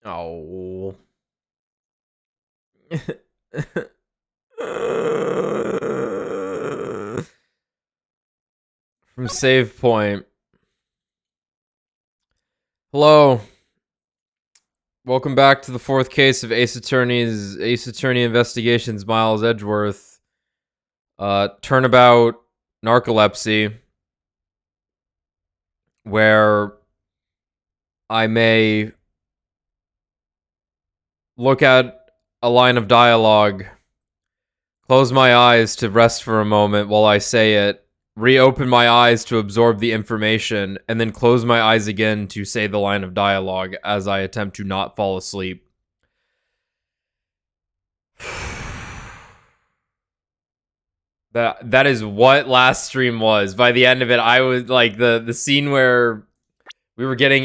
Oh. From save point. Hello. Welcome back to the fourth case of Ace Attorney Investigations, Miles Edgeworth. Turnabout narcolepsy, where I may look at a line of dialogue, close my eyes to rest for a moment while I say it, reopen my eyes to absorb the information, and then close my eyes again to say the line of dialogue as I attempt to not fall asleep. That is what last stream was. By the end of it, I was like the scene where we were getting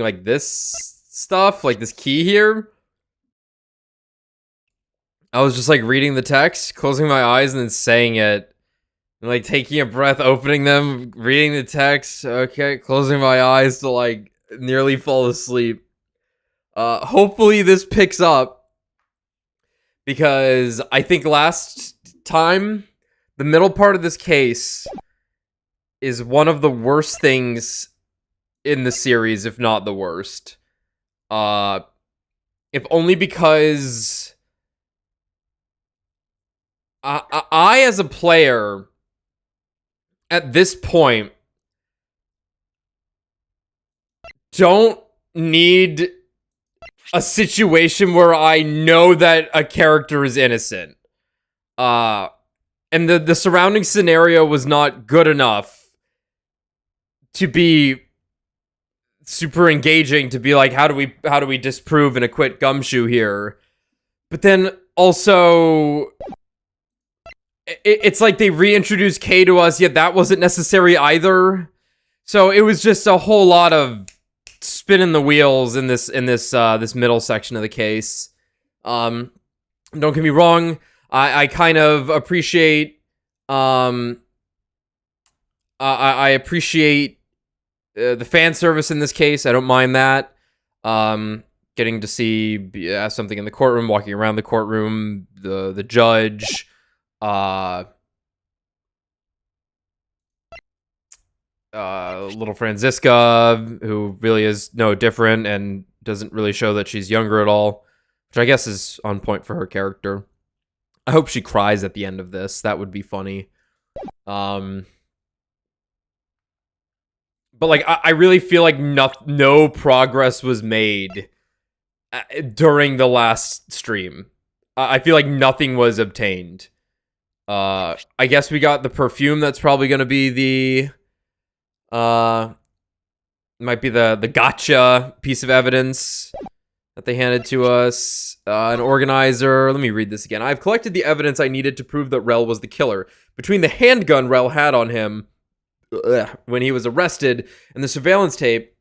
like this stuff, like this key here. I was just like reading the text, closing my eyes, and then saying it. And, like taking a breath, opening them, reading the text, okay, closing my eyes to like nearly fall asleep. Hopefully this picks up, because I think last time, the middle part of this case is one of the worst things in the series, if not the worst. If only because I as a player, at this point, don't need a situation where I know that a character is innocent. And the surrounding scenario was not good enough to be super engaging, to be like, how do we disprove and acquit Gumshoe here? But then also, it's like they reintroduced Kay to us, yet that wasn't necessary either. So it was just a whole lot of spinning the wheels in this middle section of the case. Don't get me wrong, I kind of appreciate I appreciate the fan service in this case. I don't mind that. Getting to see something in the courtroom, walking around the courtroom, the judge, little Franziska, who really is no different and doesn't really show that she's younger at all, which I guess is on point for her character. I hope she cries at the end of this. That would be funny. But like, I really feel like no progress was made during the last stream. I feel like nothing was obtained. I guess we got the perfume. That's probably going to be the might be the gotcha piece of evidence that they handed to us. An organizer. Let me read this again. I've collected the evidence I needed to prove that Rel was the killer. Between the handgun Rel had on him when he was arrested and the surveillance tape,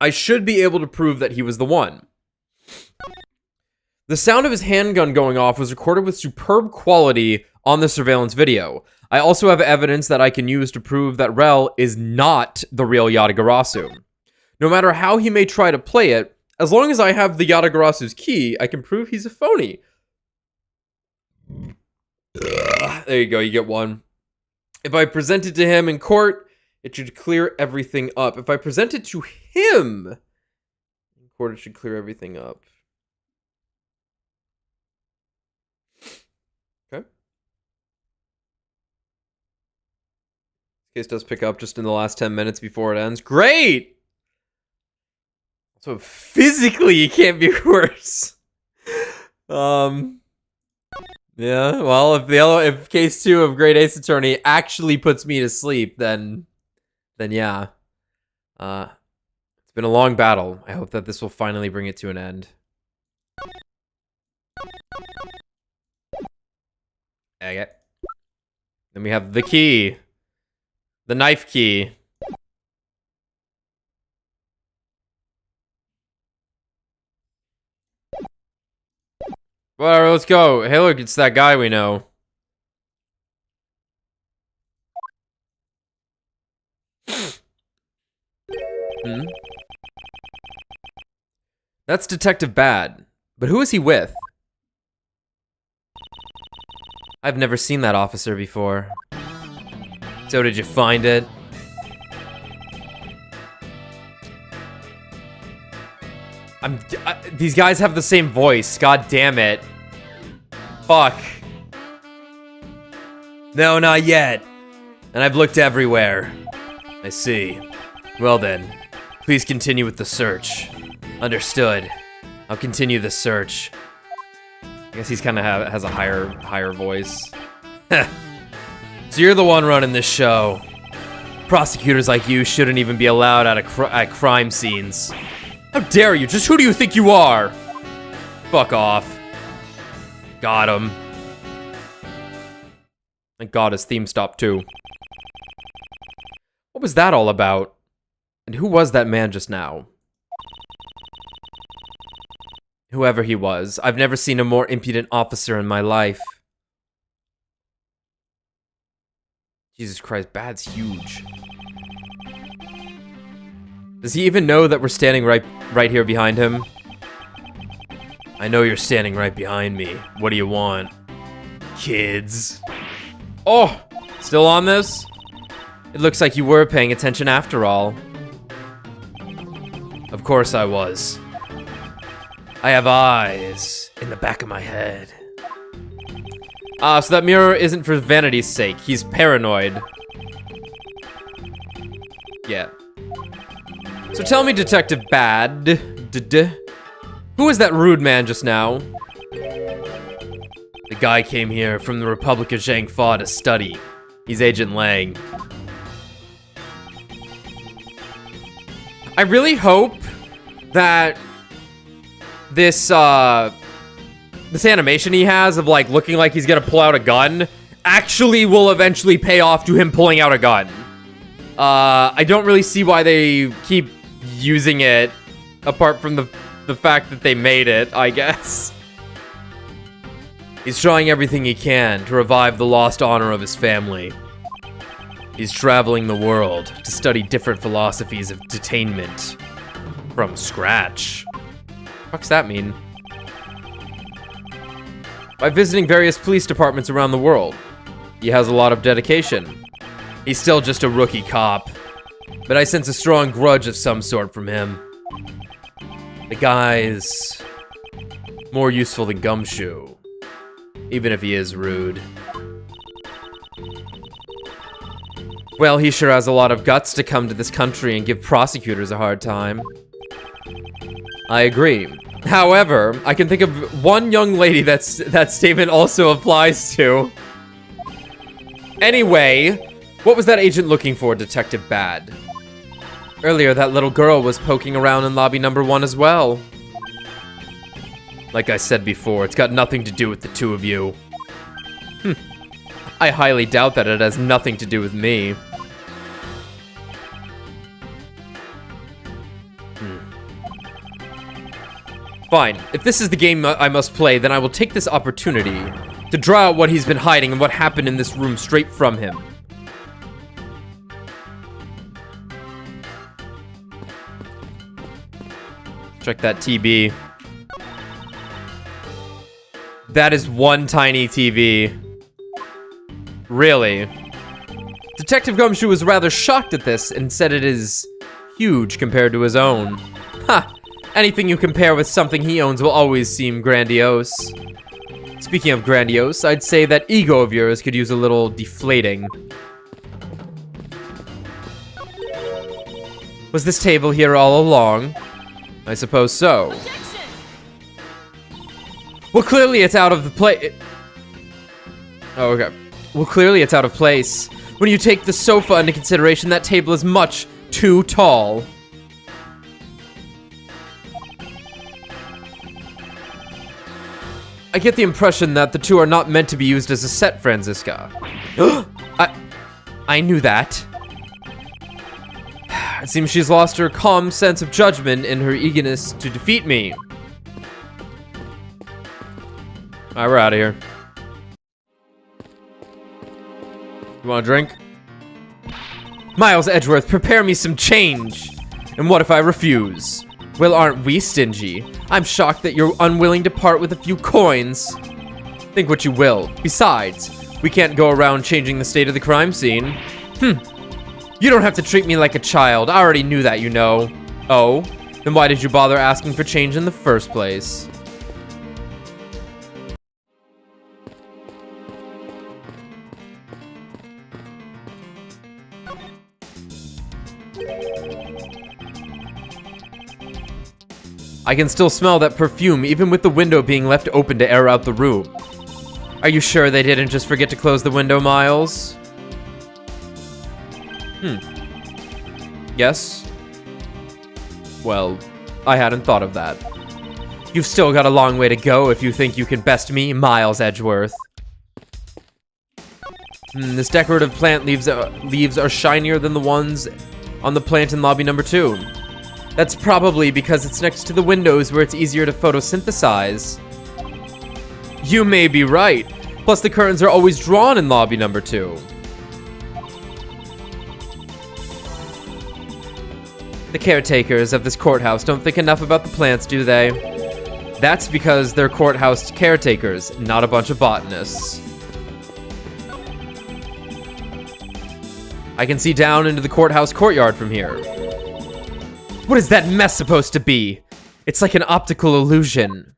I should be able to prove that he was the one. The sound of his handgun going off was recorded with superb quality on the surveillance video. I also have evidence that I can use to prove that Rel is not the real Yatagarasu. No matter how he may try to play it, as long as I have the Yatagarasu's key, I can prove he's a phony. There you go, you get one. If I present it to him in court, it should clear everything up. If I present it to him in court, it should clear everything up. Okay. This case does pick up just in the last 10 minutes before it ends. Great! So physically, it can't be worse. Yeah, well, if case 2 of Great Ace Attorney actually puts me to sleep, then yeah. It's been a long battle. I hope that this will finally bring it to an end. Okay. Then we have the key. The knife key. Whatever, let's go. Hey, look, it's that guy we know. Hmm? That's Detective Bad. But who is he with? I've never seen that officer before. So did you find it? These guys have the same voice. God damn it. Fuck. No, not yet. And I've looked everywhere. I see. Well then, please continue with the search. Understood. I'll continue the search. I guess he's kind of has a higher voice. So you're the one running this show. Prosecutors like you shouldn't even be allowed at crime scenes. How dare you? Just who do you think you are? Fuck off. Got him. Thank God his theme stopped too. What was that all about? And who was that man just now? Whoever he was, I've never seen a more impudent officer in my life. Jesus Christ, Bad's huge. Does he even know that we're standing right here behind him? I know you're standing right behind me. What do you want? Kids. Oh, still on this? It looks like you were paying attention after all. Of course I was. I have eyes in the back of my head. So that mirror isn't for vanity's sake. He's paranoid. Yeah. So tell me, Detective Bad, who was that rude man just now? The guy came here from the Republic of Zhang Fa to study. He's Agent Lang. I really hope that this animation he has of like looking like he's gonna pull out a gun actually will eventually pay off to him pulling out a gun. I don't really see why they keep using it, apart from the fact that they made it, I guess. He's trying everything he can to revive the lost honor of his family. He's traveling the world to study different philosophies of detainment from scratch. What's that mean? By visiting various police departments around the world. He has a lot of dedication. He's still just a rookie cop, but I sense a strong grudge of some sort from him. The guy's more useful than Gumshoe, even if he is rude. Well, he sure has a lot of guts to come to this country and give prosecutors a hard time. I agree. However, I can think of one young lady that statement also applies to. Anyway, what was that agent looking for, Detective Bad? Earlier, that little girl was poking around in lobby number 1 as well. Like I said before, it's got nothing to do with the two of you. I highly doubt that it has nothing to do with me. Fine. If this is the game I must play, then I will take this opportunity to draw out what he's been hiding and what happened in this room straight from him. Check that TB. That is one tiny TV. Really? Detective Gumshoe was rather shocked at this and said it is huge compared to his own. Ha! Anything you compare with something he owns will always seem grandiose. Speaking of grandiose, I'd say that ego of yours could use a little deflating. Was this table here all along? I suppose so. Well, clearly it's out of the place. Oh, okay. Well, clearly it's out of place. When you take the sofa into consideration, that table is much too tall. I get the impression that the two are not meant to be used as a set, Franziska. I knew that. It seems she's lost her calm sense of judgment in her eagerness to defeat me. Alright, we're out of here. You want a drink? Miles Edgeworth, prepare me some change. And what if I refuse? Well, aren't we stingy? I'm shocked that you're unwilling to part with a few coins. Think what you will. Besides, we can't go around changing the state of the crime scene. You don't have to treat me like a child. I already knew that, you know. Oh? Then why did you bother asking for change in the first place? I can still smell that perfume, even with the window being left open to air out the room. Are you sure they didn't just forget to close the window, Miles? Yes? Well, I hadn't thought of that. You've still got a long way to go if you think you can best me, Miles Edgeworth. This decorative plant leaves are shinier than the ones on the plant in lobby number 2. That's probably because it's next to the windows where it's easier to photosynthesize. You may be right. Plus the curtains are always drawn in lobby number 2. The caretakers of this courthouse don't think enough about the plants, do they? That's because they're courthouse caretakers, not a bunch of botanists. I can see down into the courthouse courtyard from here. What is that mess supposed to be? It's like an optical illusion.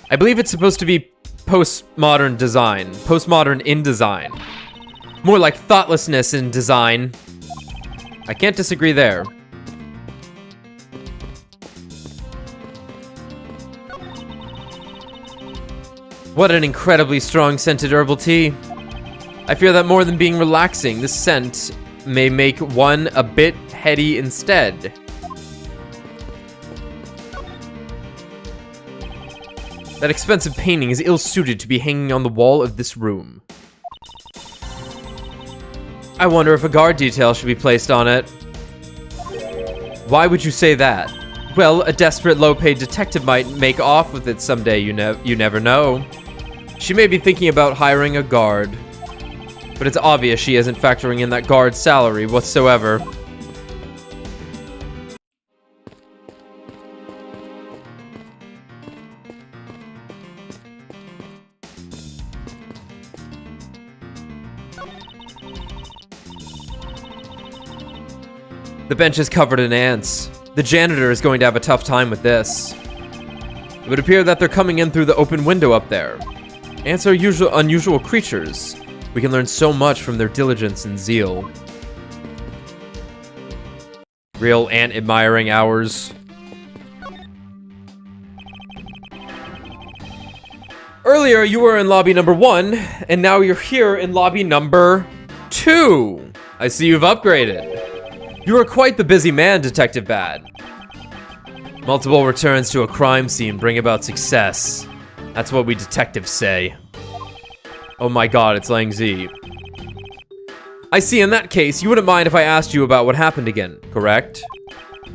I believe it's supposed to be postmodern design. Postmodern in design. More like thoughtlessness in design. I can't disagree there. What an incredibly strong scented herbal tea. I fear that more than being relaxing, this scent may make one a bit heady instead. That expensive painting is ill-suited to be hanging on the wall of this room. I wonder if a guard detail should be placed on it. Why would you say that? Well, a desperate low-paid detective might make off with it someday, you never know. She may be thinking about hiring a guard. But it's obvious she isn't factoring in that guard's salary whatsoever. The bench is covered in ants. The janitor is going to have a tough time with this. It would appear that they're coming in through the open window up there. Ants are unusual creatures. We can learn so much from their diligence and zeal. Real ant admiring hours. Earlier, you were in lobby number 1, and now you're here in lobby number 2. I see you've upgraded. You are quite the busy man, Detective Bad. Multiple returns to a crime scene bring about success. That's what we detectives say. Oh my god, it's Lang Z. I see, in that case, you wouldn't mind if I asked you about what happened again, correct?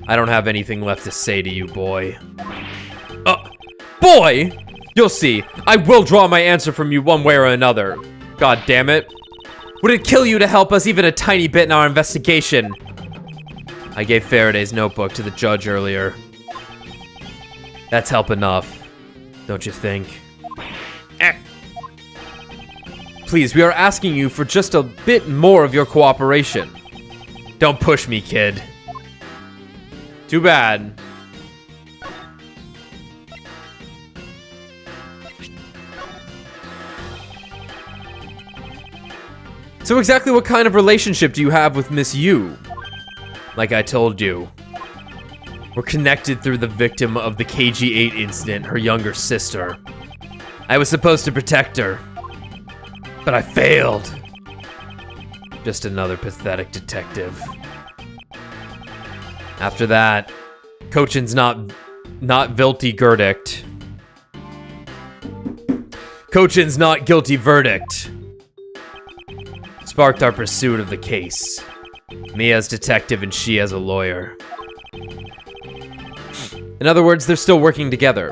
I don't have anything left to say to you, boy. Boy! You'll see. I will draw my answer from you one way or another. God damn it. Would it kill you to help us even a tiny bit in our investigation? I gave Faraday's notebook to the judge earlier. That's help enough, don't you think? Please, we are asking you for just a bit more of your cooperation. Don't push me, kid. Too bad. So exactly what kind of relationship do you have with Miss Yu? Like I told you, we're connected through the victim of the KG-8 incident, her younger sister. I was supposed to protect her, but I failed. Just another pathetic detective. After that, Cochin's not guilty verdict. Cochin's not guilty verdict sparked our pursuit of the case. Me as detective and she as a lawyer. In other words, they're still working together.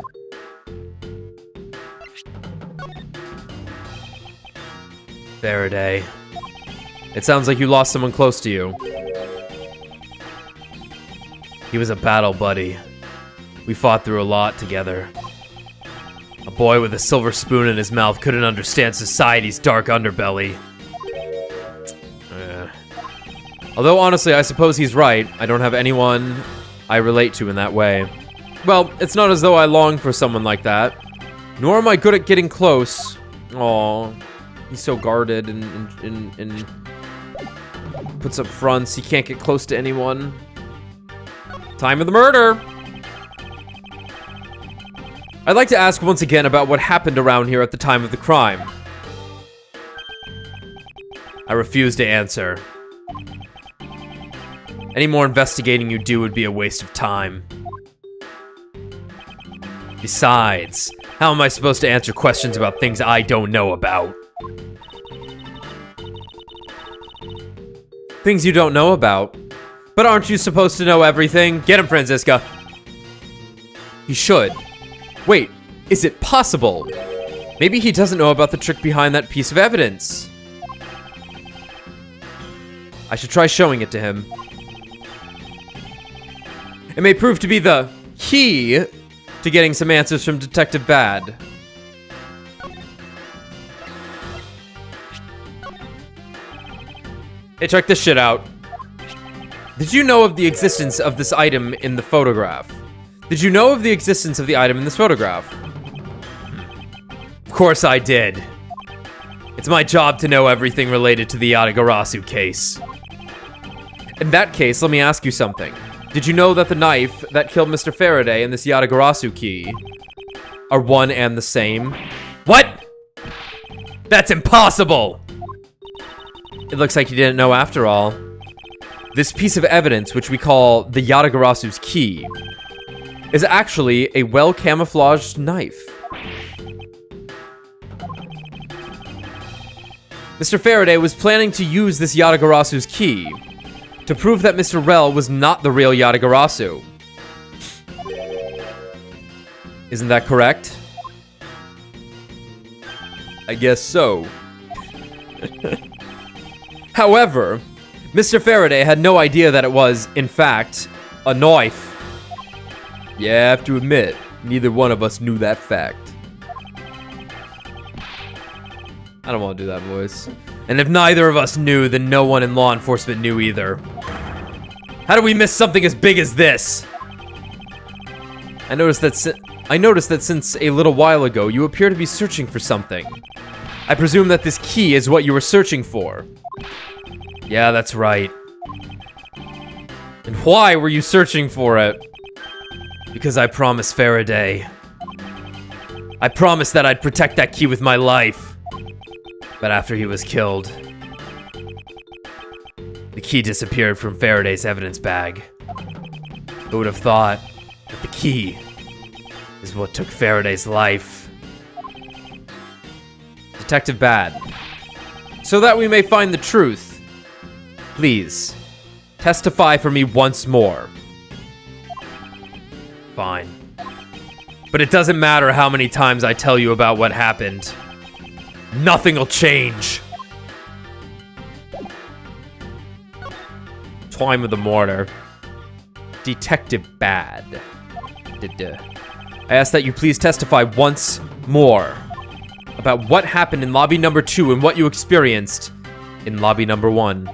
Faraday. It sounds like you lost someone close to you. He was a battle buddy. We fought through a lot together. A boy with a silver spoon in his mouth couldn't understand society's dark underbelly. Although, honestly, I suppose he's right. I don't have anyone I relate to in that way. Well, it's not as though I long for someone like that. Nor am I good at getting close. Aw, he's so guarded and puts up fronts. He can't get close to anyone. Time of the murder! I'd like to ask once again about what happened around here at the time of the crime. I refuse to answer. Any more investigating you do would be a waste of time. Besides, how am I supposed to answer questions about things I don't know about? Things you don't know about? But aren't you supposed to know everything? Get him, Franziska. He should. Wait, is it possible? Maybe he doesn't know about the trick behind that piece of evidence. I should try showing it to him. It may prove to be the key to getting some answers from Detective Bad. Hey, check this shit out. Did you know of the existence of this item in the photograph? Did you know of the existence of the item in this photograph? Of course I did. It's my job to know everything related to the Yatagarasu case. In that case, let me ask you something. Did you know that the knife that killed Mr. Faraday and this Yatagarasu key are one and the same? What? That's impossible! It looks like you didn't know after all. This piece of evidence, which we call the Yatagarasu's key, is actually a well-camouflaged knife. Mr. Faraday was planning to use this Yatagarasu's key to prove that Mr. Rel was not the real Yatagarasu. Isn't that correct? I guess so. However, Mr. Faraday had no idea that it was, in fact, a knife. Yeah, I have to admit, neither one of us knew that fact. I don't want to do that voice. And if neither of us knew, then no one in law enforcement knew either. How do we miss something as big as this? I noticed that since a little while ago, you appear to be searching for something. I presume that this key is what you were searching for. Yeah, that's right. And why were you searching for it? Because I promised Faraday. I promised that I'd protect that key with my life. But after he was killed, the key disappeared from Faraday's evidence bag. Who would have thought that the key is what took Faraday's life? Detective Bad. So that we may find the truth, please, testify for me once more. Fine. But it doesn't matter how many times I tell you about what happened. Nothing will change. Time of the murder. Detective Bad. I ask that you please testify once more about what happened in lobby number 2 and what you experienced in lobby number 1.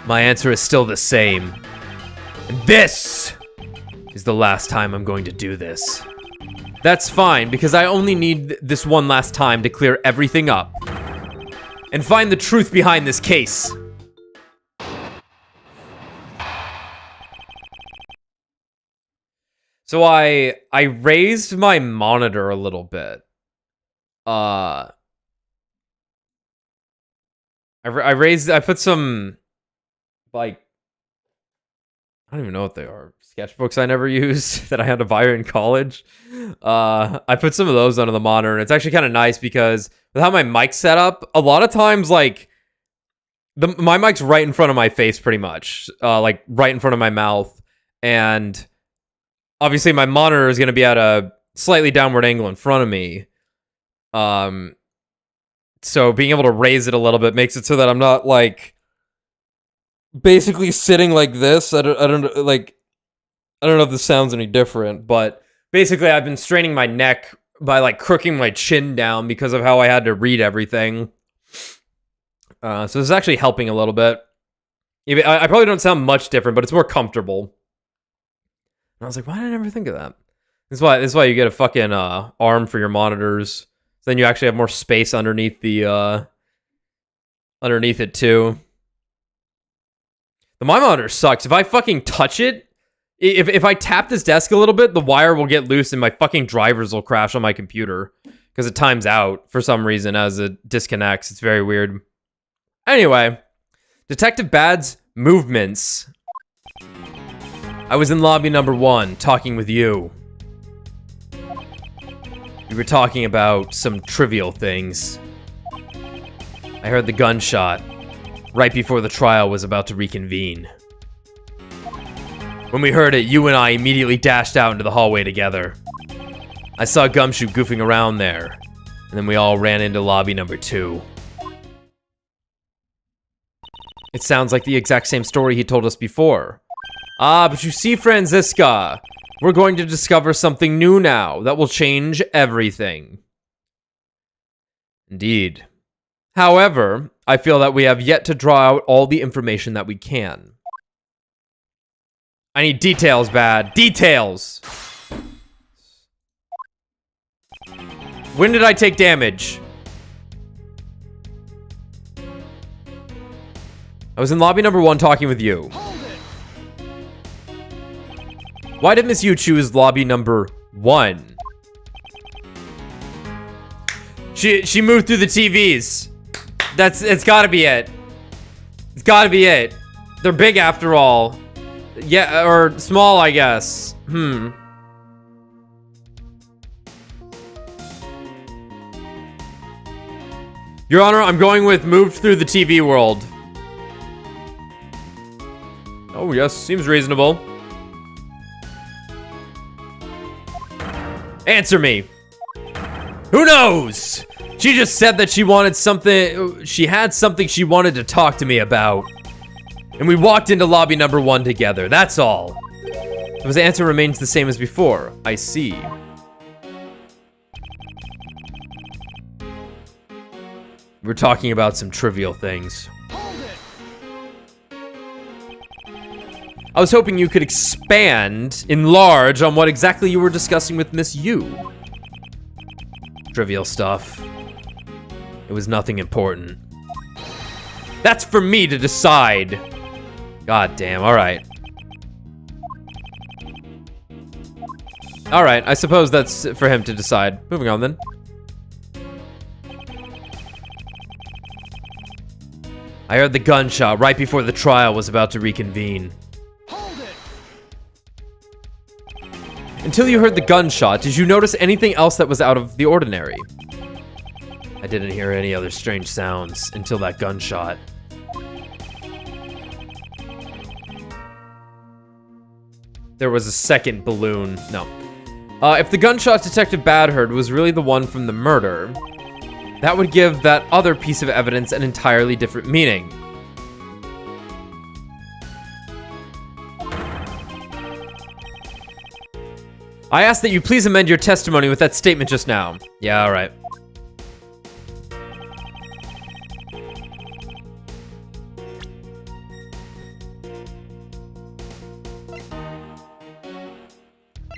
My answer is still the same. And this is the last time I'm going to do this. That's fine, because I only need this one last time to clear everything up and find the truth behind this case. So I raised my monitor a little bit. I put some, like, I don't even know what they are. Sketchbooks I never used that I had to buy in college. I put some of those under the monitor, and it's actually kind of nice because with how my mic's set up, a lot of times, like, my mic's right in front of my face pretty much. Like, right in front of my mouth. And obviously my monitor is going to be at a slightly downward angle in front of me. So being able to raise it a little bit makes it so that I'm not, like, basically sitting like this. I don't know if this sounds any different, but basically I've been straining my neck by like crooking my chin down because of how I had to read everything. So this is actually helping a little bit. I probably don't sound much different, but it's more comfortable. And I was like, why did I never think of that? This is why you get a fucking arm for your monitors. So then you actually have more space underneath the underneath it too. My monitor sucks. If I fucking touch it, if I tap this desk a little bit, the wire will get loose and my fucking drivers will crash on my computer because it times out for some reason as it disconnects. It's very weird. Anyway, Detective Bad's movements. I was in lobby number 1 talking with you. We were talking about some trivial things. I heard the gunshot right before the trial was about to reconvene. When we heard it, you and I immediately dashed out into the hallway together. I saw Gumshoe goofing around there, and then we all ran into lobby number 2. It sounds like the exact same story he told us before. Ah, but you see, Franziska, we're going to discover something new now that will change everything. Indeed. However, I feel that we have yet to draw out all the information that we can. I need details, Bad. Details! When did I take damage? I was in lobby number 1 talking with you. Why did Miss Yu choose lobby number 1? She moved through the TVs. It's gotta be it. It's gotta be it. They're big after all. Yeah, or small, I guess. Your Honor, I'm going with moved through the TV world. Oh, yes, seems reasonable. Answer me. Who knows? She just said that she wanted something. She had something she wanted to talk to me about. And we walked into lobby number 1 together. That's all. His answer remains the same as before. I see. We're talking about some trivial things. I was hoping you could expand, enlarge on what exactly you were discussing with Miss Yu. Trivial stuff. It was nothing important. That's for me to decide. God damn, alright. Alright, I suppose that's for him to decide. Moving on then. I heard the gunshot right before the trial was about to reconvene. Until you heard the gunshot, did you notice anything else that was out of the ordinary? I didn't hear any other strange sounds until that gunshot. There was a second balloon. No. If the gunshot Detective Bad heard was really the one from the murder, that would give that other piece of evidence an entirely different meaning. I ask that you please amend your testimony with that statement just now. Yeah, alright.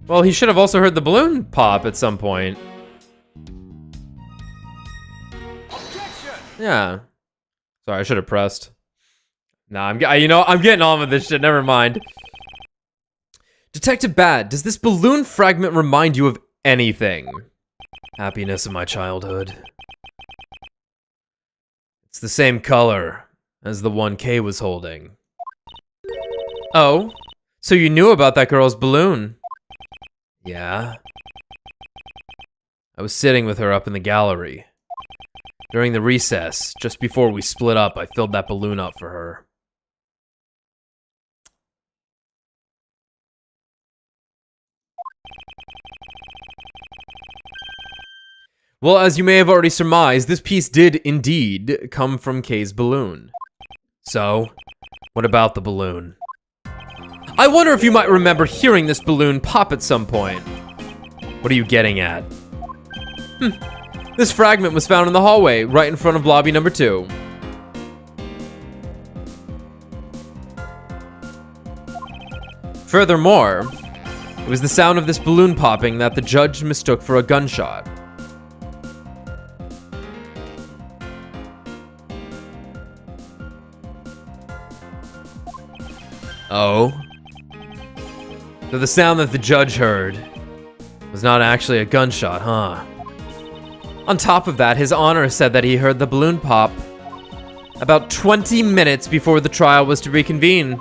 Well, he should have also heard the balloon pop at some point. Objection! Yeah. Sorry, I should have pressed. Nah, I'm getting on with this shit. Never mind. Detective Bad, does this balloon fragment remind you of anything? Happiness of my childhood. It's the same color as the one Kay was holding. Oh, so you knew about that girl's balloon? Yeah. I was sitting with her up in the gallery. During the recess, just before we split up, I filled that balloon up for her. Well, as you may have already surmised, this piece did indeed come from Kay's balloon. So, What about the balloon? I wonder if you might remember hearing this balloon pop at some point. What are you getting at? This fragment was found in the hallway, right in front of lobby number 2. Furthermore, it was the sound of this balloon popping that the judge mistook for a gunshot. Oh? So the sound that the judge heard was not actually a gunshot, huh? On top of that, His Honor said that he heard the balloon pop about 20 minutes before the trial was to reconvene.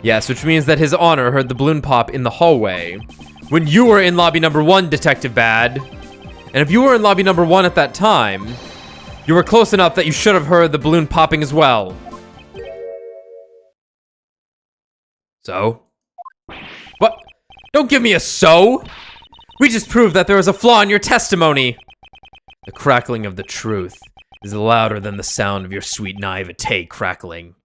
Yes, which means that His Honor heard the balloon pop in the hallway when you were in lobby number 1, Detective Bad. And if you were in lobby number 1 at that time, you were close enough that you should have heard the balloon popping as well. So? What? Don't give me a so! We just proved that there was a flaw in your testimony! The crackling of the truth is louder than the sound of your sweet naivete cracking.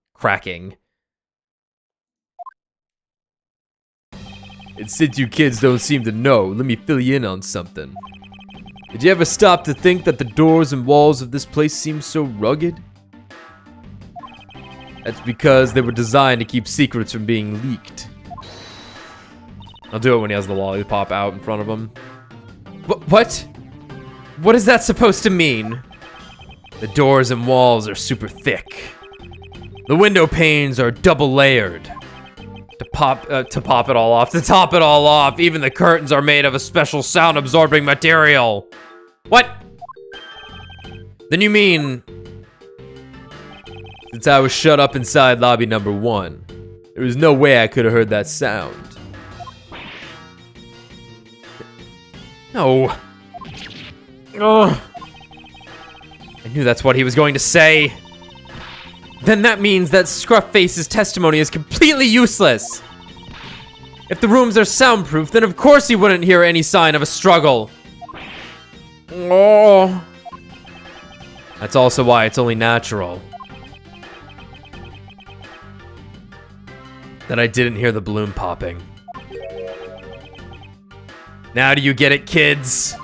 And since you kids don't seem to know, let me fill you in on something. Did you ever stop to think that the doors and walls of this place seem so rugged? That's because they were designed to keep secrets from being leaked. I'll do it when he has the lollipop out in front of him. What? What is that supposed to mean? The doors and walls are super thick. The window panes are double layered. To top it all off, even the curtains are made of a special sound absorbing material. What? Then you mean, since I was shut up inside lobby number 1, there was no way I could have heard that sound. No. Ugh. I knew that's what he was going to say. Then that means that Scruffface's testimony is completely useless. If the rooms are soundproof, then of course he wouldn't hear any sign of a struggle. Oh. That's also why it's only natural that I didn't hear the balloon popping. Now do you get it, kids?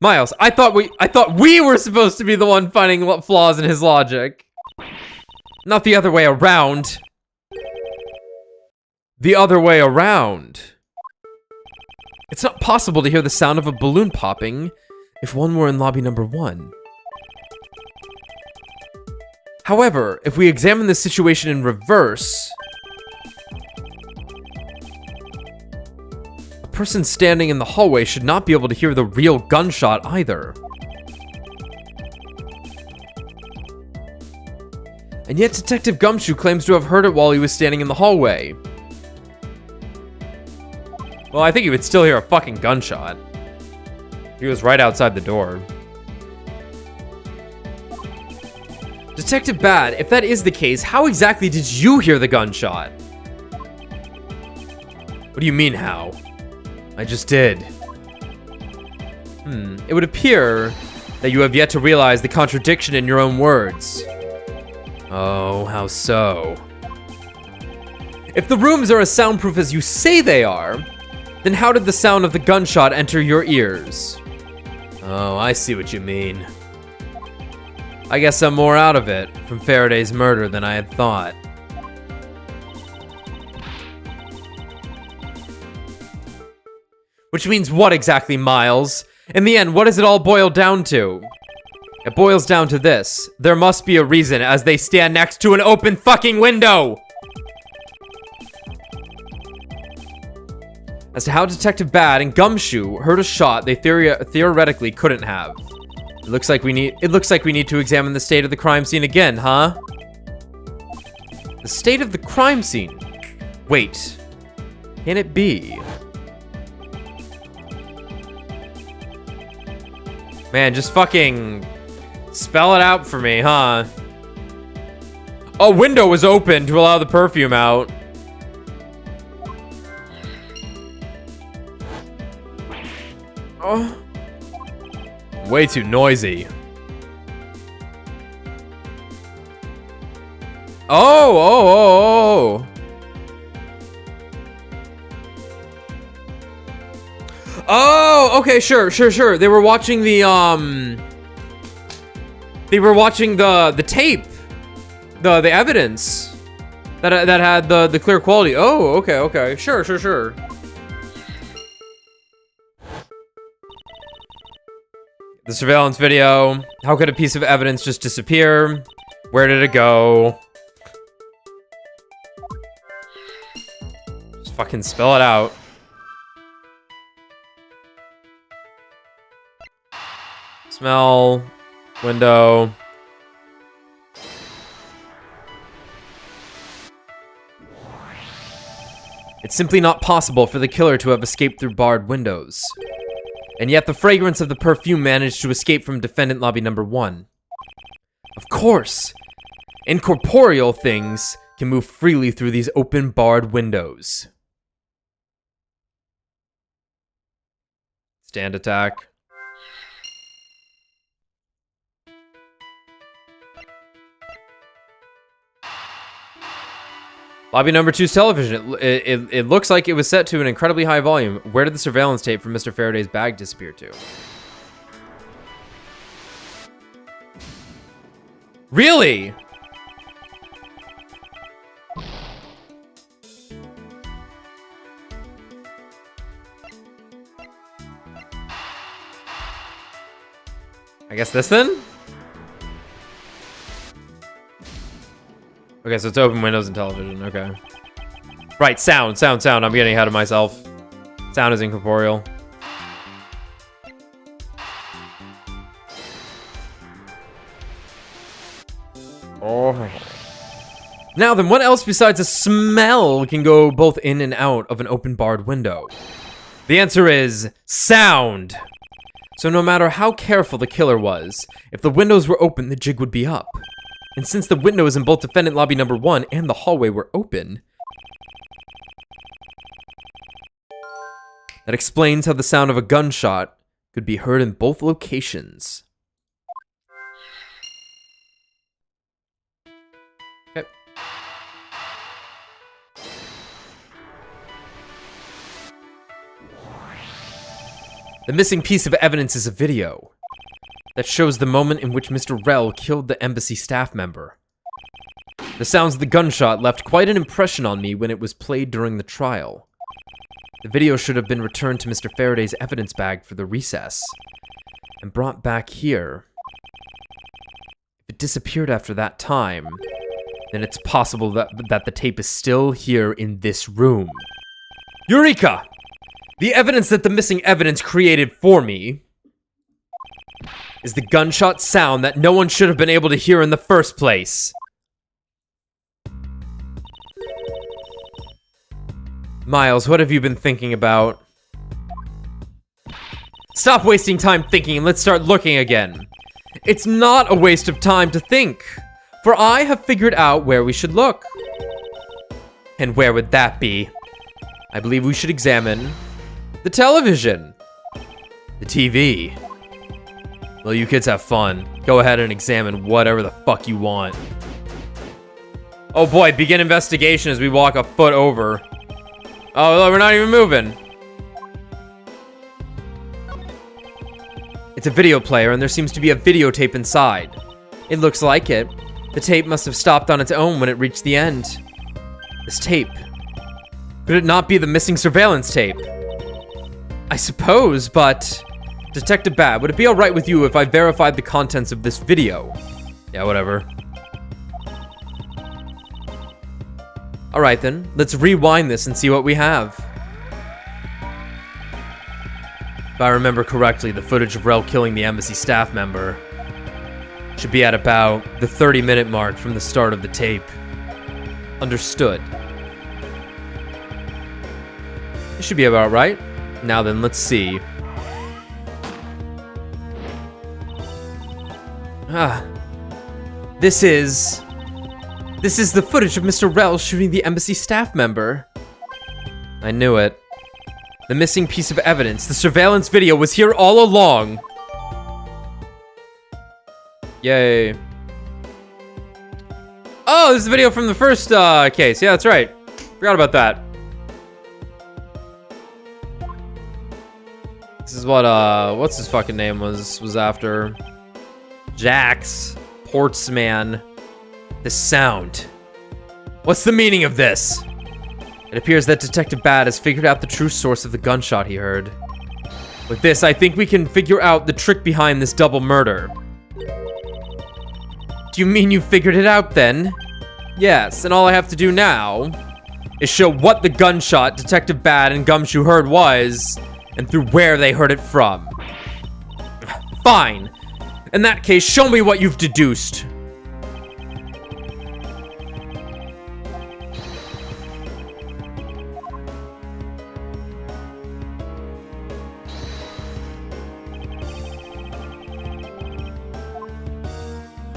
Miles, I thought we were supposed to be the one finding flaws in his logic. Not the other way around. The other way around. It's not possible to hear the sound of a balloon popping if one were in lobby number 1. However, if we examine the situation in reverse, a person standing in the hallway should not be able to hear the real gunshot either. And yet Detective Gumshoe claims to have heard it while he was standing in the hallway. Well, I think he would still hear a fucking gunshot. He was right outside the door. Detective Bad, if that is the case, how exactly did you hear the gunshot? What do you mean, how? I just did. It would appear that you have yet to realize the contradiction in your own words. Oh, how so? If the rooms are as soundproof as you say they are, then how did the sound of the gunshot enter your ears? Oh, I see what you mean. I guess I'm more out of it from Faraday's murder than I had thought. Which means what exactly, Miles? In the end, what does it all boil down to? It boils down to this. There must be a reason as they stand next to an open fucking window! As to how Detective Bad and Gumshoe heard a shot they theoretically couldn't have. It looks like we need to examine the state of the crime scene again, huh? The state of the crime scene? Wait. Can it be? Man, just fucking spell it out for me, huh? A window was open to allow the perfume out. Oh. Way too noisy. Oh. Oh, okay, sure. They were watching the tape. The evidence that had the clear quality. Oh, okay. Sure. The surveillance video. How could a piece of evidence just disappear? Where did it go? Just fucking spell it out. Smell. Window. It's simply not possible for the killer to have escaped through barred windows. And yet the fragrance of the perfume managed to escape from defendant lobby number 1. Of course, incorporeal things can move freely through these open barred windows. Stand attack. Lobby number 2's television. It looks like it was set to an incredibly high volume. Where did the surveillance tape from Mr. Faraday's bag disappear to? Really? I guess this then? Okay, so it's open windows and television. Okay. Right, sound. I'm getting ahead of myself. Sound is incorporeal. Oh. Now then, what else besides a smell can go both in and out of an open barred window? The answer is sound. So no matter how careful the killer was, if the windows were open, the jig would be up. And since the windows in both defendant lobby number 1 and the hallway were open, that explains how the sound of a gunshot could be heard in both locations. Okay. The missing piece of evidence is a video that shows the moment in which Mr. Rell killed the embassy staff member. The sounds of the gunshot left quite an impression on me when it was played during the trial. The video should have been returned to Mr. Faraday's evidence bag for the recess, and brought back here. If it disappeared after that time, then it's possible that the tape is still here in this room. Eureka! The evidence that the missing evidence created for me is the gunshot sound that no one should have been able to hear in the first place. Miles, what have you been thinking about? Stop wasting time thinking and let's start looking again. It's not a waste of time to think, for I have figured out where we should look. And where would that be? I believe we should examine the television. The TV. Well, you kids have fun. Go ahead and examine whatever the fuck you want. Oh boy, begin investigation as we walk a foot over. Oh, we're not even moving. It's a video player and there seems to be a videotape inside. It looks like it. The tape must have stopped on its own when it reached the end. This tape. Could it not be the missing surveillance tape? I suppose, but... Detective Bab, would it be alright with you if I verified the contents of this video? Yeah, whatever. Alright then, let's rewind this and see what we have. If I remember correctly, the footage of Rell killing the embassy staff member should be at about the 30-minute mark from the start of the tape. Understood. It should be about right. Now then, let's see. This is the footage of Mr. Rell shooting the embassy staff member. I knew it. The missing piece of evidence, the surveillance video, was here all along. Yay. Oh, this is a video from the first case. Yeah, that's right. Forgot about that. This is what what's his fucking name was after. Jax Portsman. The sound. What's the meaning of this? It appears that Detective Bad has figured out the true source of the gunshot he heard. With this, I think we can figure out the trick behind this double murder. Do you mean you figured it out then? Yes, and all I have to do now is show what the gunshot Detective Bad and Gumshoe heard was, and through where they heard it from. Fine. In that case, show me what you've deduced.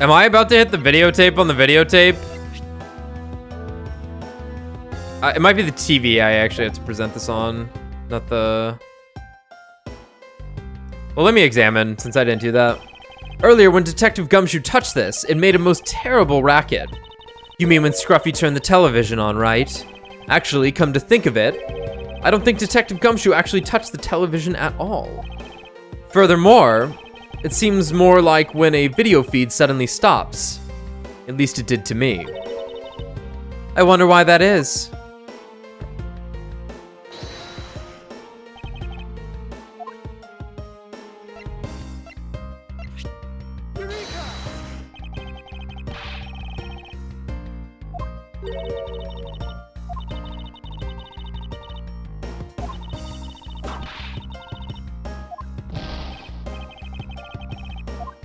Am I about to hit the videotape on the videotape? It might be the TV I actually have to present this on, not the... Well, let me examine, since I didn't do that. Earlier, when Detective Gumshoe touched this, it made a most terrible racket. You mean when Scruffy turned the television on, right? Actually, come to think of it, I don't think Detective Gumshoe actually touched the television at all. Furthermore, it seems more like when a video feed suddenly stops. At least it did to me. I wonder why that is.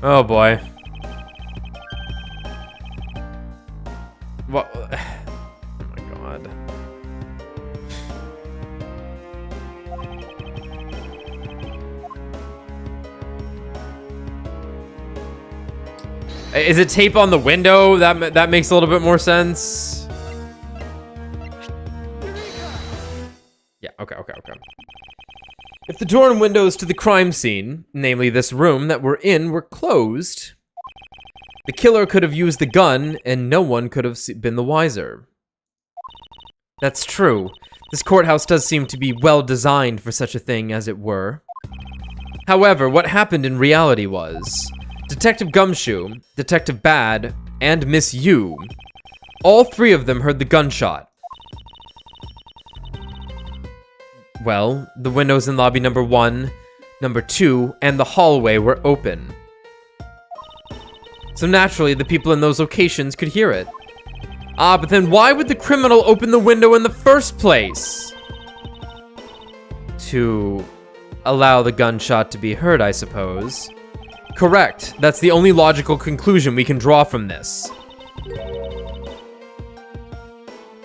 Oh boy. What? Oh my god. Is it tape on the window? That makes a little bit more sense. Yeah, okay. If the door and windows to the crime scene, namely this room that we're in, were closed, the killer could have used the gun and no one could have been the wiser. That's true. This courthouse does seem to be well designed for such a thing, as it were. However, what happened in reality was, Detective Gumshoe, Detective Bad, and Miss Yu, all three of them heard the gunshot. Well, the windows in lobby number 1, number 2, and the hallway were open. So naturally, the people in those locations could hear it. Ah, but then why would the criminal open the window in the first place? To allow the gunshot to be heard, I suppose. Correct. That's the only logical conclusion we can draw from this.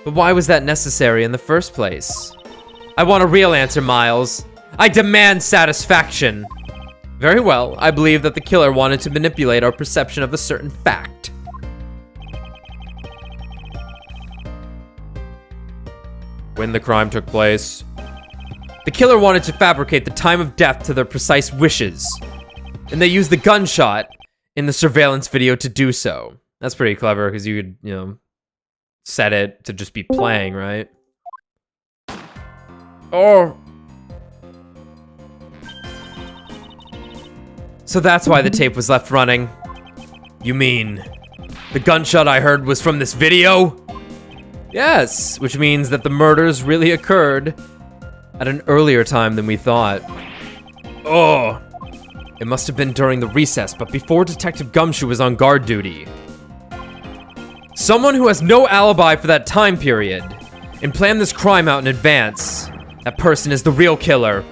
But why was that necessary in the first place? I want a real answer, Miles. I demand satisfaction. Very well, I believe that the killer wanted to manipulate our perception of a certain fact. When the crime took place, the killer wanted to fabricate the time of death to their precise wishes, and they used the gunshot in the surveillance video to do so. That's pretty clever, because you could, you know, set it to just be playing, right? Oh. So that's why the tape was left running. You mean the gunshot I heard was from this video? Yes, which means that the murders really occurred at an earlier time than we thought. Oh. It must have been during the recess, but before Detective Gumshoe was on guard duty. Someone who has no alibi for that time period and planned this crime out in advance. That person is the real killer.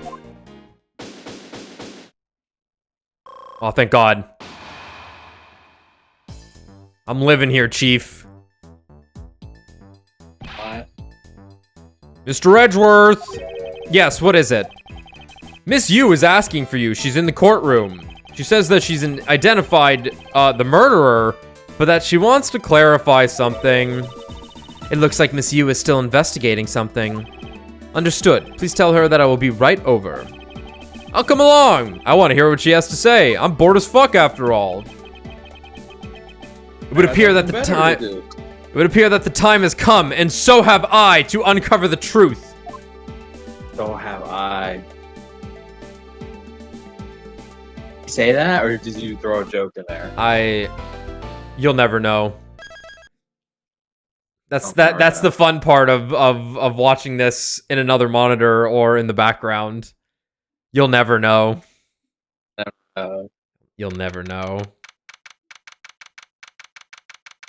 Oh, thank God. I'm living here, Chief. What? Mr. Edgeworth! Yes, what is it? Miss Yu is asking for you. She's in the courtroom. She says that she's identified the murderer, but that she wants to clarify something. It looks like Miss Yu is still investigating something. Understood. Please tell her that I will be right over. I'll come along. I want to hear what she has to say. I'm bored as fuck after all. It would appear that the time... It would appear that the time has come, and so have I, to uncover the truth. So have I. Say that, or did you throw a joke in there? You'll never know. That's the fun part of watching this in another monitor or in the background. You'll never know. You'll never know.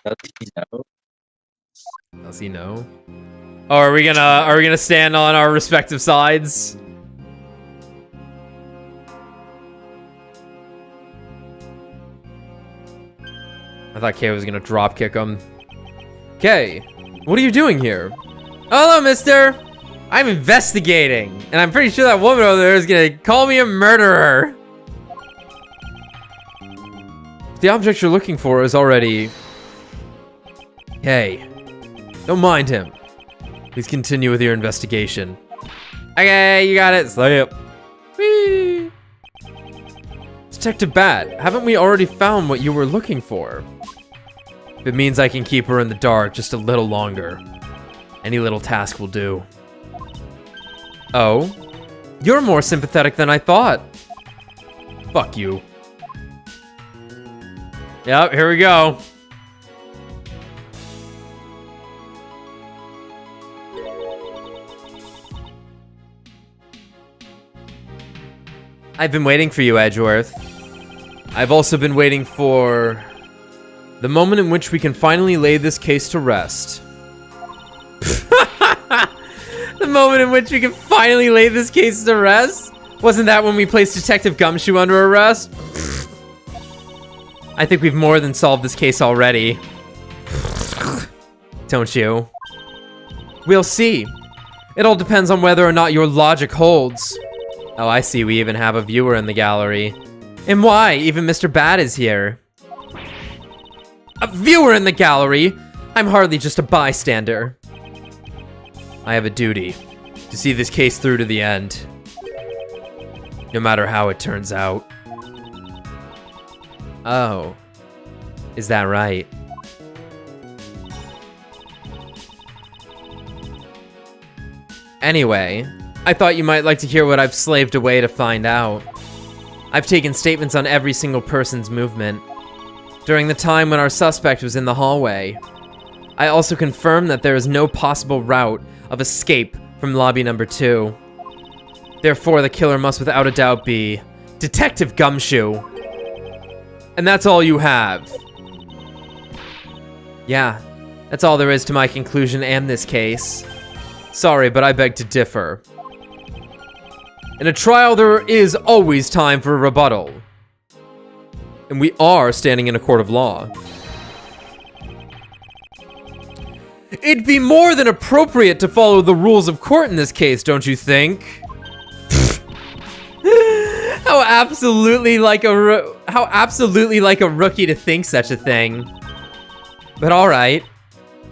Does he know? Does he know? Oh, are we gonna stand on our respective sides? I thought Kay was gonna drop kick him. Kay, what are you doing here? Hello, mister! I'm investigating, and I'm pretty sure that woman over there is gonna call me a murderer. The object you're looking for is already... Hey, don't mind him. Please continue with your investigation. Okay, you got it. Slap. Whee! Detective Bat, haven't we already found what you were looking for? If it means I can keep her in the dark just a little longer, any little task will do. Oh? You're more sympathetic than I thought. Fuck you. Yep, here we go. I've been waiting for you, Edgeworth. I've also been waiting for the moment in which we can finally lay this case to rest. The moment in which we can finally lay this case to rest? Wasn't that when we placed Detective Gumshoe under arrest? I think we've more than solved this case already. Don't you? We'll see. It all depends on whether or not your logic holds. Oh, I see. We even have a viewer in the gallery. And why? Even Mr. Bat is here. A viewer in the gallery? I'm hardly just a bystander. I have a duty to see this case through to the end. No matter how it turns out. Oh. Is that right? Anyway, I thought you might like to hear what I've slaved away to find out. I've taken statements on every single person's movement during the time when our suspect was in the hallway. I also confirmed that there is no possible route of escape from lobby number 2. Therefore, the killer must without a doubt be Detective Gumshoe. And that's all you have. Yeah, that's all there is to my conclusion and this case. Sorry, but I beg to differ. In a trial, there is always time for a rebuttal. And we are standing in a court of law. It'd be more than appropriate to follow the rules of court in this case, don't you think? How absolutely like a rookie to think such a thing. But all right.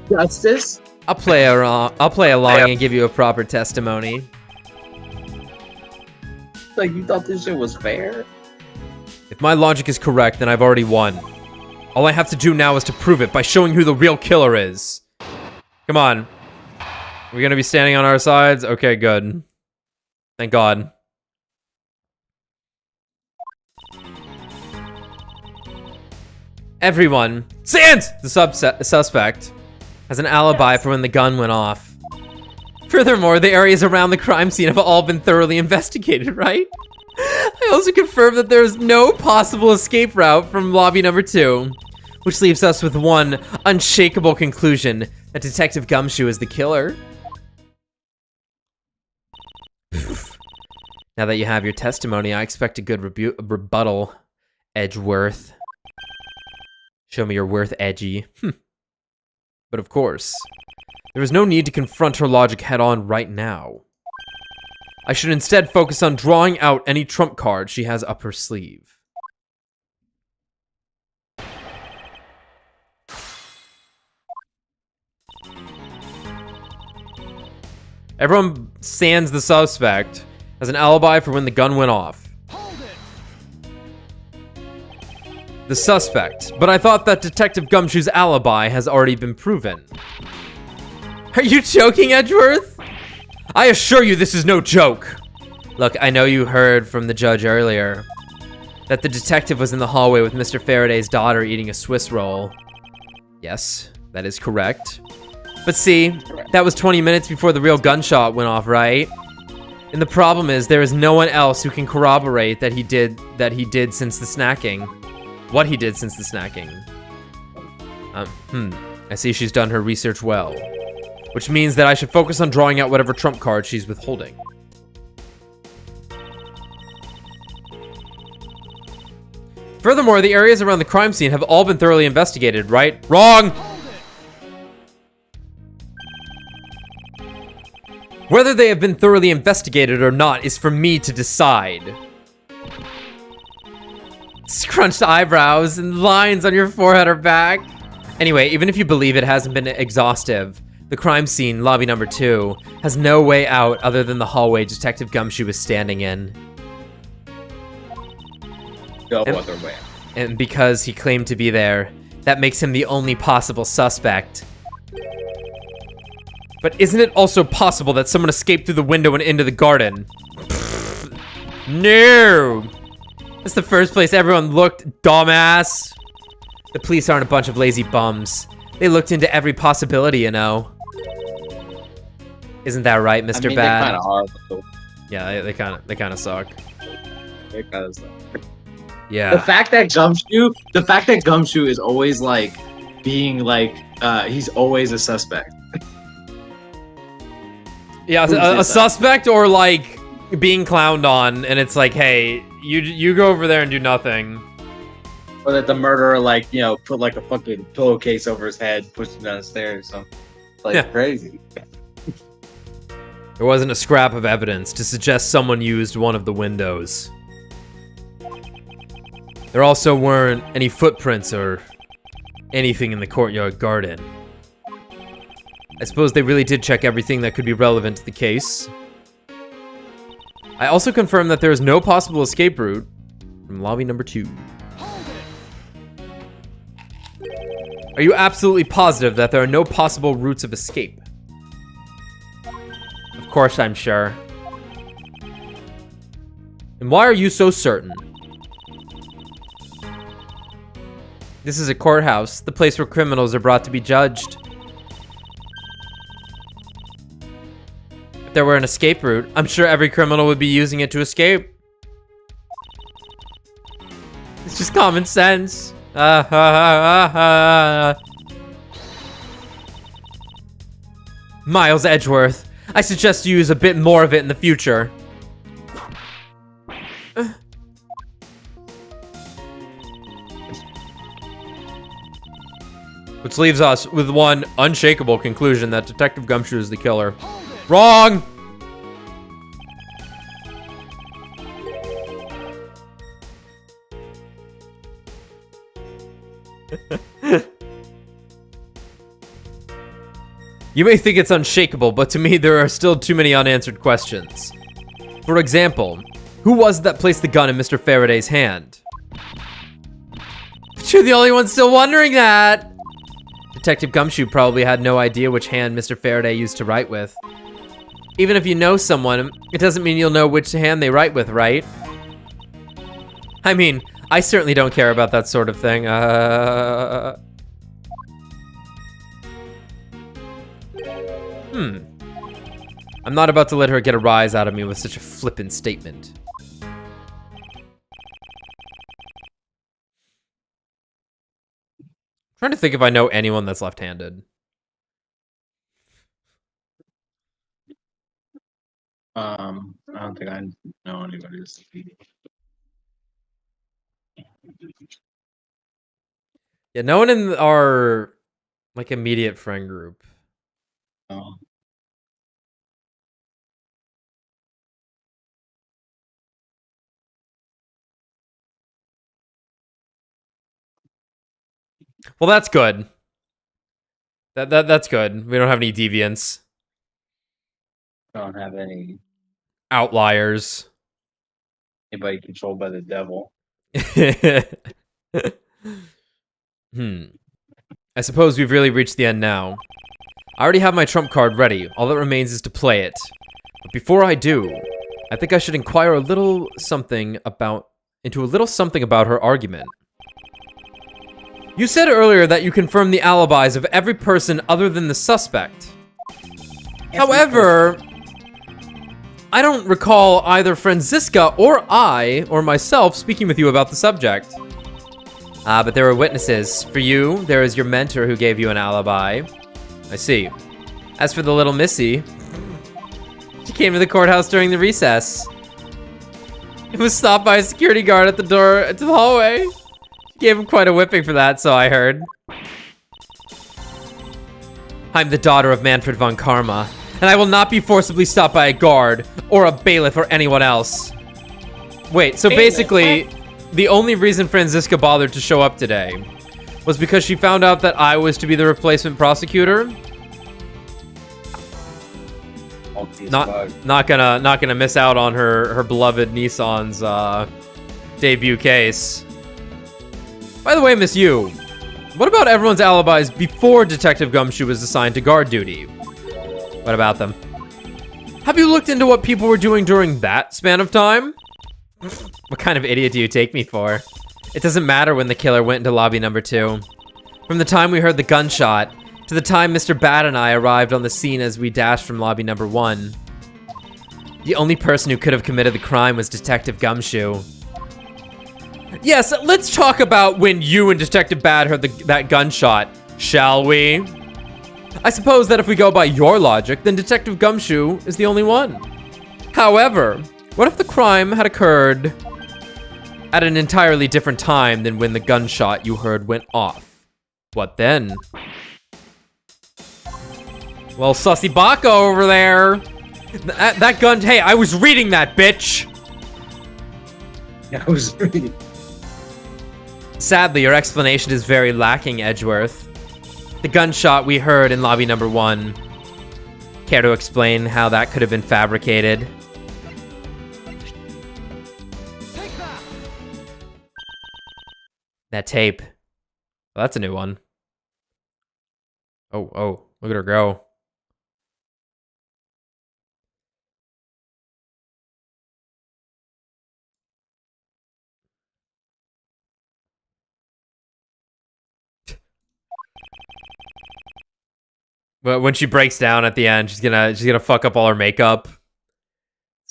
Justice? I'll play along and give you a proper testimony. Like, you thought this shit was fair? If my logic is correct, then I've already won. All I have to do now is to prove it by showing who the real killer is. Come on. We're gonna be standing on our sides? Okay, good. Thank God. Everyone, Sans, the suspect, has an alibi for when the gun went off. Furthermore, the areas around the crime scene have all been thoroughly investigated, right? I also confirm that there is no possible escape route from lobby number 2, which leaves us with one unshakable conclusion, that Detective Gumshoe is the killer. Now that you have your testimony, I expect a good rebuttal, Edgeworth. Show me your worth, Edgy. But of course, there is no need to confront her logic head-on right now. I should instead focus on drawing out any trump card she has up her sleeve. Everyone Sans the suspect has an alibi for when the gun went off. the suspect, but I thought that Detective Gumshoe's alibi has already been proven. Are you joking, Edgeworth? I assure you this is no joke. Look, I know you heard from the judge earlier that the detective was in the hallway with Mr. Faraday's daughter eating a Swiss roll. Yes, that is correct. But see, that was 20 minutes before the real gunshot went off, right? And the problem is there is no one else who can corroborate that he did since the snacking. What he did since the snacking. I see she's done her research well. Which means that I should focus on drawing out whatever trump card she's withholding. Furthermore, the areas around the crime scene have all been thoroughly investigated, right? Wrong! Whether they have been thoroughly investigated or not is for me to decide. Scrunched eyebrows and lines on your forehead are back. Anyway, even if you believe it hasn't been exhaustive, the crime scene, lobby number 2, has no way out other than the hallway Detective Gumshoe was standing in. No other way. And because he claimed to be there, that makes him the only possible suspect. But isn't it also possible that someone escaped through the window and into the garden? No! That's the first place everyone looked, dumbass. The police aren't a bunch of lazy bums. They looked into every possibility, you know. Isn't that right, Mr. I mean, Bad? they kind of are. But Yeah, they kind of suck. they kind of suck. Yeah. The fact that Gumshoe is always like being like he's always a suspect. Yeah, a suspect or like being clowned on, and it's like, hey, you go over there and do nothing. Or that the murderer, like, you know, put like a fucking pillowcase over his head, pushed him down the stairs. So, like, crazy. There wasn't a scrap of evidence to suggest someone used one of the windows. There also weren't any footprints or anything in the courtyard garden. I suppose they really did check everything that could be relevant to the case. I also confirmed that there is no possible escape route from lobby number 2. Are you absolutely positive that there are no possible routes of escape? Of course I'm sure. And why are you so certain? This is a courthouse, the place where criminals are brought to be judged. If there were an escape route, I'm sure every criminal would be using it to escape. It's just common sense. Miles Edgeworth, I suggest you use a bit more of it in the future. Which leaves us with one unshakable conclusion that Detective Gumshoe is the killer. Wrong! You may think it's unshakable, but to me there are still too many unanswered questions. For example, who was it that placed the gun in Mr. Faraday's hand? But you're the only one still wondering that! Detective Gumshoe probably had no idea which hand Mr. Faraday used to write with. Even if you know someone, it doesn't mean you'll know which hand they write with, right? I mean, I certainly don't care about that sort of thing. I'm not about to let her get a rise out of me with such a flippant statement. Trying to think if I know anyone that's left-handed. I don't think I know anybody who's defeated. Yeah, no one in our like immediate friend group. Oh. Well, that's good. That's good. We don't have any deviants. Don't have any Outliers. anybody controlled by the devil. I suppose we've really reached the end now. I already have my trump card ready. All that remains is to play it. But before I do, I think I should inquire into a little something about her argument. You said earlier that you confirmed the alibis of every person other than the suspect. However, I don't recall either Franziska or I, or myself, speaking with you about the subject. But there were witnesses. For you, there is your mentor who gave you an alibi. I see. As for the little Missy, she came to the courthouse during the recess. It was stopped by a security guard at the door to the hallway. She gave him quite a whipping for that, so I heard. I'm the daughter of Manfred von Karma, and I will not be forcibly stopped by a guard, or a bailiff, or anyone else. Wait, so basically, the only reason Franziska bothered to show up today was because she found out that I was to be the replacement prosecutor. Not gonna miss out on her beloved Nissan's debut case. By the way, Miss Yu, what about everyone's alibis before Detective Gumshoe was assigned to guard duty? What about them? Have you looked into what people were doing during that span of time? What kind of idiot do you take me for? It doesn't matter when the killer went into lobby number 2. From the time we heard the gunshot, to the time Mr. Bad and I arrived on the scene as we dashed from lobby number 1. The only person who could have committed the crime was Detective Gumshoe. Yes, let's talk about when you and Detective Bad heard that gunshot, shall we? I suppose that if we go by your logic, then Detective Gumshoe is the only one. However, what if the crime had occurred at an entirely different time than when the gunshot you heard went off? What then? Well, Sussy Baka over there. That gun, hey, I was reading that, bitch. Yeah, I was reading. Sadly, your explanation is very lacking, Edgeworth. The gunshot we heard in lobby number 1. Care to explain how that could have been fabricated? Take that. That tape. Well, that's a new one. Oh, look at her go. But when she breaks down at the end, she's gonna fuck up all her makeup.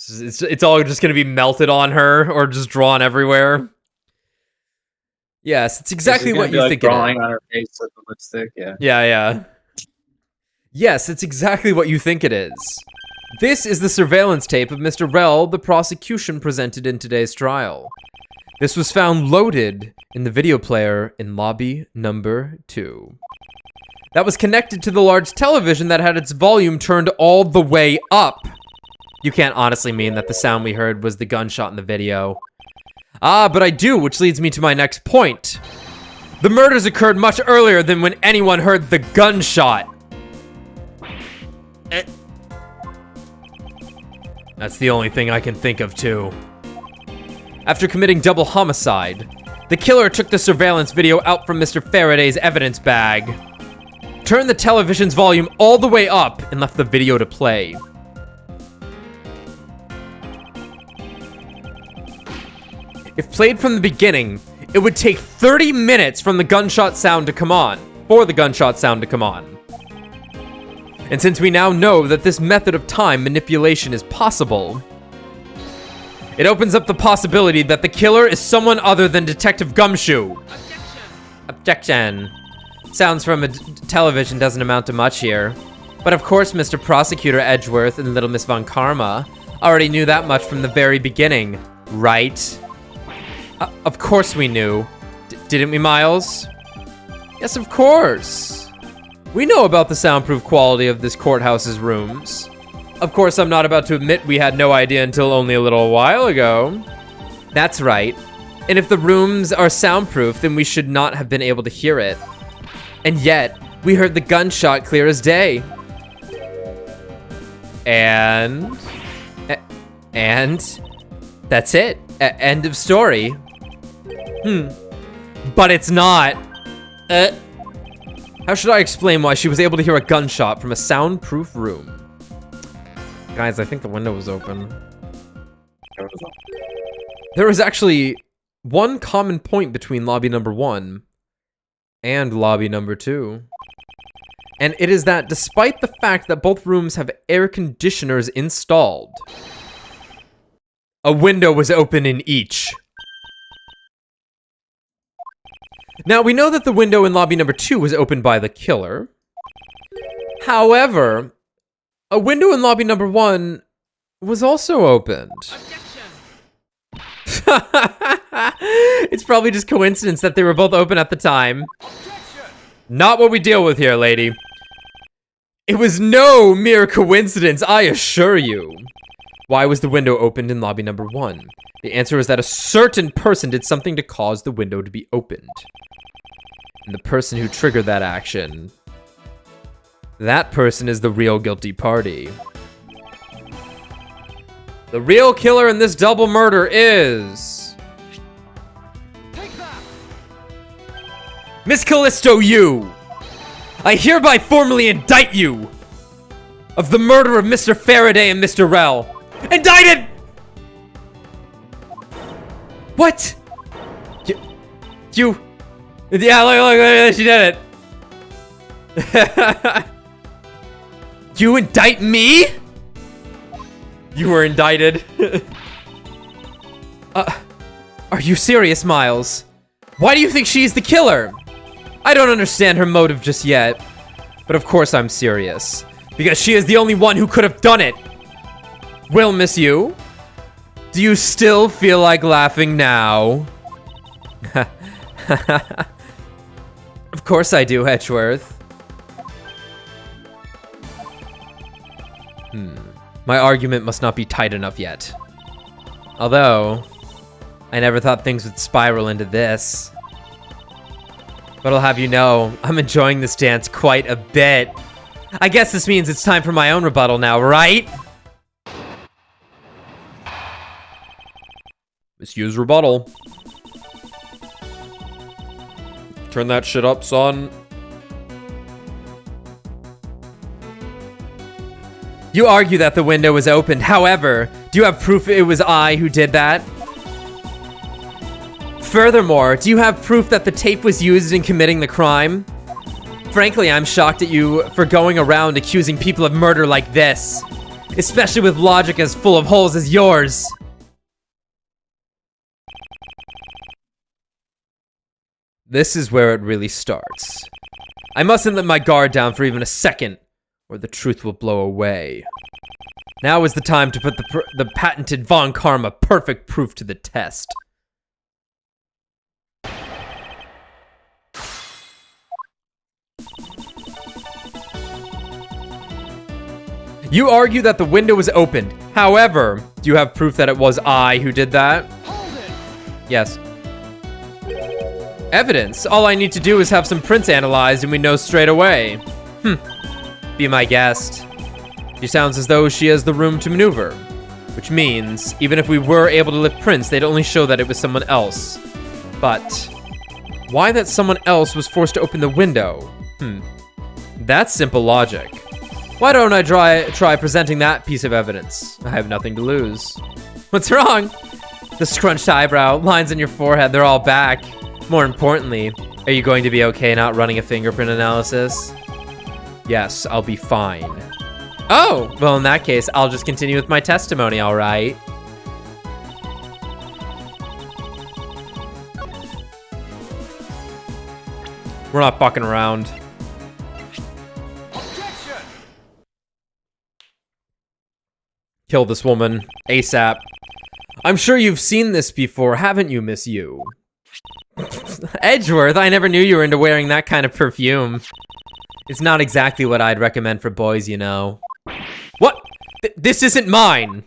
It's all just gonna be melted on her or just drawn everywhere. Yes, it's exactly what you think it is. Drawing on her face with the lipstick, yeah. Yeah. Yes, it's exactly what you think it is. This is the surveillance tape of Mr. Rell the prosecution presented in today's trial. This was found loaded in the video player in lobby number 2. That was connected to the large television that had its volume turned all the way up. You can't honestly mean that the sound we heard was the gunshot in the video. Ah, but I do, which leads me to my next point. The murders occurred much earlier than when anyone heard the gunshot. That's the only thing I can think of, too. After committing double homicide, the killer took the surveillance video out from Mr. Faraday's evidence bag, turned the television's volume all the way up, and left the video to play. If played from the beginning, it would take 30 minutes from the gunshot sound to come on, for the gunshot sound to come on. And since we now know that this method of time manipulation is possible, it opens up the possibility that the killer is someone other than Detective Gumshoe. Objection. Sounds from a television doesn't amount to much here. But of course, Mr. Prosecutor Edgeworth and Little Miss Von Karma already knew that much from the very beginning, right? Of course we knew. Didn't we, Miles? Yes, of course. We know about the soundproof quality of this courthouse's rooms. Of course, I'm not about to admit we had no idea until only a little while ago. That's right. And if the rooms are soundproof, then we should not have been able to hear it. And yet, we heard the gunshot clear as day. And that's it. End of story. but it's not. How should I explain why she was able to hear a gunshot from a soundproof room? Guys, I think the window was open. There is actually one common point between lobby number 1 and lobby number 2. And it is that despite the fact that both rooms have air conditioners installed, a window was open in each. Now, we know that the window in lobby number 2 was opened by the killer. However, a window in lobby number 1 was also opened. It's probably just coincidence that they were both open at the time. Not what we deal with here, lady. It was no mere coincidence, I assure you. Why was the window opened in lobby number 1? The answer is that a certain person did something to cause the window to be opened. And the person who triggered that action, that person is the real guilty party. The real killer in this double murder is... Miss Callisto, you! I hereby formally indict you of the murder of Mr. Faraday and Mr. Rell. Indicted! What? You... Yeah, look, she did it. You indict me? You were indicted. Are you serious, Miles? Why do you think she's the killer? I don't understand her motive just yet. But of course I'm serious. Because she is the only one who could have done it. Well, Miss Yu, do you still feel like laughing now? Of course I do, Hedgeworth. My argument must not be tight enough yet. Although, I never thought things would spiral into this. But I'll have you know, I'm enjoying this dance quite a bit. I guess this means it's time for my own rebuttal now, right? Miss Yu's rebuttal. Turn that shit up, son. You argue that the window was opened. However, do you have proof it was I who did that? Furthermore, do you have proof that the tape was used in committing the crime? Frankly, I'm shocked at you for going around accusing people of murder like this. Especially with logic as full of holes as yours. This is where it really starts. I mustn't let my guard down for even a second, or the truth will blow away. Now is the time to put the patented Von Karma perfect proof to the test. You argue that the window was opened. However, do you have proof that it was I who did that? Yes. Evidence. All I need to do is have some prints analyzed and we know straight away. Be my guest. She sounds as though she has the room to maneuver. Which means, even if we were able to lift prints, they'd only show that it was someone else. But, why that someone else was forced to open the window? That's simple logic. Why don't I try presenting that piece of evidence? I have nothing to lose. What's wrong? The scrunched eyebrow, lines on your forehead, they're all back. More importantly, are you going to be okay not running a fingerprint analysis? Yes, I'll be fine. Oh, well in that case, I'll just continue with my testimony, alright? We're not fucking around. Kill this woman, ASAP. I'm sure you've seen this before, haven't you, Miss Yu? Edgeworth, I never knew you were into wearing that kind of perfume. It's not exactly what I'd recommend for boys, you know. What? This isn't mine!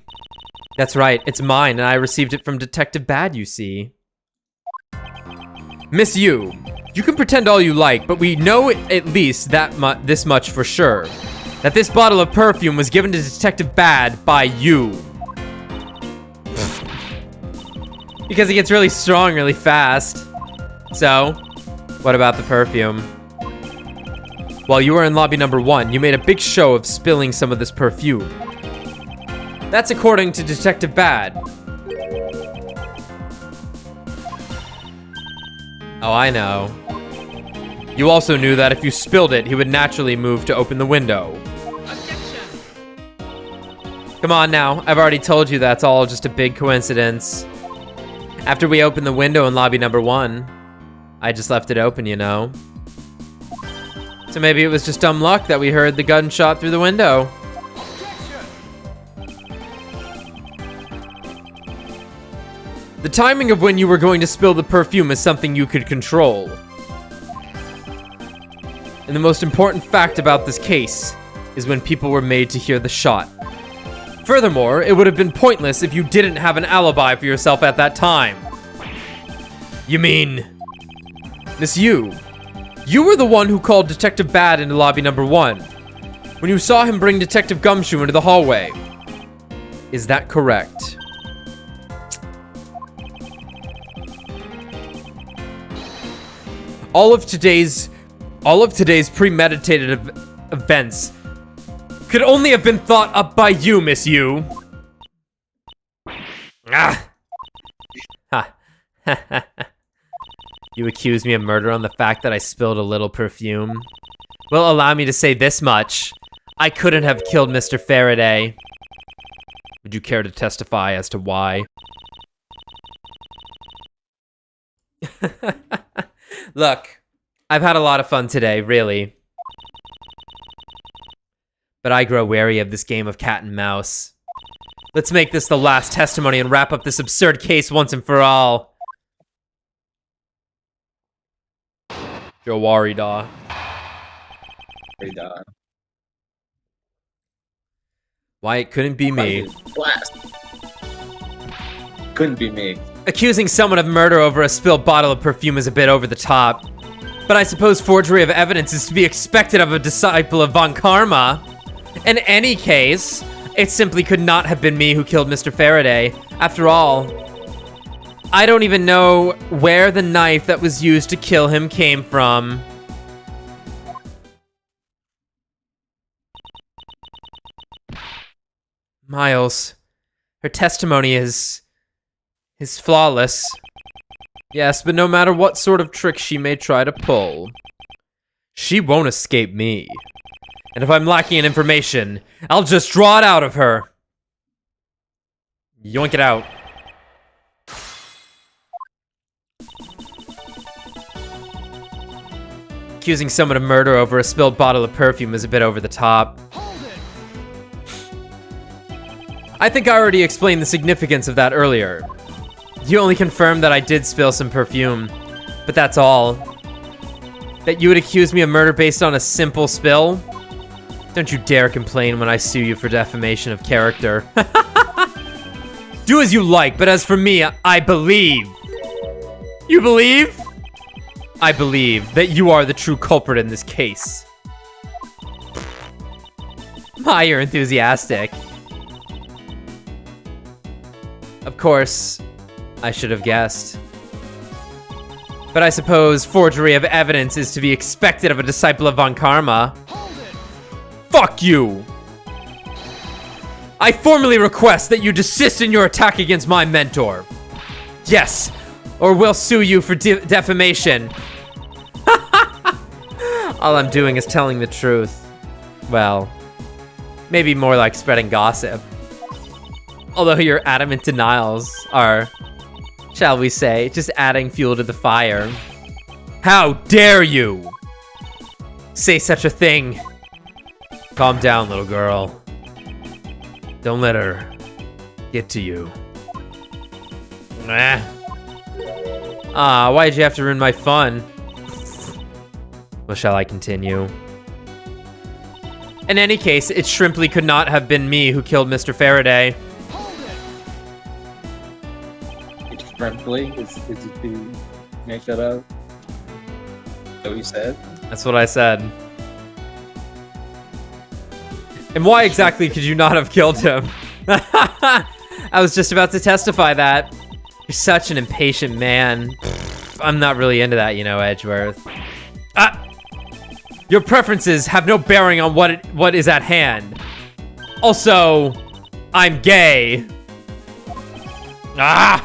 That's right, it's mine, and I received it from Detective Bad, you see. Miss Yu, you can pretend all you like, but we know at least this much for sure. That this bottle of perfume was given to Detective Bad by you. Because it gets really strong really fast. So, what about the perfume? While you were in lobby number 1, you made a big show of spilling some of this perfume. That's according to Detective Bad. Oh, I know. You also knew that if you spilled it, he would naturally move to open the window. Objection. Come on now, I've already told you that's all just a big coincidence. After we opened the window in lobby number 1, I just left it open, you know. So maybe it was just dumb luck that we heard the gunshot through the window. The timing of when you were going to spill the perfume is something you could control. And the most important fact about this case is when people were made to hear the shot. Furthermore, it would have been pointless if you didn't have an alibi for yourself at that time. You mean... Miss Yu, you were the one who called Detective Bad into lobby number 1, when you saw him bring Detective Gumshoe into the hallway. Is that correct? All of today's premeditated events could only have been thought up by you, Miss Yu. Ah. Ha. You accuse me of murder on the fact that I spilled a little perfume. Well, allow me to say this much. I couldn't have killed Mr. Faraday. Would you care to testify as to why? Look, I've had a lot of fun today, really. But I grow wary of this game of cat and mouse. Let's make this the last testimony and wrap up this absurd case once and for all. Jowarida. Why it couldn't be me. Blast. Couldn't be me. Accusing someone of murder over a spilled bottle of perfume is a bit over the top. But I suppose forgery of evidence is to be expected of a disciple of Von Karma. In any case, it simply could not have been me who killed Mr. Faraday. After all, I don't even know where the knife that was used to kill him came from. Miles, her testimony is flawless. Yes, but no matter what sort of trick she may try to pull, she won't escape me. And if I'm lacking in information, I'll just draw it out of her. Yoink it out. Accusing someone of murder over a spilled bottle of perfume is a bit over the top. I think I already explained the significance of that earlier. You only confirmed that I did spill some perfume, but that's all. That you would accuse me of murder based on a simple spill? Don't you dare complain when I sue you for defamation of character. Do as you like, but as for me, I believe. You believe? I believe that you are the true culprit in this case. My, you're enthusiastic. Of course, I should have guessed. But I suppose forgery of evidence is to be expected of a disciple of Von Karma. Fuck you! I formally request that you desist in your attack against my mentor. Yes, or we'll sue you for defamation. All I'm doing is telling the truth. Well, maybe more like spreading gossip. Although your adamant denials are, shall we say, just adding fuel to the fire. How dare you say such a thing? Calm down, little girl. Don't let her get to you. Ah, why'd you have to ruin my fun? Well, shall I continue? In any case, it shrimply could not have been me who killed Mr. Faraday. Shrimply? Did you make that up? Is that what you said? That's what I said. And why exactly could you not have killed him? I was just about to testify that. You're such an impatient man. I'm not really into that, you know, Edgeworth. Your preferences have no bearing on what is at hand. Also, I'm gay. Objection!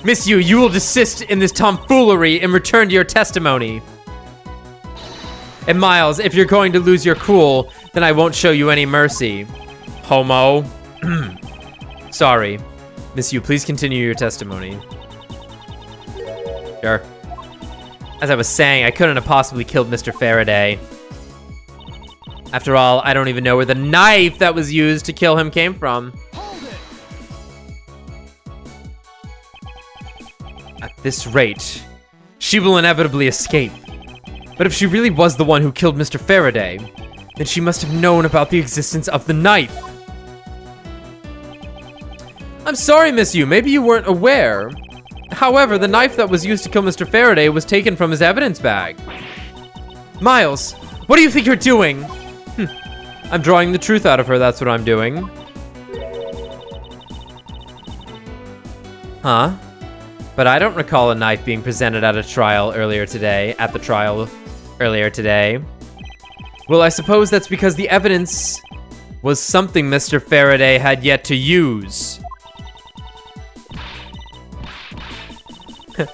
Miss Yu, you will desist in this tomfoolery and return to your testimony. And Miles, if you're going to lose your cool, then I won't show you any mercy. Homo. Sorry. Miss Yu, please continue your testimony. Sure. As I was saying, I couldn't have possibly killed Mr. Faraday. After all, I don't even know where the knife that was used to kill him came from. Hold it! At this rate, she will inevitably escape. But if she really was the one who killed Mr. Faraday, then she must have known about the existence of the knife. I'm sorry, Miss Yu, maybe you weren't aware. However, the knife that was used to kill Mr. Faraday was taken from his evidence bag. Miles, what do you think you're doing? I'm drawing the truth out of her, that's what I'm doing. Huh? But I don't recall a knife being presented at the trial earlier today. Well, I suppose that's because the evidence was something Mr. Faraday had yet to use. So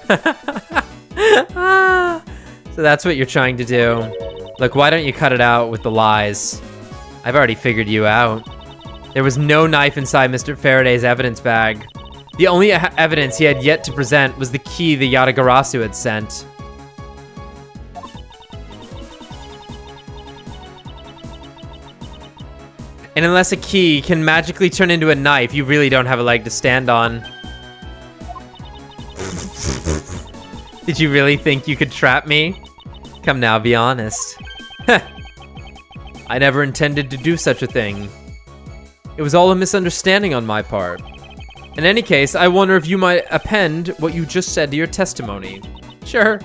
that's what you're trying to do. Look, why don't you cut it out with the lies? I've already figured you out. There was no knife inside Mr. Faraday's evidence bag. The only evidence he had yet to present was the key the Yatagarasu had sent. And unless a key can magically turn into a knife, you really don't have a leg to stand on. Did you really think you could trap me? Come now, be honest. I never intended to do such a thing. It was all a misunderstanding on my part. In any case, I wonder if you might append what you just said to your testimony. Sure,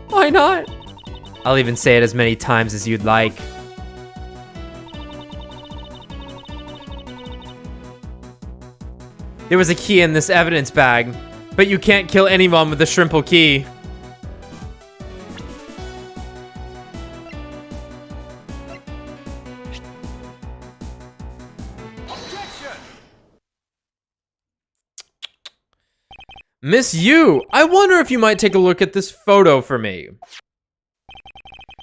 why not? I'll even say it as many times as you'd like. There was a key in this evidence bag, but you can't kill anyone with a shrimple key. Objection! Miss Yu, I wonder if you might take a look at this photo for me.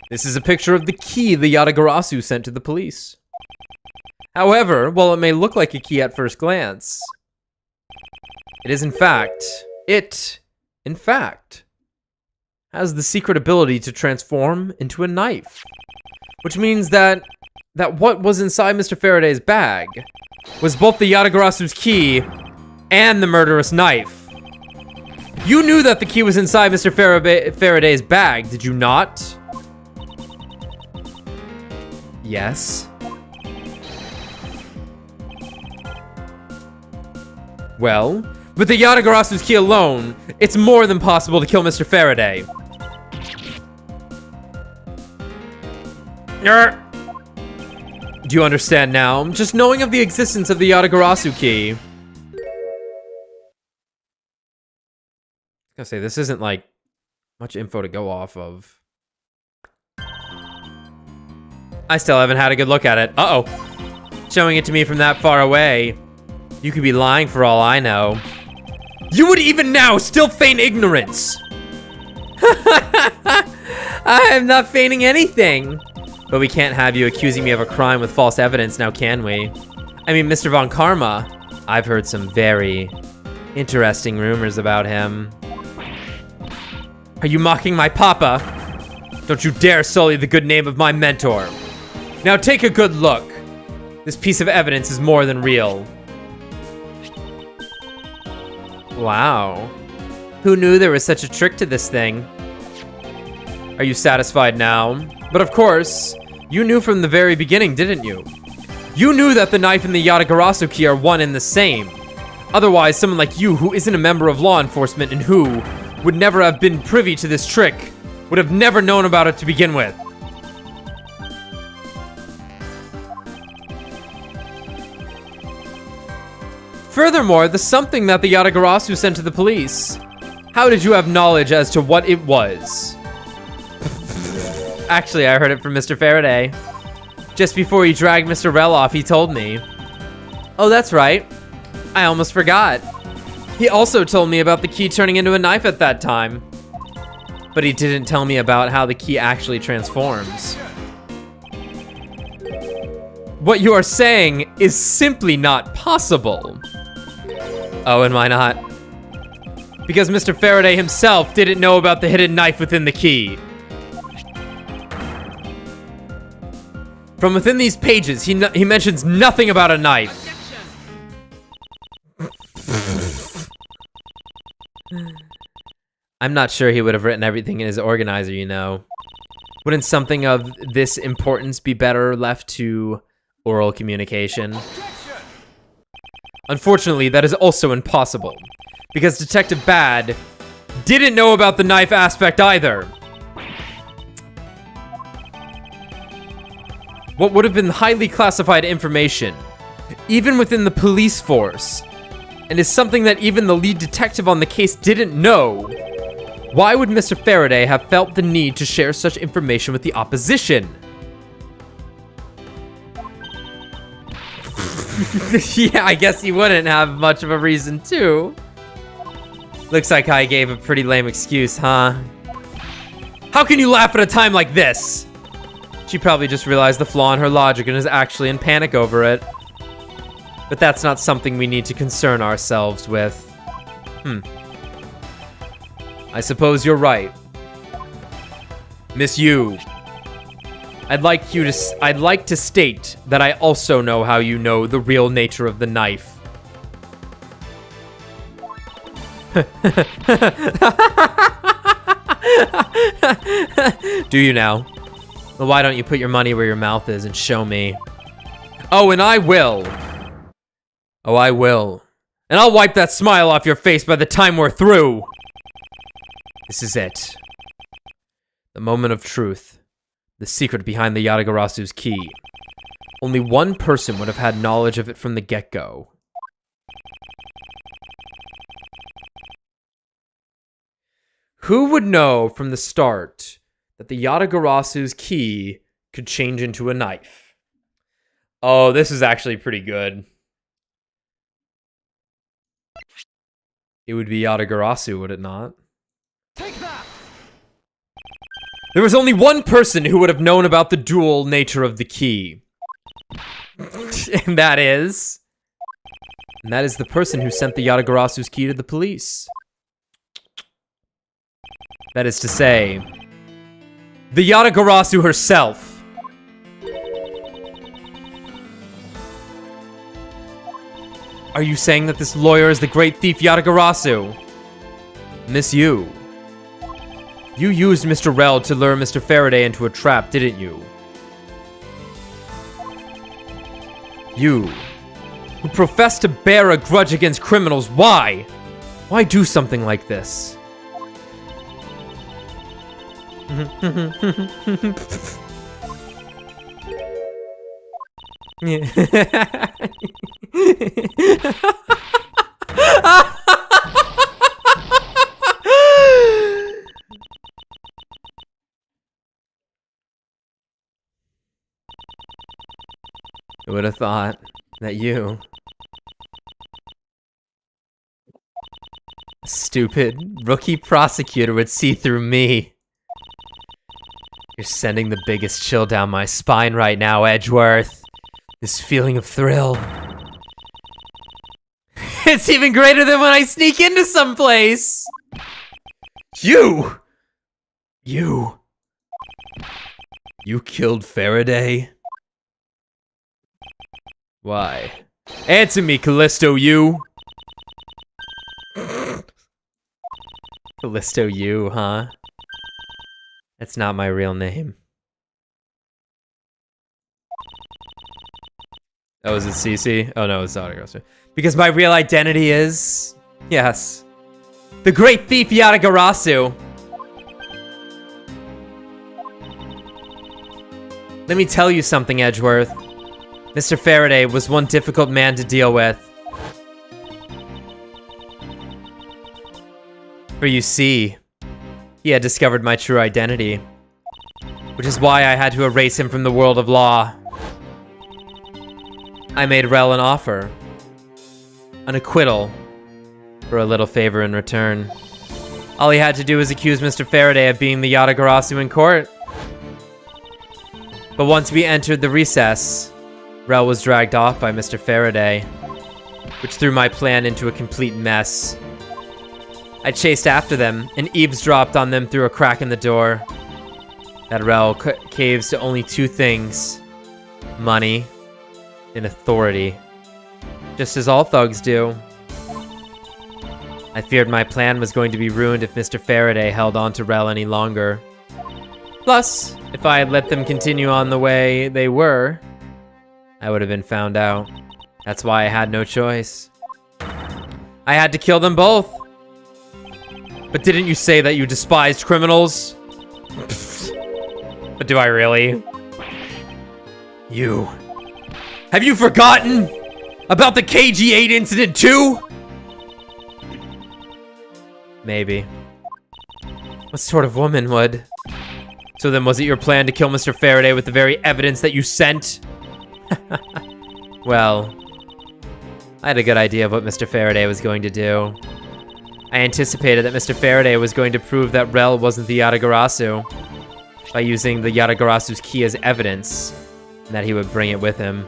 This is a picture of the key the Yatagarasu sent to the police. However, while it may look like a key at first glance, it is in fact, has the secret ability to transform into a knife. Which means that what was inside Mr. Faraday's bag was both the Yatagarasu's key and the murderous knife. You knew that the key was inside Mr. Faraday's bag, did you not? Yes. Well, with the Yatagarasu's key alone, it's more than possible to kill Mr. Faraday. Do you understand now? Just knowing of the existence of the Yatagarasu key. I was gonna say, this isn't like much info to go off of. I still haven't had a good look at it. Uh-oh. Showing it to me from that far away. You could be lying for all I know. You would even now still feign ignorance. I am not feigning anything. But we can't have you accusing me of a crime with false evidence now, can we? I mean, Mr. Von Karma, I've heard some very interesting rumors about him. Are you mocking my papa? Don't you dare sully the good name of my mentor. Now take a good look. This piece of evidence is more than real. Wow. Who knew there was such a trick to this thing? Are you satisfied now? But of course, you knew from the very beginning, didn't you? You knew that the knife and the Yatagarasu key are one and the same. Otherwise, someone like you, who isn't a member of law enforcement and who would never have been privy to this trick, would have never known about it to begin with. Furthermore, the something that the Yatagarasu sent to the police How did you have knowledge as to what it was? Actually, I heard it from Mr. Faraday. Just before he dragged Mr. Rell off, he told me. Oh, that's right. I almost forgot. He also told me about the key turning into a knife at that time. But he didn't tell me about how the key actually transforms. What you are saying is simply not possible. Oh, and why not? Because Mr. Faraday himself didn't know about the hidden knife within the key. From within these pages, he mentions nothing about a knife. I'm not sure he would have written everything in his organizer, you know. Wouldn't something of this importance be better left to oral communication? Unfortunately, that is also impossible, because Detective Bad didn't know about the knife aspect either. What would have been highly classified information, even within the police force, and is something that even the lead detective on the case didn't know. Why would Mr. Faraday have felt the need to share such information with the opposition? Yeah, I guess he wouldn't have much of a reason to. Looks like I gave a pretty lame excuse, huh? How can you laugh at a time like this? She probably just realized the flaw in her logic and is actually in panic over it. But that's not something we need to concern ourselves with. I suppose you're right. Miss Yu. I'd like to state that I also know how you know the real nature of the knife. Do you now? Well, why don't you put your money where your mouth is and show me? Oh, and I will. Oh, I will. And I'll wipe that smile off your face by the time we're through. This is it. The moment of truth. The secret behind the Yatagarasu's key. Only one person would have had knowledge of it from the get-go. Who would know from the start that the Yatagarasu's key could change into a knife? Oh, this is actually pretty good. It would be Yatagarasu, would it not? Take that! There was only one person who would have known about the dual nature of the key. And that is the person who sent the Yatagarasu's key to the police. That is to say, the Yatagarasu herself. Are you saying that this lawyer is the great thief Yatagarasu? Miss Yu. You used Mr. Rell to lure Mr. Faraday into a trap, didn't you? You, who profess to bear a grudge against criminals, why? Why do something like this? I would have thought that you, a stupid rookie prosecutor, would see through me. You're sending the biggest chill down my spine right now, Edgeworth. This feeling of thrill. It's even greater than when I sneak into someplace. You killed Faraday? Why? Answer me, Callisto, you! Callisto, you, huh? That's not my real name. Oh, is it CC? Oh no, it's Yatagarasu. Because my real identity is... Yes. The great thief Yatagarasu! Let me tell you something, Edgeworth. Mr. Faraday was one difficult man to deal with. For you see, he had discovered my true identity, which is why I had to erase him from the world of law. I made Rel an offer, an acquittal, for a little favor in return. All he had to do was accuse Mr. Faraday of being the Yatagarasu in court. But once we entered the recess, Rel was dragged off by Mr. Faraday, which threw my plan into a complete mess. I chased after them and eavesdropped on them through a crack in the door. That Rel caves to only two things: money and authority, just as all thugs do. I feared my plan was going to be ruined if Mr. Faraday held on to Rel any longer. Plus, if I had let them continue on the way they were, I would have been found out. That's why I had no choice. I had to kill them both. But didn't you say that you despised criminals? But do I really? You. Have you forgotten about the KG-8 incident too? Maybe. What sort of woman would? So then was it your plan to kill Mr. Faraday with the very evidence that you sent? Well, I had a good idea of what Mr. Faraday was going to do. I anticipated that Mr. Faraday was going to prove that Rel wasn't the Yatagarasu by using the Yatagarasu's key as evidence, and that he would bring it with him.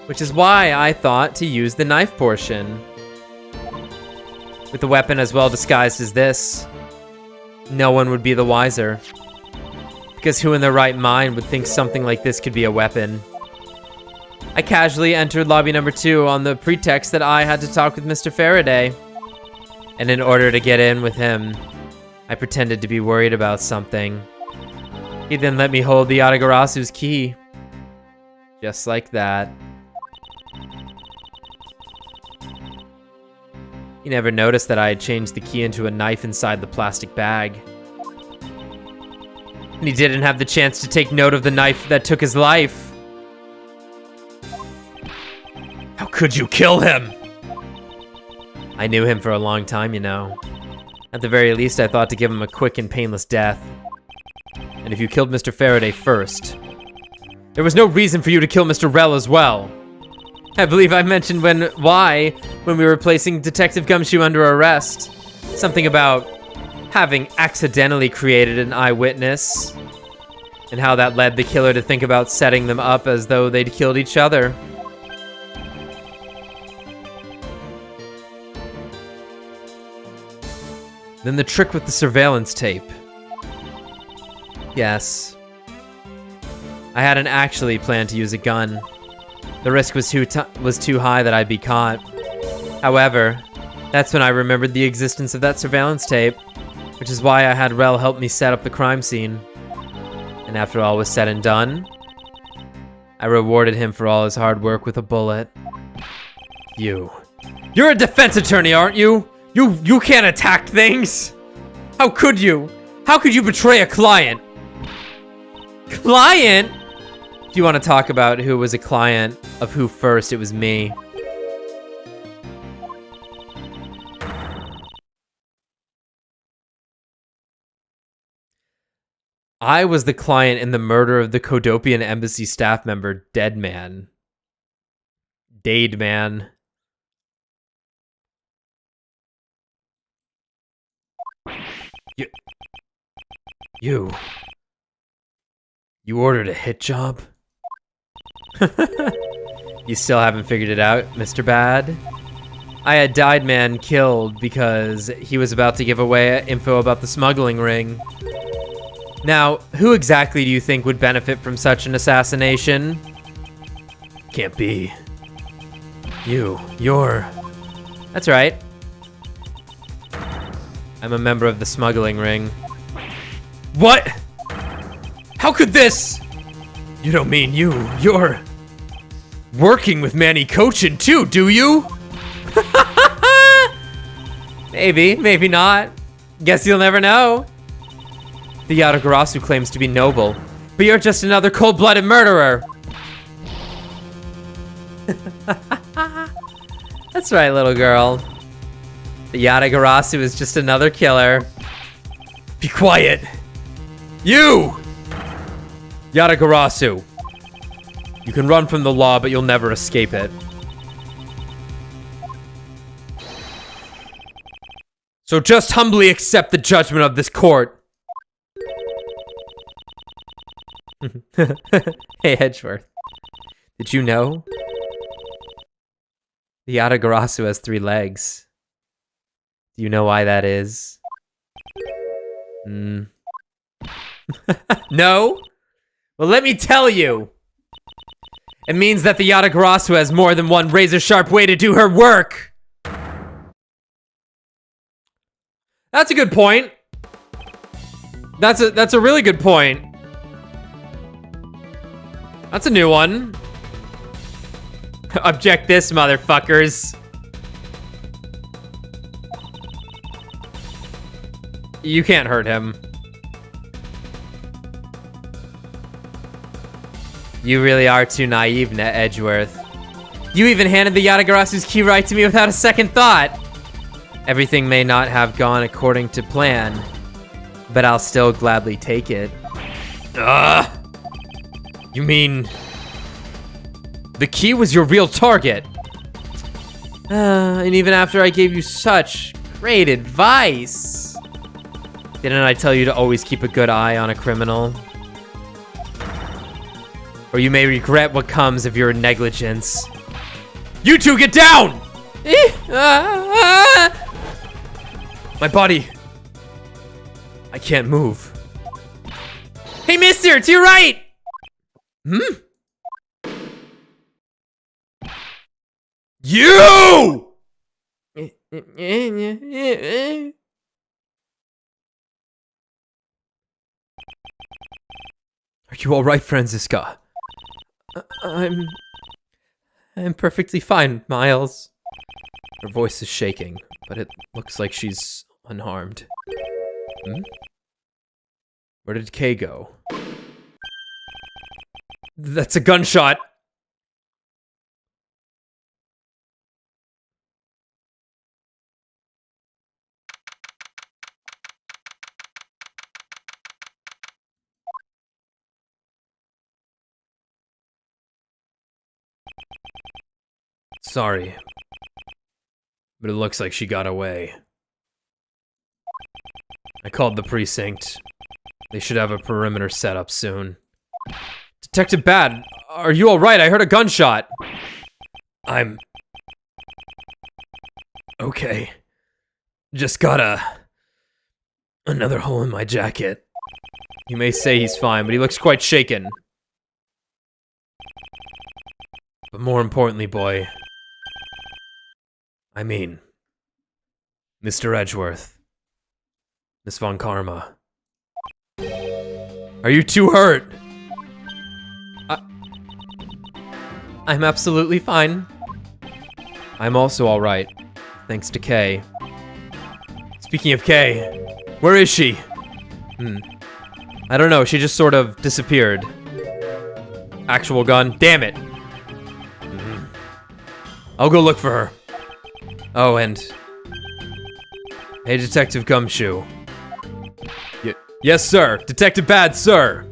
Which is why I thought to use the knife portion. With the weapon as well disguised as this, no one would be the wiser. Because who in their right mind would think something like this could be a weapon? I casually entered lobby number 2 on the pretext that I had to talk with Mr. Faraday. And in order to get in with him, I pretended to be worried about something. He then let me hold the Yatagarasu's key. Just like that. He never noticed that I had changed the key into a knife inside the plastic bag. And he didn't have the chance to take note of the knife that took his life. How could you kill him? I knew him for a long time, you know. At the very least, I thought to give him a quick and painless death. And if you killed Mr. Faraday first, there was no reason for you to kill Mr. Rel as well. I believe I mentioned why when we were placing Detective Gumshoe under arrest. Something about having accidentally created an eyewitness, and how that led the killer to think about setting them up as though they'd killed each other. Then the trick with the surveillance tape. Yes. I hadn't actually planned to use a gun. The risk was too high that I'd be caught. However, that's when I remembered the existence of that surveillance tape, which is why I had Rel help me set up the crime scene. And after all was said and done, I rewarded him for all his hard work with a bullet. You're a defense attorney, aren't you? You can't attack things! How could you? How could you betray a client? Client? Do you want to talk about who was a client of who first? It was me. I was the client in the murder of the Kodopian embassy staff member, Deadman. Dademan. You ordered a hit job? You still haven't figured it out, Mr. Bad? I had Deadman killed because he was about to give away info about the smuggling ring. Now, who exactly do you think would benefit from such an assassination? Can't be. You're... That's right. I'm a member of the smuggling ring. What? How could this? You don't mean you're working with Manny Cochin too, do you? Maybe not. Guess you'll never know. The Yatagarasu claims to be noble, but you're just another cold-blooded murderer. That's right, little girl. The Yatagarasu is just another killer. Be quiet. You! Yatagarasu. You can run from the law, but you'll never escape it. So just humbly accept the judgment of this court. Hey, Edgeworth. Did you know? The Yatagarasu has 3 legs. Do you know why that is? No? Well, let me tell you. It means that the Yatagarasu has more than one razor-sharp way to do her work. That's a good point. That's a really good point. That's a new one. Object this, motherfuckers. You can't hurt him. You really are too naive, Edgeworth. You even handed the Yatagarasu's key right to me without a second thought. Everything may not have gone according to plan, but I'll still gladly take it. You mean... the key was your real target? And even after I gave you such great advice... didn't I tell you to always keep a good eye on a criminal? Or you may regret what comes of your negligence. You two get down! My body. I can't move. Hey, mister, to your right! You! Are you all right, Franziska? I'm perfectly fine, Miles. Her voice is shaking, but it looks like she's unharmed. Where did Kay go? That's a gunshot! Sorry, but it looks like she got away. I called the precinct. They should have a perimeter set up soon. Detective Bad, are you alright? I heard a gunshot. I'm... okay. Just got another hole in my jacket. You may say he's fine, but he looks quite shaken. But more importantly, boy... I mean... Mr. Edgeworth. Miss Von Karma. Are you too hurt? I'm absolutely fine. I'm also alright. Thanks to Kay. Speaking of Kay, where is she? I don't know, she just sort of disappeared. Actual gun. Damn it! I'll go look for her. Oh, and... hey, Detective Gumshoe. Yes, sir! Detective Bad, sir!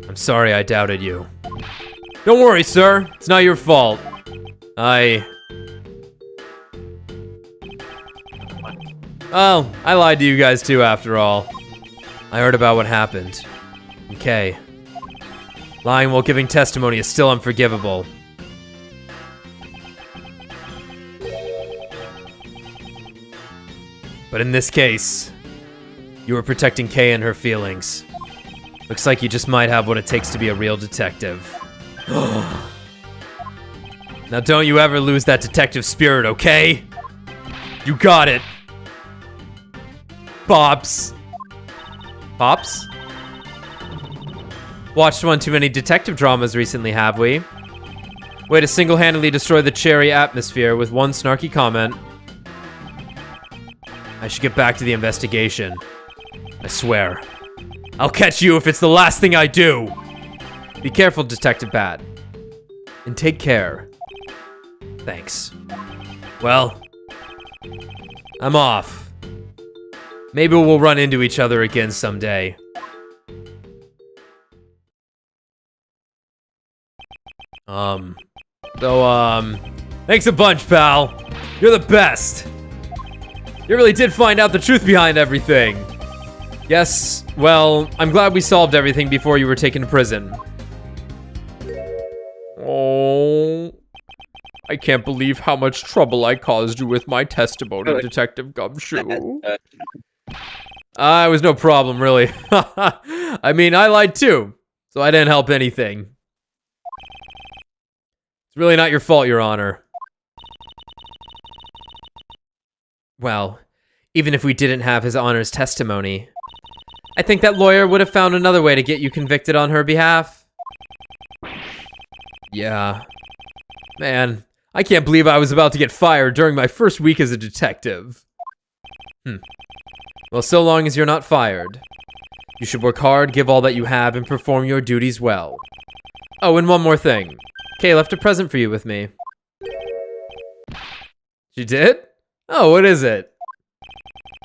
I'm sorry I doubted you. Don't worry, sir. It's not your fault. Oh, I lied to you guys too, after all. I heard about what happened. Okay. Lying while giving testimony is still unforgivable. But in this case, you were protecting Kay and her feelings. Looks like you just might have what it takes to be a real detective. Now don't you ever lose that detective spirit, okay? You got it. Pops. Pops? Watched one too many detective dramas recently, have we? Way to single-handedly destroy the cherry atmosphere with one snarky comment. I should get back to the investigation. I swear. I'll catch you if it's the last thing I do! Be careful, Detective Bad. And take care. Thanks. Well, I'm off. Maybe we'll run into each other again someday. Thanks a bunch, pal. You're the best. You really did find out the truth behind everything. Yes, well, I'm glad we solved everything before you were taken to prison. Oh, I can't believe how much trouble I caused you with my testimony, Detective Gumshoe. It was no problem, really. I mean, I lied too, so I didn't help anything. It's really not your fault, Your Honor. Well, even if we didn't have His Honor's testimony, I think that lawyer would have found another way to get you convicted on her behalf. Yeah. Man, I can't believe I was about to get fired during my first week as a detective. Well, so long as you're not fired, you should work hard, give all that you have, and perform your duties well. Oh, and one more thing. Kay left a present for you with me. She did? Oh, what is it?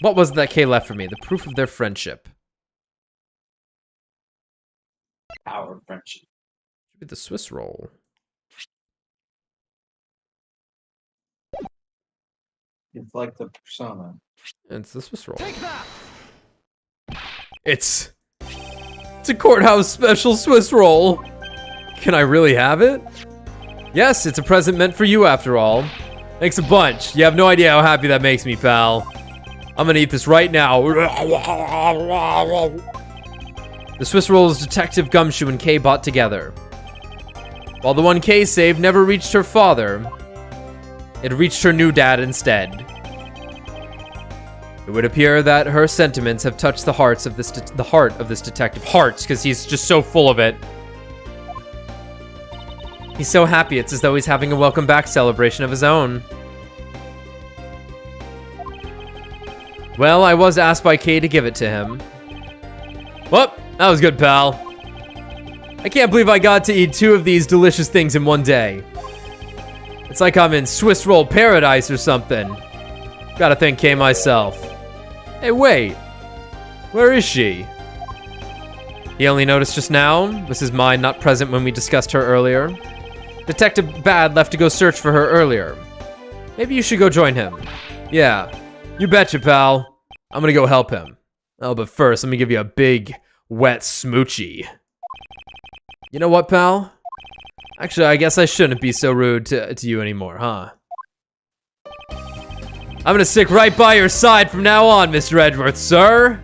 What was it that Kay left for me? The proof of their friendship. Our friendship. Should be the Swiss roll. It's like the persona. It's the Swiss roll. Take that! It's a courthouse special Swiss roll. Can I really have it? Yes, it's a present meant for you after all. Thanks a bunch. You have no idea how happy that makes me, pal. I'm gonna eat this right now. The Swiss rolls Detective Gumshoe and Kay bought together. While the one Kay saved never reached her father, it reached her new dad instead. It would appear that her sentiments have touched the heart of this detective. Hearts, because he's just so full of it. He's so happy, it's as though he's having a welcome back celebration of his own. Well, I was asked by Kay to give it to him. Well, that was good, pal. I can't believe I got to eat 2 of these delicious things in one day. It's like I'm in Swiss roll paradise or something. Gotta thank Kay myself. Hey, wait. Where is she? He only noticed just now. Was his mind not present when we discussed her earlier? Detective Bad left to go search for her earlier. Maybe you should go join him. Yeah, you betcha, pal. I'm gonna go help him. Oh, but first, let me give you a big, wet smoochie. You know what, pal? Actually, I guess I shouldn't be so rude to you anymore, huh? I'm gonna stick right by your side from now on, Mr. Edgeworth, sir.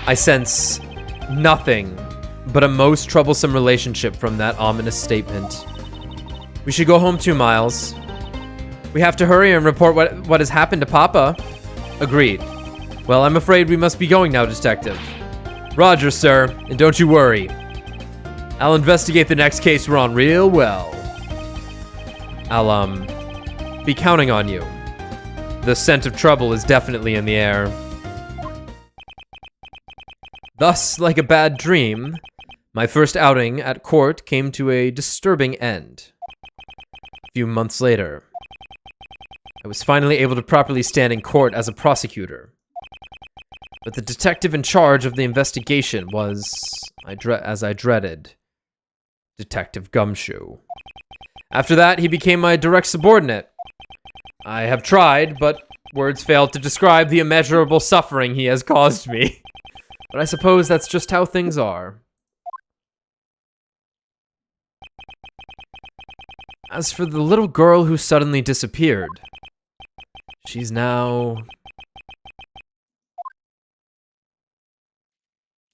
I sense nothing but a most troublesome relationship from that ominous statement. We should go home 2 miles. We have to hurry and report what has happened to Papa. Agreed. Well, I'm afraid we must be going now, Detective. Roger, sir, and don't you worry. I'll investigate the next case we're on real well. I'll, be counting on you. The scent of trouble is definitely in the air. Thus, like a bad dream, my first outing at court came to a disturbing end. A few months later, I was finally able to properly stand in court as a prosecutor. But the detective in charge of the investigation was, as I dreaded, Detective Gumshoe. After that, he became my direct subordinate. I have tried, but words fail to describe the immeasurable suffering he has caused me. But I suppose that's just how things are. As for the little girl who suddenly disappeared, she's now...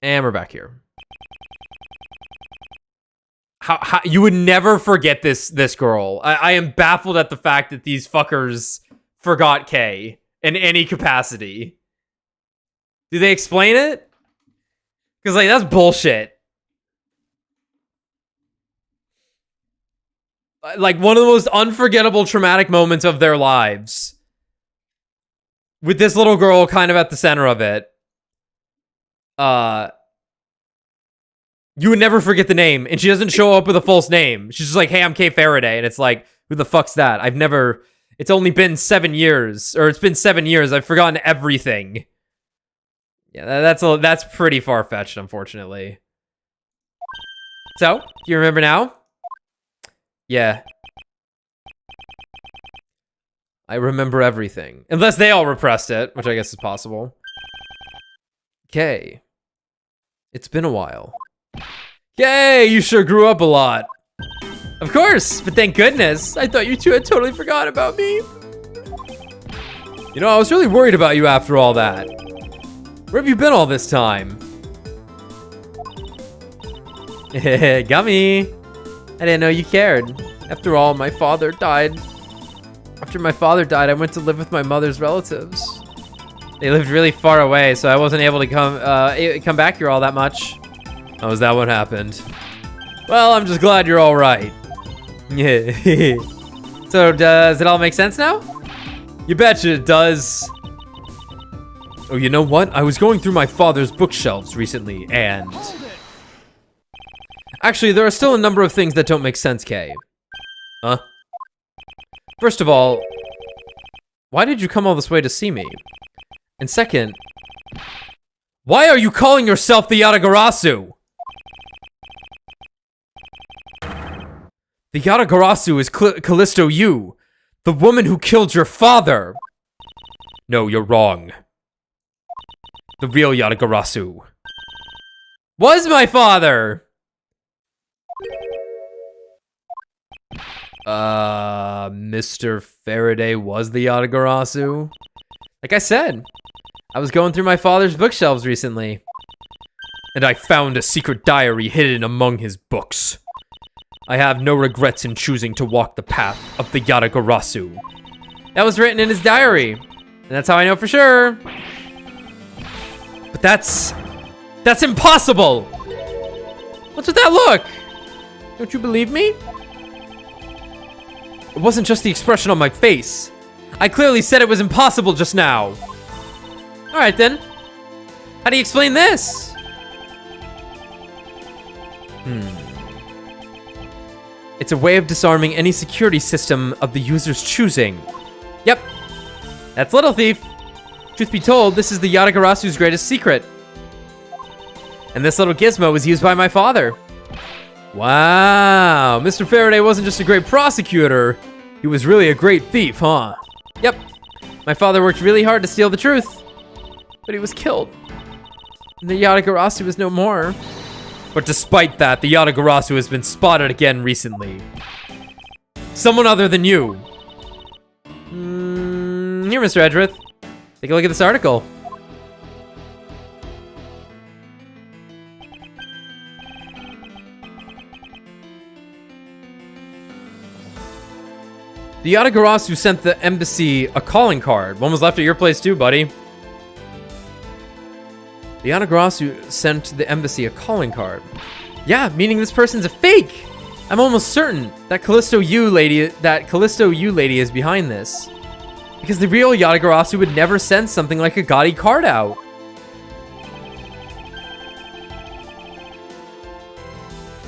And we're back here. How you would never forget this girl. I am baffled at the fact that these fuckers forgot Kay in any capacity. Do they explain it? Because, like, that's bullshit. Like, one of the most unforgettable traumatic moments of their lives. With this little girl kind of at the center of it. You would never forget the name, and she doesn't show up with a false name. She's just like, hey, I'm Kay Faraday, and it's like, who the fuck's that? I've never... It's only been 7 years, or it's been 7 years. I've forgotten everything. Yeah, that's pretty far-fetched, unfortunately. So, do you remember now? Yeah. I remember everything. Unless they all repressed it, which I guess is possible. Kay. It's been a while. Yay, you sure grew up a lot. Of course, but thank goodness. I thought you two had totally forgotten about me. You know, I was really worried about you after all that. Where have you been all this time? Gummy. I didn't know you cared. After all, my father died. After my father died, I went to live with my mother's relatives. They lived really far away, so I wasn't able to come back here all that much. Oh, is that what happened? Well, I'm just glad you're all right. Yeah. So, does it all make sense now? You betcha it does. Oh, you know what? I was going through my father's bookshelves recently, and... Actually, there are still a number of things that don't make sense, Kay. Huh? First of all, why did you come all this way to see me? And second, why are you calling yourself the Yatagarasu? The Yatagarasu is Callisto Yu, the woman who killed your father. No, you're wrong. The real Yatagarasu was my father. Mr. Faraday was the Yatagarasu? Like I said, I was going through my father's bookshelves recently, and I found a secret diary hidden among his books. I have no regrets in choosing to walk the path of the Yatagarasu. That was written in his diary, and that's how I know for sure. But that's impossible! What's with that look? Don't you believe me? It wasn't just the expression on my face. I clearly said it was impossible just now. Alright then. How do you explain this? It's a way of disarming any security system of the user's choosing. Yep. That's Little Thief. Truth be told, this is the Yatagarasu's greatest secret. And this little gizmo was used by my father. Wow, Mr. Faraday wasn't just a great prosecutor, he was really a great thief, huh? Yep, my father worked really hard to steal the truth, but he was killed. And the Yatagarasu is no more. But despite that, the Yatagarasu has been spotted again recently. Someone other than you. Here, Mr. Edgeworth, take a look at this article. The Yatagarasu sent the embassy a calling card. One was left at your place too, buddy. The Yatagarasu sent the embassy a calling card. Yeah, meaning this person's a fake. I'm almost certain that Callisto Yu lady is behind this. Because the real Yatagarasu would never send something like a gaudy card out.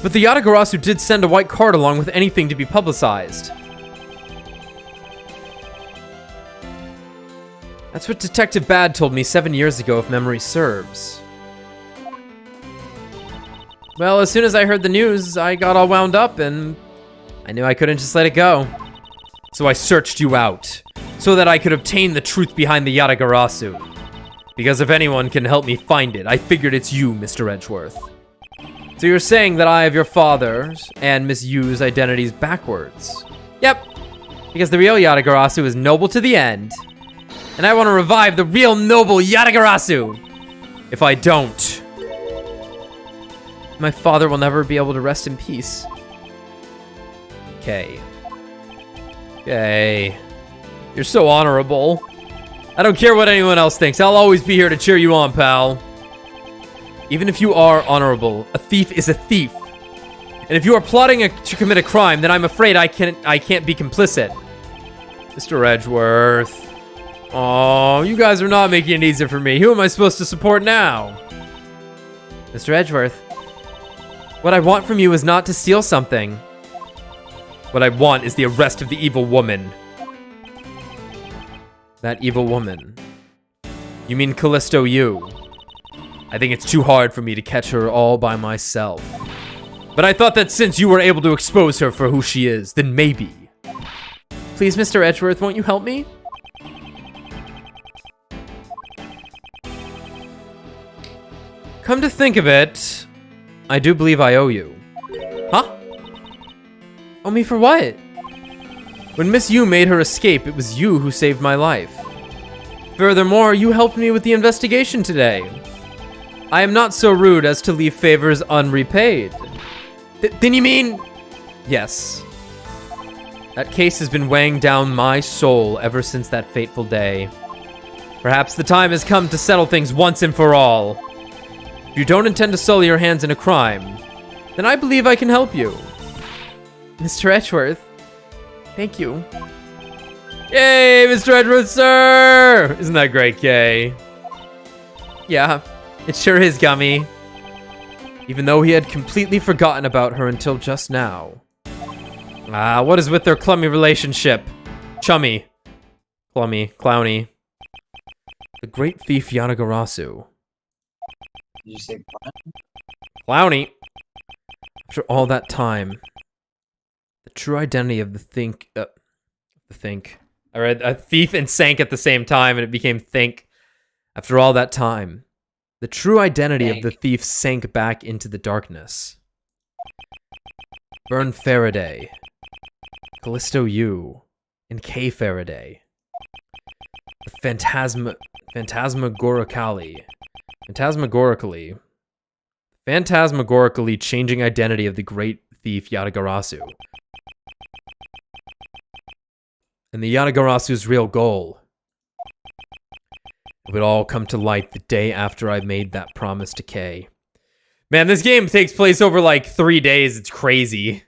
But the Yatagarasu did send a white card along with anything to be publicized. That's what Detective Bad told me 7 years ago, if memory serves. Well, as soon as I heard the news, I got all wound up, and I knew I couldn't just let it go. So I searched you out, so that I could obtain the truth behind the Yatagarasu. Because if anyone can help me find it, I figured it's you, Mr. Edgeworth. So you're saying that I have your father's and Miss Yu's identities backwards? Yep, because the real Yatagarasu is noble to the end. And I want to revive the real noble Yatagarasu. If I don't, my father will never be able to rest in peace. Okay. Okay. You're so honorable. I don't care what anyone else thinks. I'll always be here to cheer you on, pal. Even if you are honorable, a thief is a thief. And if you are plotting to commit a crime, then I'm afraid I can't be complicit. Mr. Edgeworth. Oh, you guys are not making it easier for me. Who am I supposed to support now? Mr. Edgeworth, What I want from you is not to steal something. What I want is the arrest of the evil woman. That evil woman. You mean Callisto Yu? I think it's too hard for me to catch her all by myself. But I thought that since you were able to expose her for who she is, then maybe. Please, Mr. Edgeworth, won't you help me? Come to think of it, I do believe I owe you. Huh? Owe me for what? When Miss Yu made her escape, it was you who saved my life. Furthermore, you helped me with the investigation today. I am not so rude as to leave favors unrepaid. Then you mean... Yes. That case has been weighing down my soul ever since that fateful day. Perhaps the time has come to settle things once and for all. If you don't intend to sully your hands in a crime, then I believe I can help you. Mr. Edgeworth, thank you. Yay, Mr. Edgeworth, sir! Isn't that great, Kay? Yeah, it sure is, Gummy. Even though he had completely forgotten about her until just now. Ah, what is with their clummy relationship? Chummy. Clummy. Clowny. The great thief Yanagarasu. Did you say Clowny. After all that time, the true identity of the think. I read a thief and sank at the same time, and it became think. After all that time, the true identity of the thief sank back into the darkness. Burn Faraday, Callisto Yu, and Kay Faraday. The phantasmagorically changing identity of the great thief Yatagarasu. And the Yatagarasu's real goal. It would all come to light the day after I made that promise to Kay. Man, this game takes place over like 3 days. It's crazy.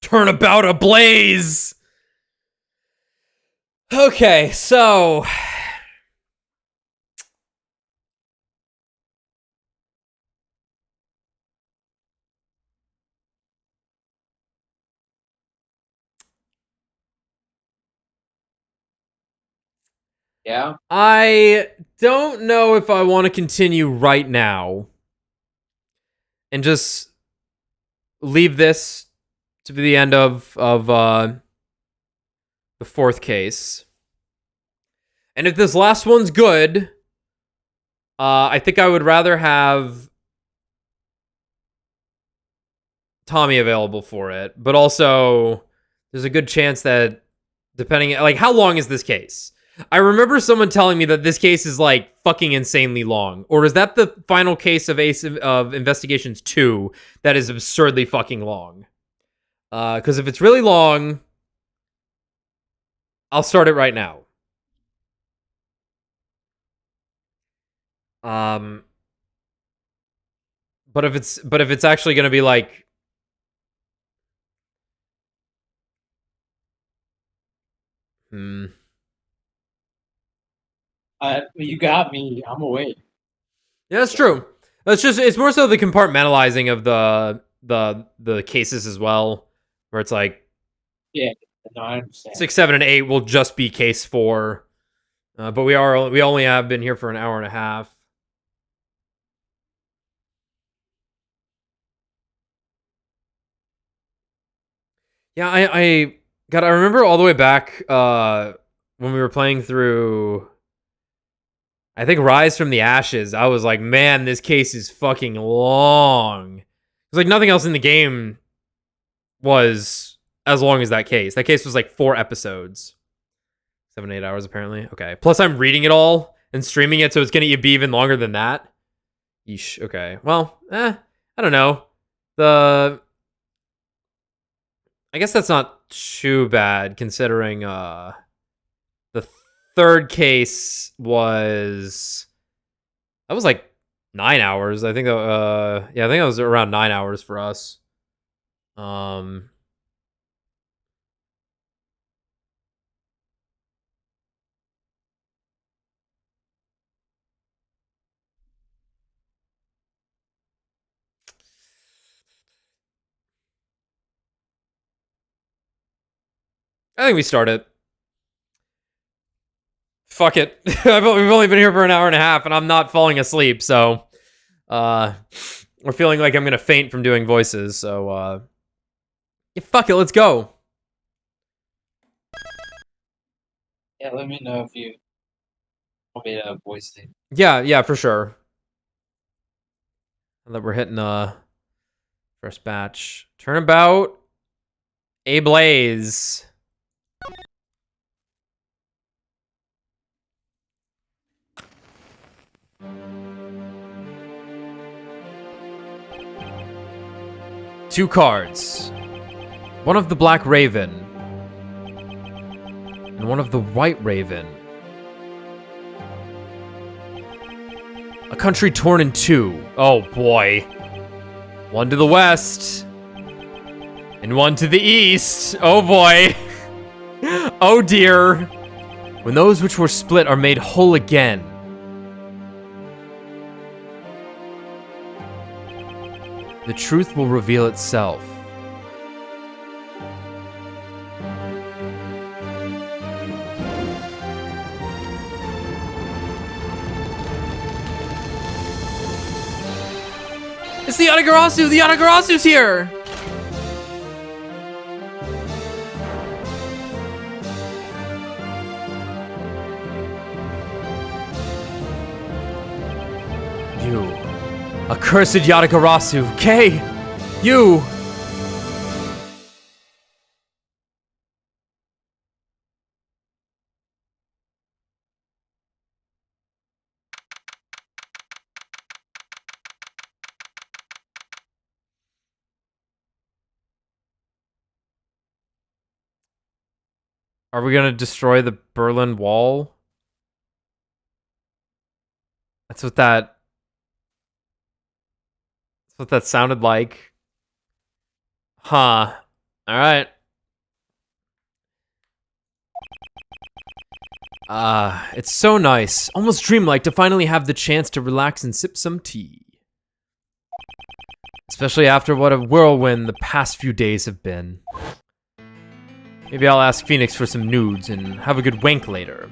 Turnabout ablaze! Okay, so... Yeah? I don't know if I want to continue right now. And just leave this to be the end of the fourth case. And if this last one's good, I think I would rather have Tommy available for it. But also, there's a good chance that, depending... Like, how long is this case? I remember someone telling me that this case is, like, fucking insanely long. Or is that the final case of Investigations 2 that is absurdly fucking long? Because if it's really long, I'll start it right now. But if it's actually gonna be like... You got me. I'm away. Yeah, that's true. It's more so the compartmentalizing of the cases as well, where it's like, Yeah, no, I understand. 6, 7, and 8 will just be case 4, but we only have been here for an hour and a half. Yeah, I remember all the way back when we were playing through, I think, Rise from the Ashes. I was like, man, this case is fucking long. It's like nothing else in the game was as long as that case. That case was like 4 episodes. 7, 8 hours, apparently. Okay. Plus, I'm reading it all and streaming it, so it's going to be even longer than that. Yeesh. Okay. Well, I don't know. I guess that's not too bad, considering the third case was... That was like 9 hours. I think yeah, I think it was around 9 hours for us. I think we started. Fuck it. We've only been here for an hour and a half, and I'm not falling asleep, so... we're feeling like I'm gonna faint from doing voices, so, yeah, fuck it, let's go. Yeah, let me know if you want me to voice it. Yeah, for sure. Now that we're hitting, first batch. Turnabout. Ablaze. Two cards. One of the Black Raven. And one of the White Raven. A country torn in two. Oh boy. One to the west. And one to the east. Oh boy. Oh dear. When those which were split are made whole again. The truth will reveal itself. It's the Yatagarasu! The Yatagarasu's here! You. Accursed Yatagarasu. Kay! You! Are we gonna destroy the Berlin Wall? That's what that sounded like. Huh. Alright. It's so nice, almost dreamlike to finally have the chance to relax and sip some tea. Especially after what a whirlwind the past few days have been. Maybe I'll ask Phoenix for some nudes and have a good wank later.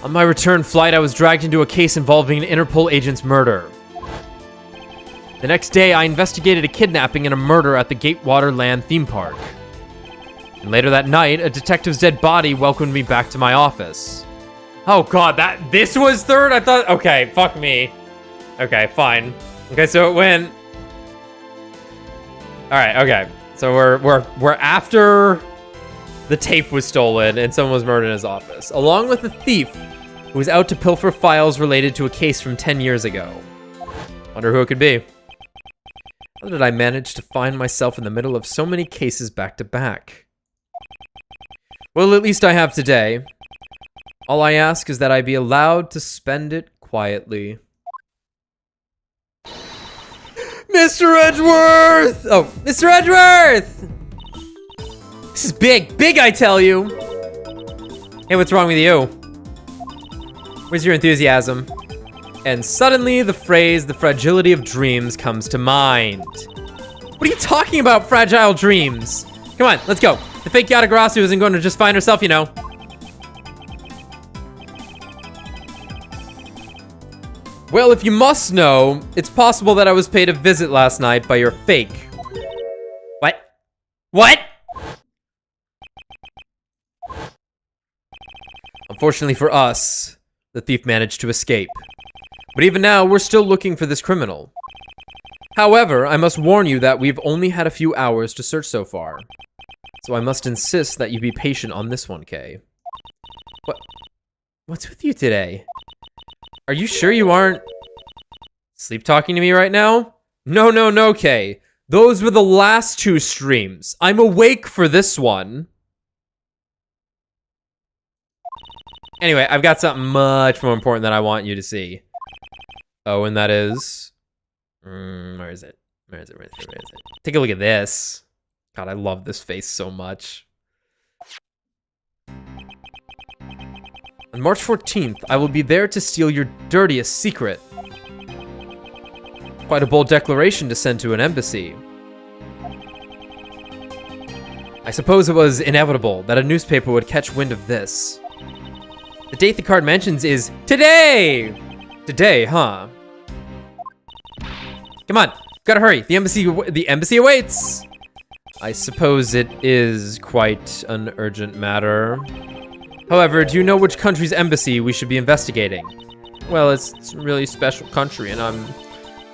On my return flight, I was dragged into a case involving an Interpol agent's murder. The next day, I investigated a kidnapping and a murder at the Gatewater Land theme park. And later that night, a detective's dead body welcomed me back to my office. Oh god, this was third? I thought, okay, fuck me. Okay, fine. Okay, so it went... Alright, okay. So we're after the tape was stolen and someone was murdered in his office, along with a thief who was out to pilfer files related to a case from 10 years ago. Wonder who it could be. How did I manage to find myself in the middle of so many cases back to back? Well, at least I have today. All I ask is that I be allowed to spend it quietly. Mr. Edgeworth! Oh, Mr. Edgeworth! This is big. Big, I tell you. Hey, what's wrong with you? Where's your enthusiasm? And suddenly, the phrase, the fragility of dreams, comes to mind. What are you talking about, fragile dreams? Come on, let's go. The fake Yatagarasu isn't going to just find herself, you know. Well, if you must know, it's possible that I was paid a visit last night by your fake. What? What? Unfortunately for us, the thief managed to escape. But even now, we're still looking for this criminal. However, I must warn you that we've only had a few hours to search so far. So I must insist that you be patient on this one, Kay. What's with you today? Are you sure you aren't sleep talking to me right now? No, Kay. Those were the last two streams. I'm awake for this one. Anyway, I've got something much more important that I want you to see. Oh, and that is... where is it? Where is it? Where is it? Where is it? Take a look at this. God, I love this face so much. On March 14th, I will be there to steal your dirtiest secret. Quite a bold declaration to send to an embassy. I suppose it was inevitable that a newspaper would catch wind of this. The date the card mentions is today! Today, huh? Come on, gotta hurry. The embassy awaits! I suppose it is quite an urgent matter. However, do you know which country's embassy we should be investigating? Well, it's a really special country, and I'm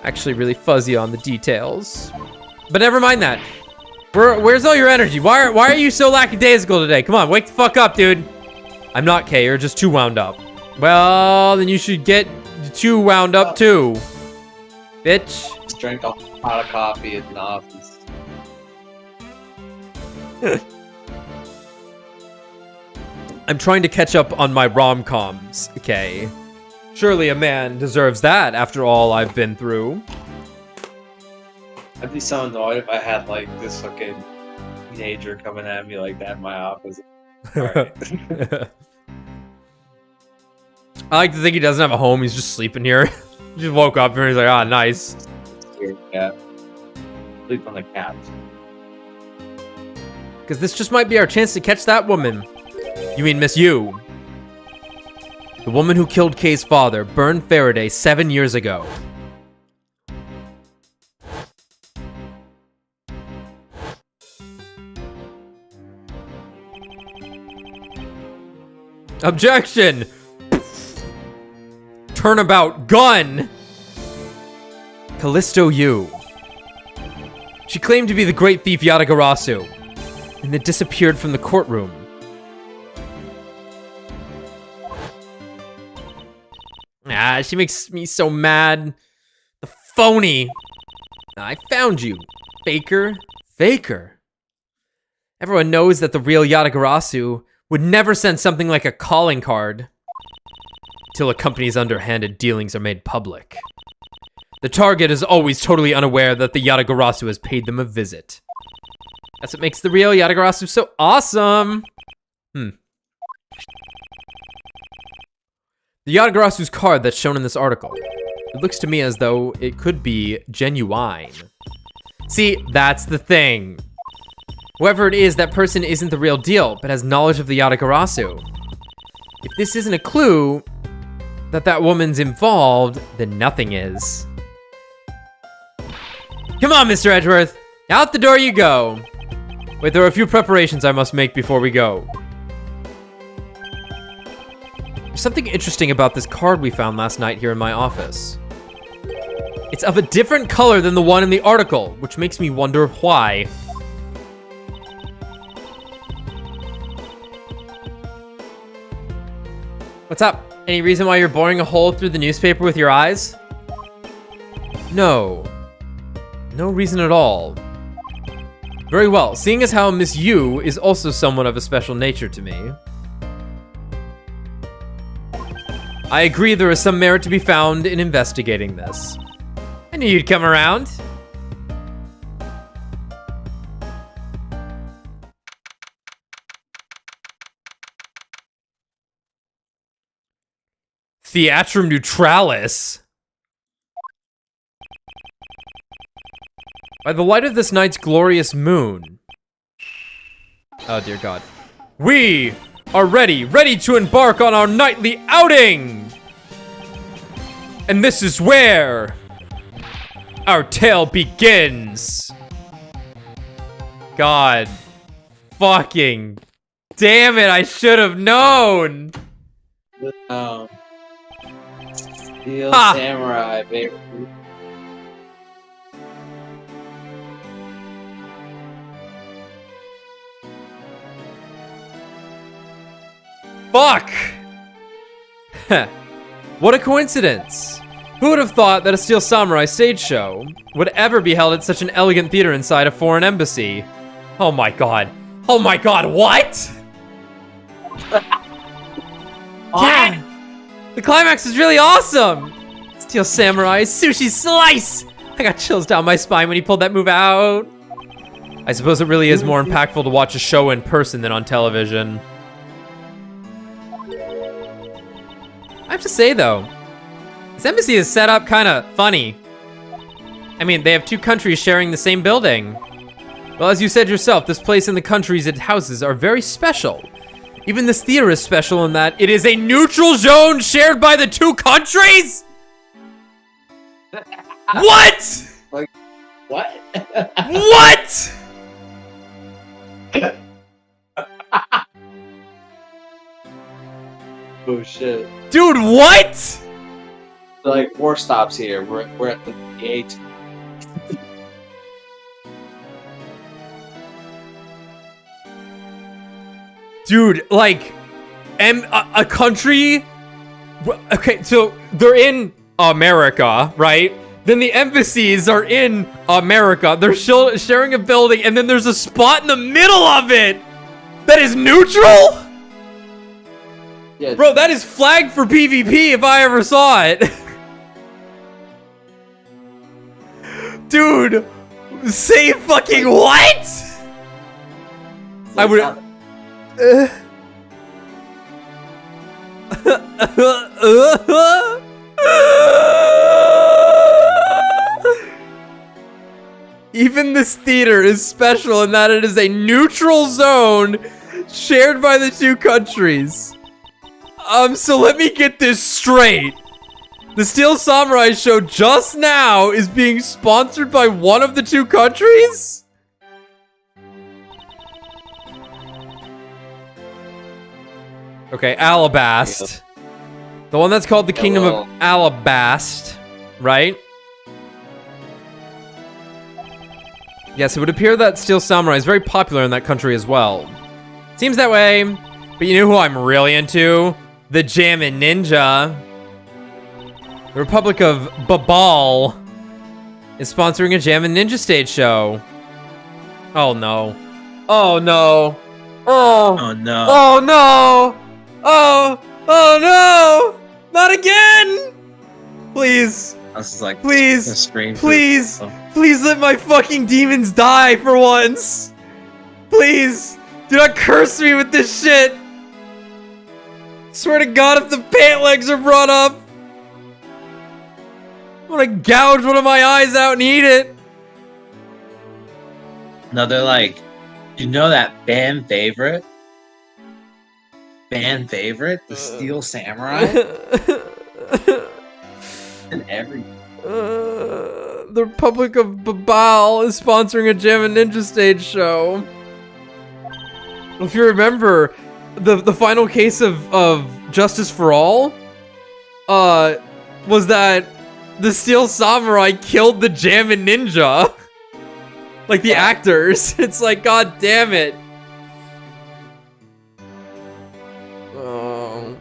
actually really fuzzy on the details. But never mind that. Where's all your energy? Why are you so lackadaisical today? Come on, wake the fuck up, dude. I'm not Kay, you're just too wound up. Well, then you should get too wound up too. Bitch. Just drank a pot of coffee in the office. I'm trying to catch up on my rom-coms, okay? Surely a man deserves that after all I've been through. I'd be so annoyed if I had like this fucking teenager coming at me like that in my office. Right. I like to think he doesn't have a home, he's just sleeping here. He just woke up and he's like, ah, nice. Yeah. Sleep on the couch. Because this just might be our chance to catch that woman. You mean Miss Yu? The woman who killed Kay's father, burned Faraday 7 years ago. Objection! Turnabout gun! Callisto Yu. She claimed to be the great thief Yatagarasu, and then disappeared from the courtroom. Ah, she makes me so mad. The phony. I found you, faker. Faker. Everyone knows that the real Yatagarasu would never send something like a calling card till a company's underhanded dealings are made public. The target is always totally unaware that the Yatagarasu has paid them a visit. That's what makes the real Yatagarasu so awesome. The Yatagarasu's card that's shown in this article. It looks to me as though it could be genuine. See, that's the thing. Whoever it is, that person isn't the real deal, but has knowledge of the Yatagarasu. If this isn't a clue that that woman's involved, then nothing is. Come on, Mr. Edgeworth. Out the door you go. Wait, there are a few preparations I must make before we go. There's something interesting about this card we found last night here in my office. It's of a different color than the one in the article, which makes me wonder why. What's up? Any reason why you're boring a hole through the newspaper with your eyes? No. No reason at all. Very well, seeing as how Miss Yu is also someone of a special nature to me. I agree there is some merit to be found in investigating this. I knew you'd come around. Theatrum Neutralis. By the light of this night's glorious moon. Oh dear God. We are ready to embark on our nightly outing! And this is where our tale begins. God fucking damn it, I should have known! Steel Ha! Samurai, baby. Fuck! What a coincidence! Who would have thought that a Steel Samurai stage show would ever be held at such an elegant theater inside a foreign embassy? Oh my god. Oh my god, what? Yeah! The climax is really awesome! Steel Samurai, sushi slice! I got chills down my spine when he pulled that move out. I suppose it really is more impactful to watch a show in person than on television. I have to say though, this embassy is set up kind of funny. I mean, they have two countries sharing the same building. Well, as you said yourself, this place and the countries it houses are very special. Even this theater is special in that it is a neutral zone shared by the two countries? What? Like, what? What? Oh shit! Dude, what? Like 4 stops here. We're at the gate. Dude, like, a country. Okay, so they're in America, right? Then the embassies are in America. They're sharing a building, and then there's a spot in the middle of it that is neutral? Yeah, Bro, that is flagged for PvP if I ever saw it. Dude, say fucking what? I would. Even this theater is special in that it is a neutral zone shared by the two countries. So let me get this straight. The Steel Samurai show just now is being sponsored by one of the two countries? Okay, Alabast. The one that's called the Kingdom of Alabast, right? Yes, it would appear that Steel Samurai is very popular in that country as well. Seems that way, but you know who I'm really into? The Jammin' Ninja. The Republic of Babal is sponsoring a Jammin' Ninja stage show. Oh no. Oh no. Oh. Oh no. Oh no. Oh. Oh no. Not again. Please. I was like, Please. a scream. Please. Oh. Please let my fucking demons die for once. Please. Do not curse me with this shit. Swear to God, if the pant legs are brought up, I'm gonna gouge one of my eyes out and eat it. No, they're like, you know that fan favorite? Fan favorite? The Steel Samurai? And every. The Republic of Babal is sponsoring a Jammin' Ninja stage show. If you remember, the final case of Justice for All, was that the Steel Samurai killed the Jammin' Ninja. Like the actors. It's like, god damn it. Oh.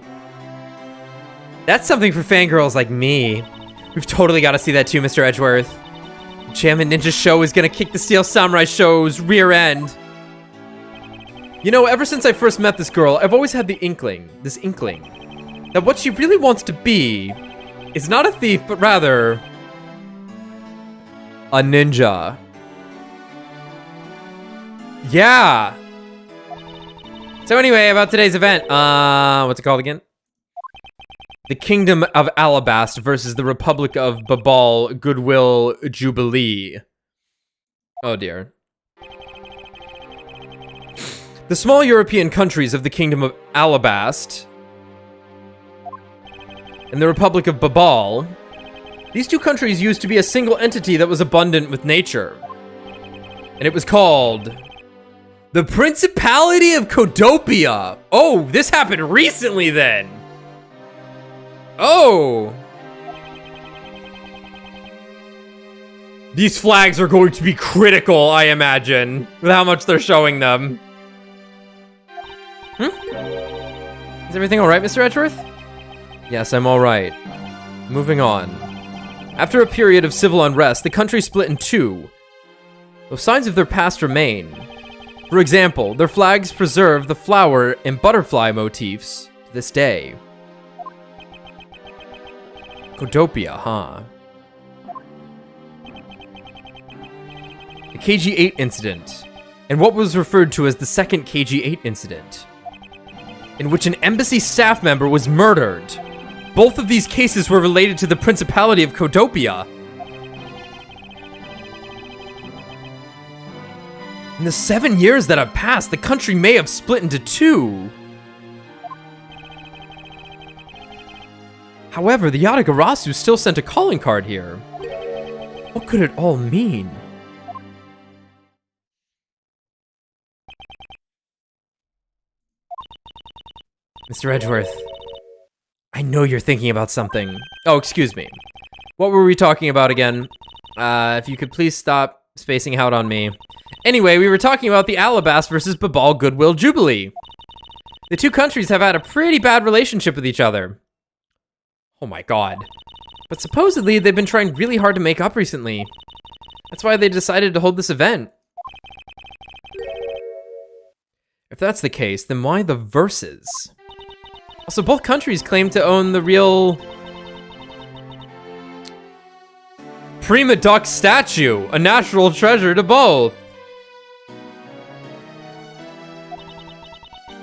That's something for fangirls like me. We've totally got to see that too, Mr. Edgeworth. The Jammin' Ninja show is gonna kick the Steel Samurai show's rear end. You know, ever since I first met this girl, I've always had this inkling, that what she really wants to be is not a thief, but rather a ninja. Yeah. So anyway, about today's event, what's it called again? The Kingdom of Alabast versus the Republic of Babal Goodwill Jubilee. Oh dear. The small European countries of the Kingdom of Alabast and the Republic of Babal, these two countries used to be a single entity that was abundant with nature. And it was called the Principality of Codopia. Oh, this happened recently then. Oh. These flags are going to be critical, I imagine, with how much they're showing them. Is everything all right, Mr. Edgeworth? Yes, I'm all right. Moving on. After a period of civil unrest, the country split in two. Though signs of their past remain. For example, their flags preserve the flower and butterfly motifs to this day. Codopia, huh? The KG-8 incident, and what was referred to as the second KG-8 incident, in which an embassy staff member was murdered. Both of these cases were related to the Principality of Codopia. In the 7 years that have passed, the country may have split into two. However, the Yatagarasu still sent a calling card here. What could it all mean? Mr. Edgeworth, I know you're thinking about something. Oh, excuse me. What were we talking about again? If you could please stop spacing out on me. Anyway, we were talking about the Alabast versus Babal Goodwill Jubilee. The two countries have had a pretty bad relationship with each other. Oh my god. But supposedly, they've been trying really hard to make up recently. That's why they decided to hold this event. If that's the case, then why the verses? Also, both countries claim to own the real Prima Duck statue, a natural treasure to both.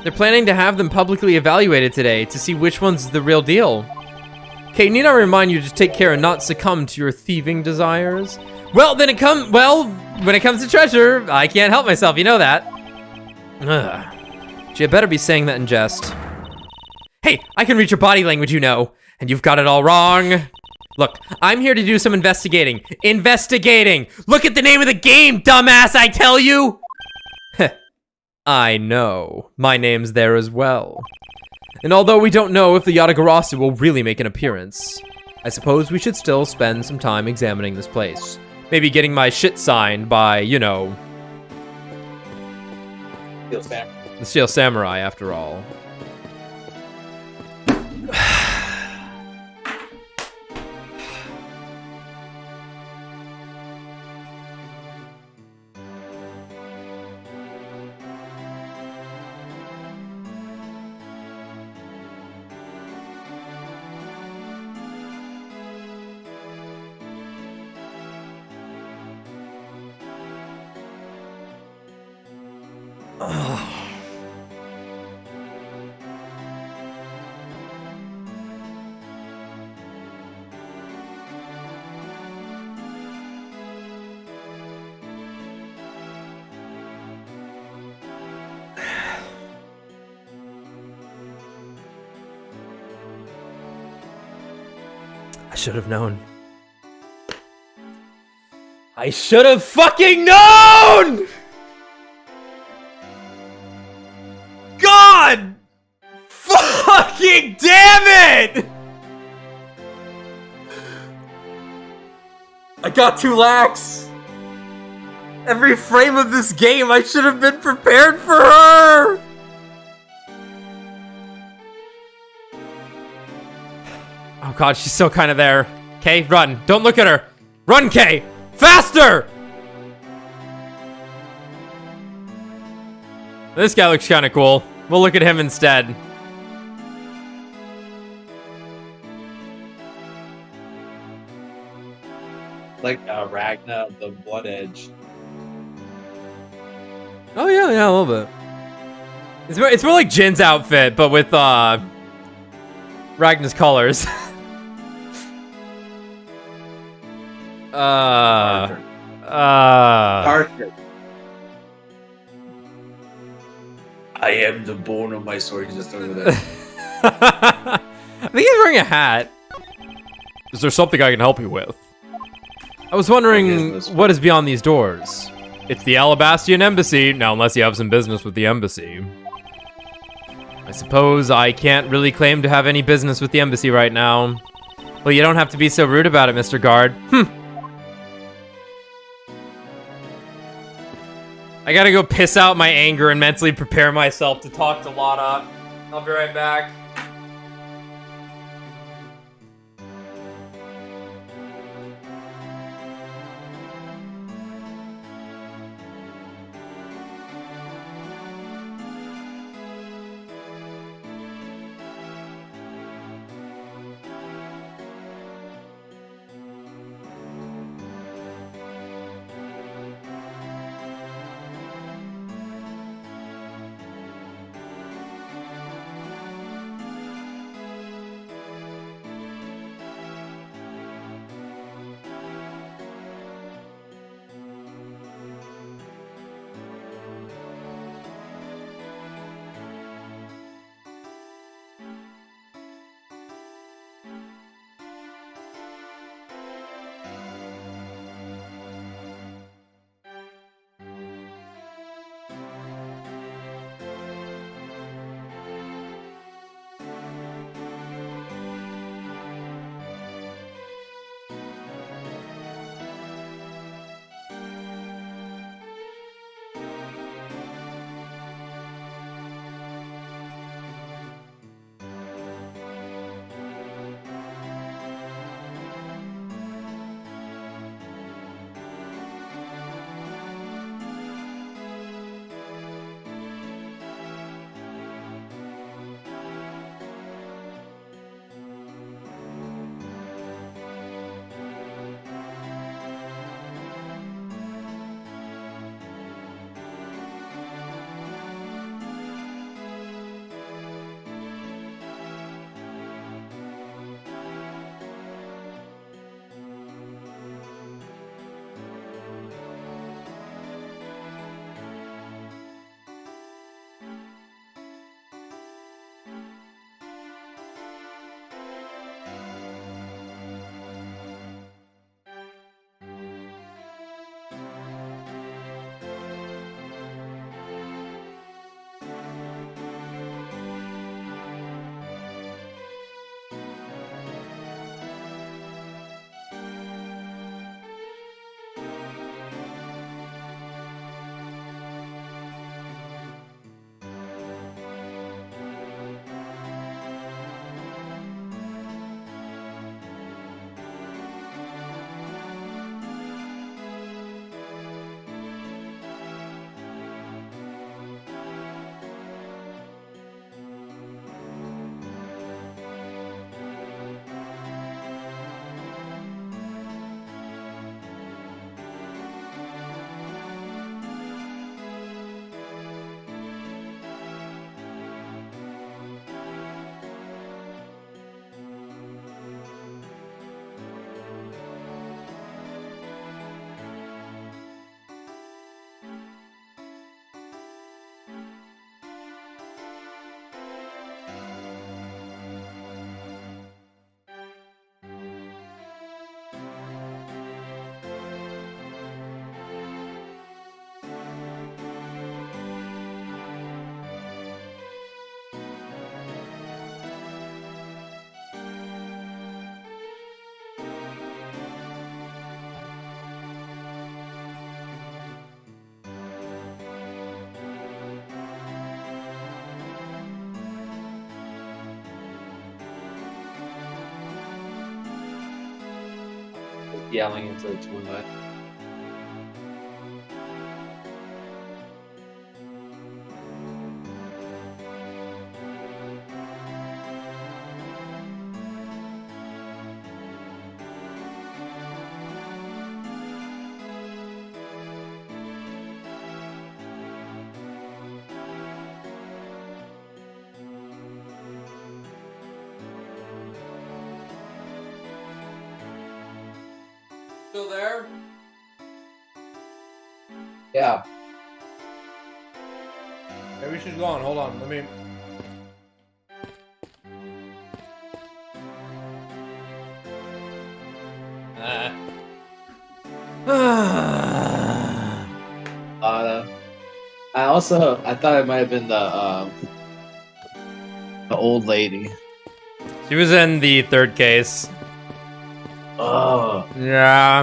They're planning to have them publicly evaluated today to see which one's the real deal. Okay, need I remind you to take care and not succumb to your thieving desires? Well, when it comes to treasure, I can't help myself, you know that. Ugh. She had better be saying that in jest. Hey, I can read your body language, you know, and you've got it all wrong. Look, I'm here to do some investigating. Investigating! Look at the name of the game, dumbass, I tell you! I know. My name's there as well. And although we don't know if the Yatagarasu will really make an appearance, I suppose we should still spend some time examining this place. Maybe getting my shit signed by, you know, the Steel Samurai, after all. I should have known. I should have fucking known! God! Fucking damn it! I got too lax. Every frame of this game, I should have been prepared for her! Oh god, she's still kind of there. Kay, run. Don't look at her. Run, Kay! Faster! This guy looks kind of cool. We'll look at him instead. Like Ragna of the Blood Edge. Oh yeah, a little bit. It's more like Jin's outfit, but with Ragna's colors. Archer. I am the bone of my sword. He's just over there. I think he's wearing a hat. Is there something I can help you with? I was wondering what is beyond these doors. It's the Alabastian Embassy. Now, unless you have some business with the embassy. I suppose I can't really claim to have any business with the embassy right now. Well, you don't have to be so rude about it, Mr. Guard. I gotta go piss out my anger and mentally prepare myself to talk to Lana. I'll be right back. yelling into the toilet. Still there? Yeah. Maybe she's gone. Hold on. Let me. I thought it might have been the old lady. She was in the third case. Oh. Yeah.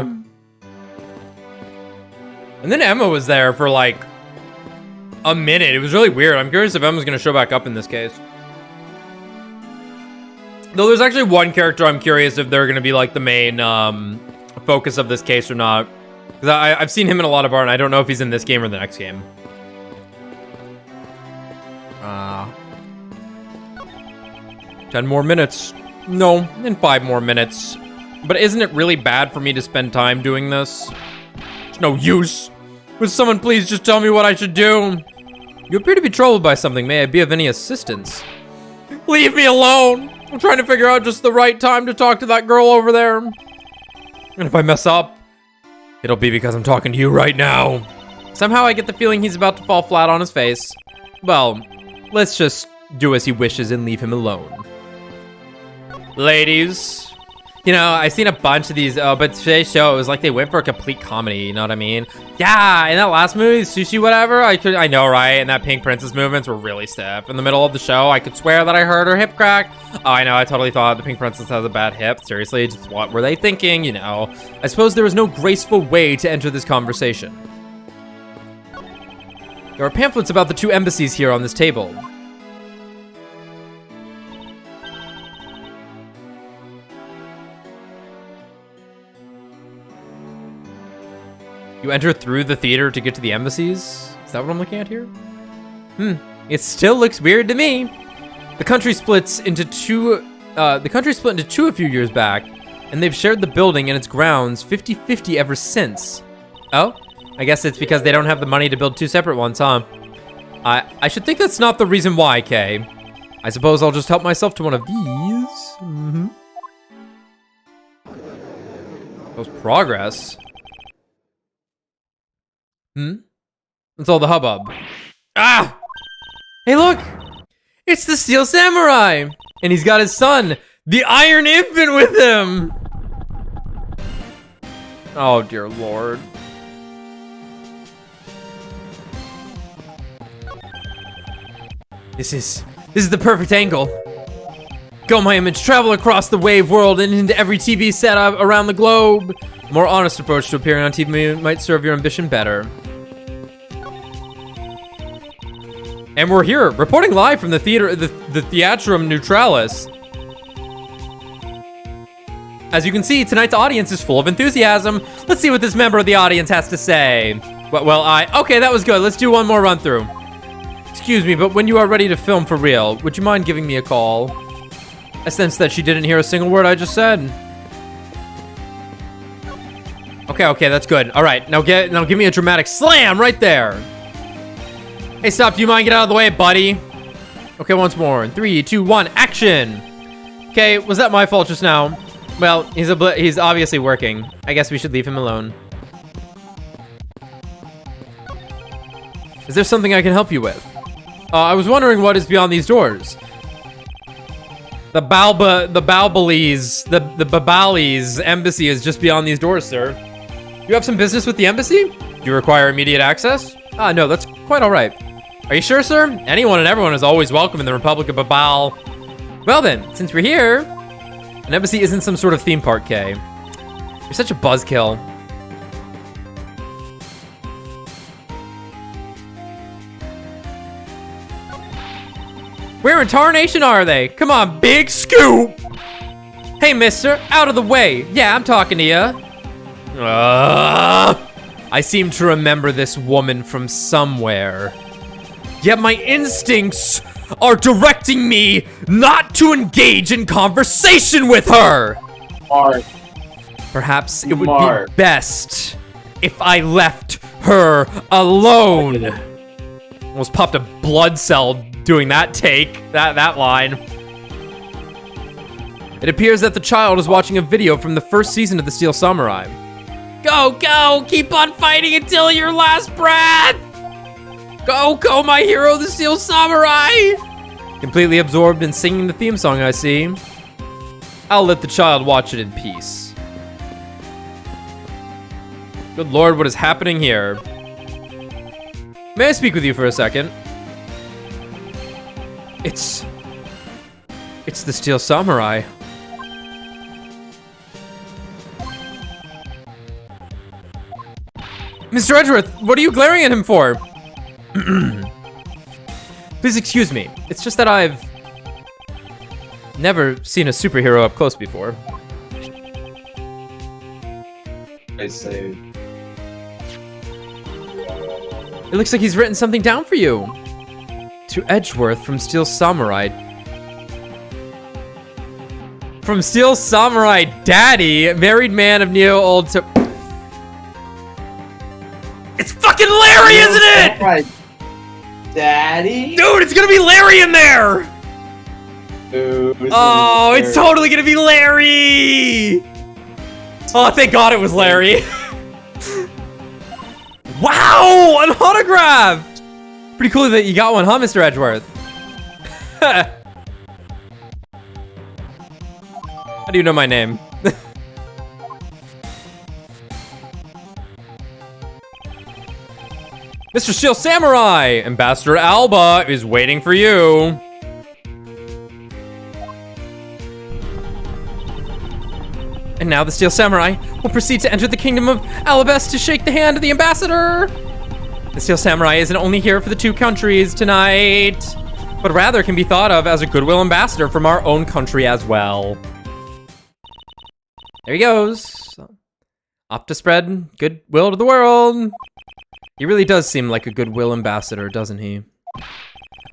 And then Emma was there for like a minute. It was really weird. I'm curious if Emma's gonna show back up in this case. Though there's actually one character I'm curious if they're gonna be like the main focus of this case or not. Because I've seen him in a lot of art and I don't know if he's in this game or the next game. 10 more minutes. No, in 5 more minutes. But isn't it really bad for me to spend time doing this? It's no use. Would someone please just tell me what I should do? You appear to be troubled by something. May I be of any assistance? Leave me alone. I'm trying to figure out just the right time to talk to that girl over there. And if I mess up, it'll be because I'm talking to you right now. Somehow I get the feeling he's about to fall flat on his face. Well, let's just do as he wishes and leave him alone. Ladies, you know, I've seen a bunch of these, but today's show, it was like they went for a complete comedy, you know what I mean? Yeah, in that last movie, Sushi whatever, I know, right? And that Pink Princess movements were really stiff. In the middle of the show, I could swear that I heard her hip crack. Oh, I know, I totally thought the Pink Princess has a bad hip. Seriously, just what were they thinking, you know? I suppose there was no graceful way to enter this conversation. There are pamphlets about the 2 embassies here on this table. You enter through the theater to get to the embassies? Is that what I'm looking at here? It still looks weird to me. The country split into two a few years back, and they've shared the building and its grounds 50-50 ever since. Oh? I guess it's because they don't have the money to build 2 separate ones, huh? I should think that's not the reason why, Kay. I suppose I'll just help myself to one of these. That was progress. What's all the hubbub? Ah! Hey, look! It's the Steel Samurai! And he's got his son, the Iron Infant, with him! Oh, dear Lord. This is the perfect angle. Go, my image, travel across the wave world and into every TV set up around the globe. A more honest approach to appearing on TV might serve your ambition better. And we're here, reporting live from the theater, the Theatrum Neutralis. As you can see, tonight's audience is full of enthusiasm. Let's see what this member of the audience has to say. Okay, that was good. Let's do one more run through. Excuse me, but when you are ready to film for real, would you mind giving me a call? I sense that she didn't hear a single word I just said. Okay, that's good. All right, now give me a dramatic slam right there. Hey, stop, do you mind get out of the way, buddy? Okay, once more. In 3, 2, 1, action! Okay, was that my fault just now? Well, he's obviously working. I guess we should leave him alone. Is there something I can help you with? I was wondering what is beyond these doors. The Babali's embassy is just beyond these doors, sir. You have some business with the embassy? Do you require immediate access? No, that's quite all right. Are you sure, sir? Anyone and everyone is always welcome in the Republic of Babal. Well then, since we're here, an embassy isn't some sort of theme park, Kay. You're such a buzzkill. Where in tarnation are they? Come on, big scoop! Hey, mister, out of the way. Yeah, I'm talking to ya. I seem to remember this woman from somewhere. Yet my instincts are directing me not to engage in conversation with her. Mark. Perhaps it would Mark. be best if I left her alone. Almost popped a blood cell doing that take, that line. It appears that the child is watching a video from the first season of The Steel Samurai. Go, go, keep on fighting until your last breath. Go, go, my hero, the Steel Samurai. Completely absorbed in singing the theme song, I see. I'll let the child watch it in peace. Good lord, what is happening here? May I speak with you for a second? It's the Steel Samurai. Mr. Edgeworth, what are you glaring at him for? Please excuse me. It's just that I've never seen a superhero up close before. I say, It looks like he's written something down for you. To Edgeworth from Steel Samurai. From Steel Samurai Daddy, married man of Neo Old to... It's fucking Larry, isn't it? Right. Daddy? Dude, it's gonna be Larry in there! Dude, Oh, it's totally gonna be Larry! Oh, thank God it was Larry. Wow, an autograph! Pretty cool that you got one, huh, Mr. Edgeworth? How do you know my name? Mr. Steel Samurai! Ambassador Alba is waiting for you. And now the Steel Samurai will proceed to enter the kingdom of Alabest to shake the hand of the ambassador. The Steel Samurai isn't only here for the two countries tonight, but rather can be thought of as a goodwill ambassador from our own country as well. There he goes. Off to spread goodwill to the world. He really does seem like a goodwill ambassador, doesn't he?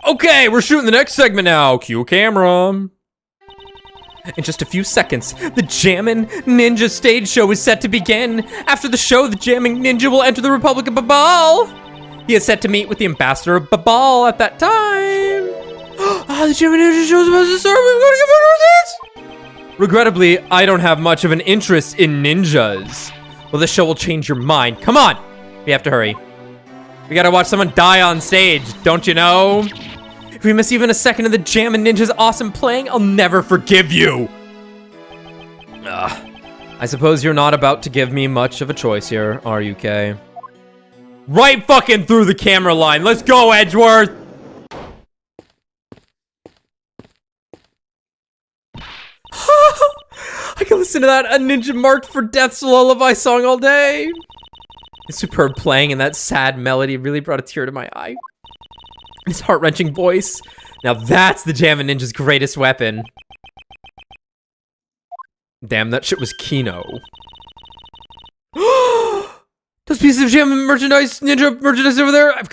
Okay, we're shooting the next segment now. Cue camera. In just a few seconds, the Jammin' Ninja stage show is set to begin. After the show, the Jammin' Ninja will enter the Republic of Babal. He is set to meet with the ambassador of Babal at that time. The Jammin' Ninja show is about to start. We've got to get more this. Regrettably, I don't have much of an interest in ninjas. Well, this show will change your mind. Come on, we have to hurry. We gotta watch someone die on stage, don't you know? If we miss even a second of the Jammin' Ninja's awesome playing, I'll never forgive you. I suppose you're not about to give me much of a choice here, are you, Kay? Right fucking through the camera line. Let's go, Edgeworth. I can listen to that A Ninja Marked for Death's lullaby song all day. His superb playing and that sad melody really brought a tear to my eye. His heart-wrenching voice. Now that's the Jammin' Ninja's greatest weapon. Damn, that shit was Kino. Those pieces of Jammin' merchandise, Ninja merchandise over there. I'm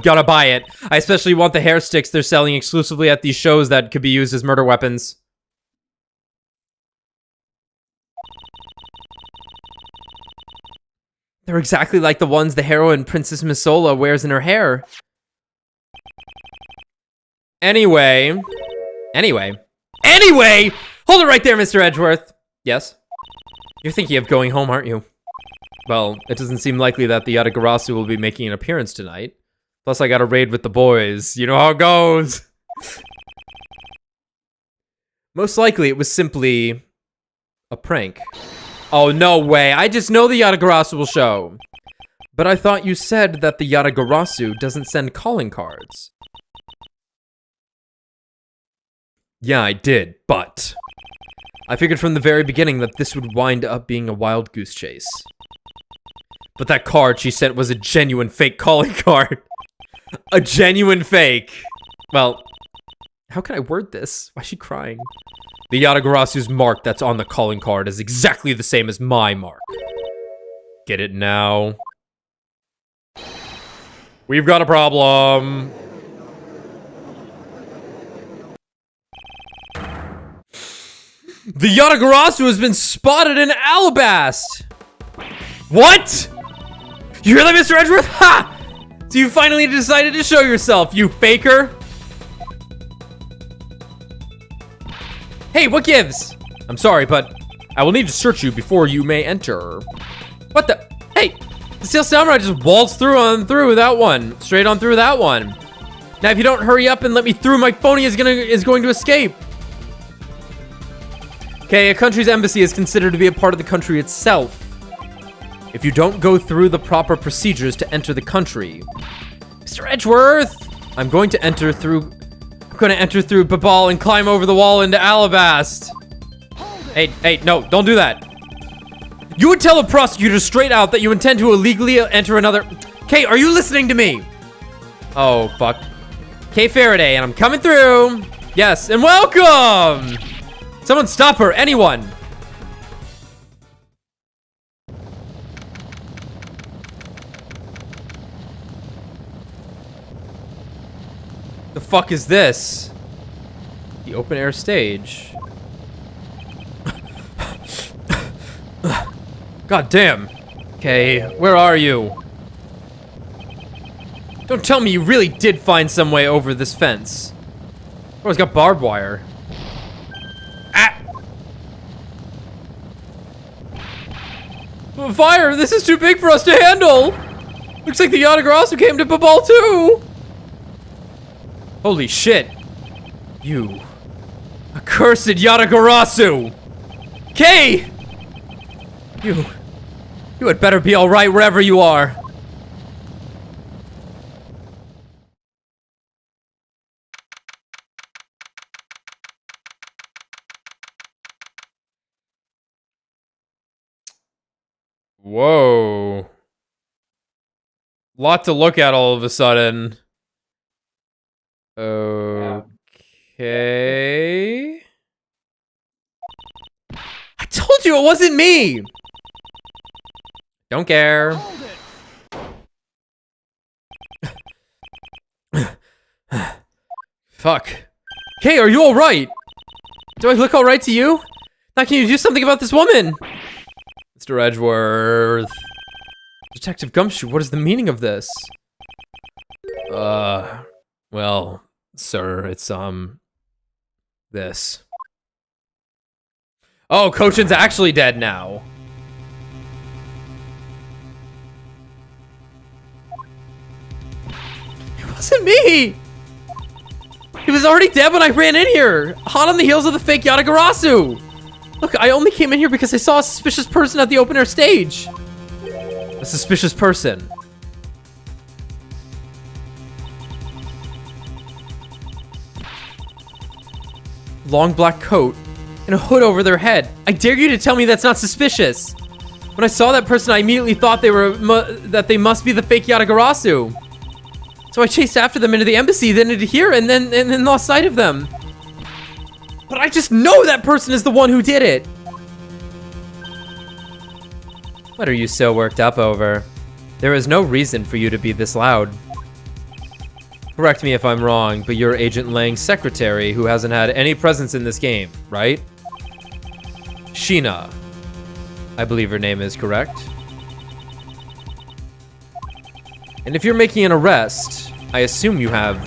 gonna buy it. I especially want the hair sticks they're selling exclusively at these shows that could be used as murder weapons. They're exactly like the ones the heroine Princess Misola wears in her hair. Anyway! Hold it right there, Mr. Edgeworth. Yes? You're thinking of going home, aren't you? Well, it doesn't seem likely that the Yatagarasu will be making an appearance tonight. Plus, I got a raid with the boys. You know how it goes. Most likely, it was simply a prank. Oh, no way. I just know the Yatagarasu will show. But I thought you said that the Yatagarasu doesn't send calling cards. Yeah, I did, but I figured from the very beginning that this would wind up being a wild goose chase. But that card she sent was a genuine fake calling card. A genuine fake. Well, How can I word this? Why is she crying? The Yatagarasu's mark that's on the calling card is exactly the same as my mark. Get it now? We've got a problem. The Yatagarasu has been spotted in Alabast! What? You hear that, Mr. Edgeworth? Ha! So you finally decided to show yourself, you faker? Hey, what gives? I'm sorry, but I will need to search you before you may enter. What the? Hey, the Steel Samurai just waltzed through that one. Straight on through that one. Now, if you don't hurry up and let me through, my phony is going to escape. Okay, a country's embassy is considered to be a part of the country itself. If you don't go through the proper procedures to enter the country. Mr. Edgeworth! I'm going to enter through Babal and climb over the wall into Alabast. Hey, no, don't do that. You would tell a prosecutor straight out that you intend to illegally enter another... Kay, are you listening to me? Oh, fuck. Kay Faraday, and I'm coming through. Yes, and welcome! Someone stop her, anyone! The fuck is this? The open air stage. God damn. Okay, where are you? Don't tell me you really did find some way over this fence. Oh, it's got barbed wire. Ah! Oh, fire! This is too big for us to handle! Looks like the Yatagarasu came to Babal too! Holy shit. You accursed Yatagarasu! Kay! You had better be alright wherever you are. Whoa. Lot to look at all of a sudden. Okay. I told you it wasn't me! Don't care. Fuck. Hey, are you alright? Do I look alright to you? Now can you do something about this woman? Mr. Edgeworth. Detective Gumshoe, what is the meaning of this? Well, sir, it's, this. Oh, Kochin's actually dead now. It wasn't me! He was already dead when I ran in here! Hot on the heels of the fake Yatagarasu! Look, I only came in here because I saw a suspicious person at the open air stage. A suspicious person. Long black coat and a hood over their head. I dare you to tell me that's not suspicious. When I saw that person, I immediately thought that they must be the fake Yatagarasu. So I chased after them into the embassy, then into here, and then lost sight of them. But I just know that person is the one who did it. What are you so worked up over? There is no reason for you to be this loud. Correct me if I'm wrong, but you're Agent Lang's secretary who hasn't had any presence in this game, right? Sheena. I believe her name is correct. And if you're making an arrest, I assume you have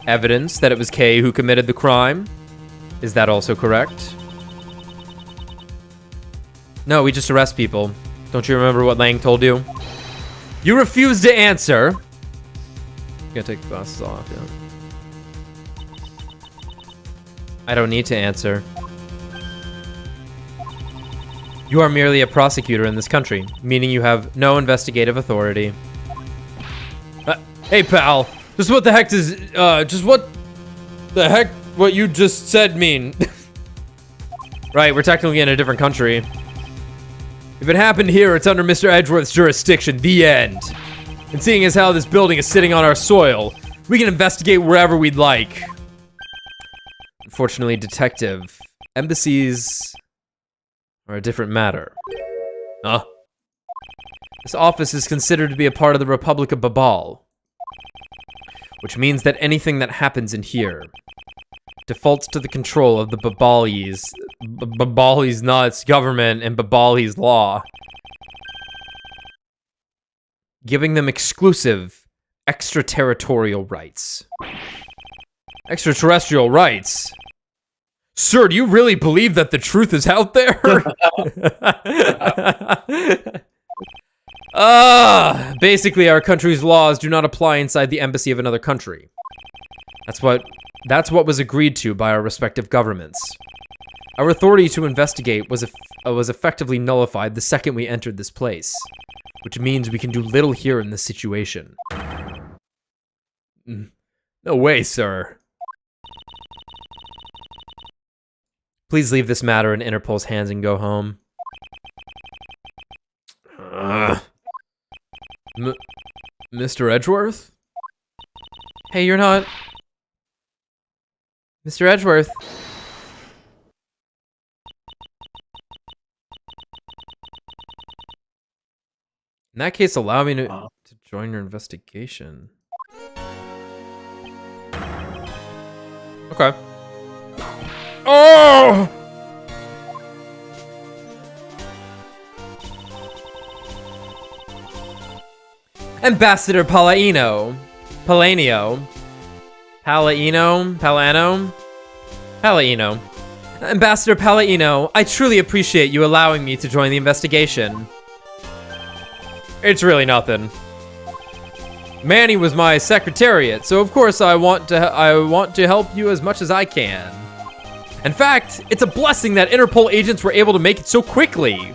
evidence that it was Kay who committed the crime. Is that also correct? No, we just arrest people. Don't you remember what Lang told you? You refuse to answer. You gotta take the glasses off, yeah. I don't need to answer. You are merely a prosecutor in this country, meaning you have no investigative authority. Hey, pal. Just what the heck does, just what the heck what you just said mean? Right, we're technically in a different country. If it happened here, it's under Mr. Edgeworth's jurisdiction, the end. And seeing as how this building is sitting on our soil, we can investigate wherever we'd like. Unfortunately, Detective, embassies are a different matter. Huh? This office is considered to be a part of the Republic of Babal, which means that anything that happens in here defaults to the control of the Babalis. Babalis nuts government and Babalis law. Giving them exclusive extraterritorial rights. Extraterrestrial rights? Sir, do you really believe that the truth is out there? Basically, our country's laws do not apply inside the embassy of another country. That's what was agreed to by our respective governments. Our authority to investigate was effectively nullified the second we entered this place, which means we can do little here in this situation. No way, sir. Please leave this matter in Interpol's hands and go home. Mr. Edgeworth? Hey, you're not... Mr. Edgeworth? In that case, allow me to join your investigation. Okay. Oh! Ambassador Palano. Ambassador Palano, I truly appreciate you allowing me to join the investigation. It's really nothing. Manny was my secretariat, so of course I want to help you as much as I can. In fact, it's a blessing that Interpol agents were able to make it so quickly.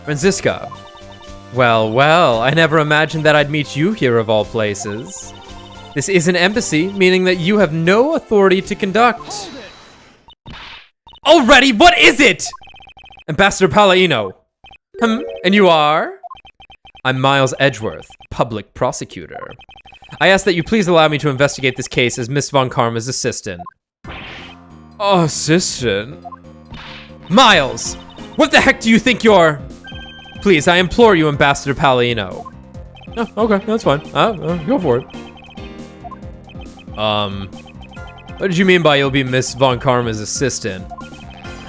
Franziska. Well, I never imagined that I'd meet you here of all places. This is an embassy, meaning that you have no authority to conduct. Already, what is it? Ambassador Palano. And you are? I'm Miles Edgeworth, public prosecutor. I ask that you please allow me to investigate this case as Miss Von Karma's assistant. Assistant? Miles! What the heck do you think you're... Please, I implore you, Ambassador Palano. Oh, okay, that's fine. Go for it. What did you mean by you'll be Miss Von Karma's assistant?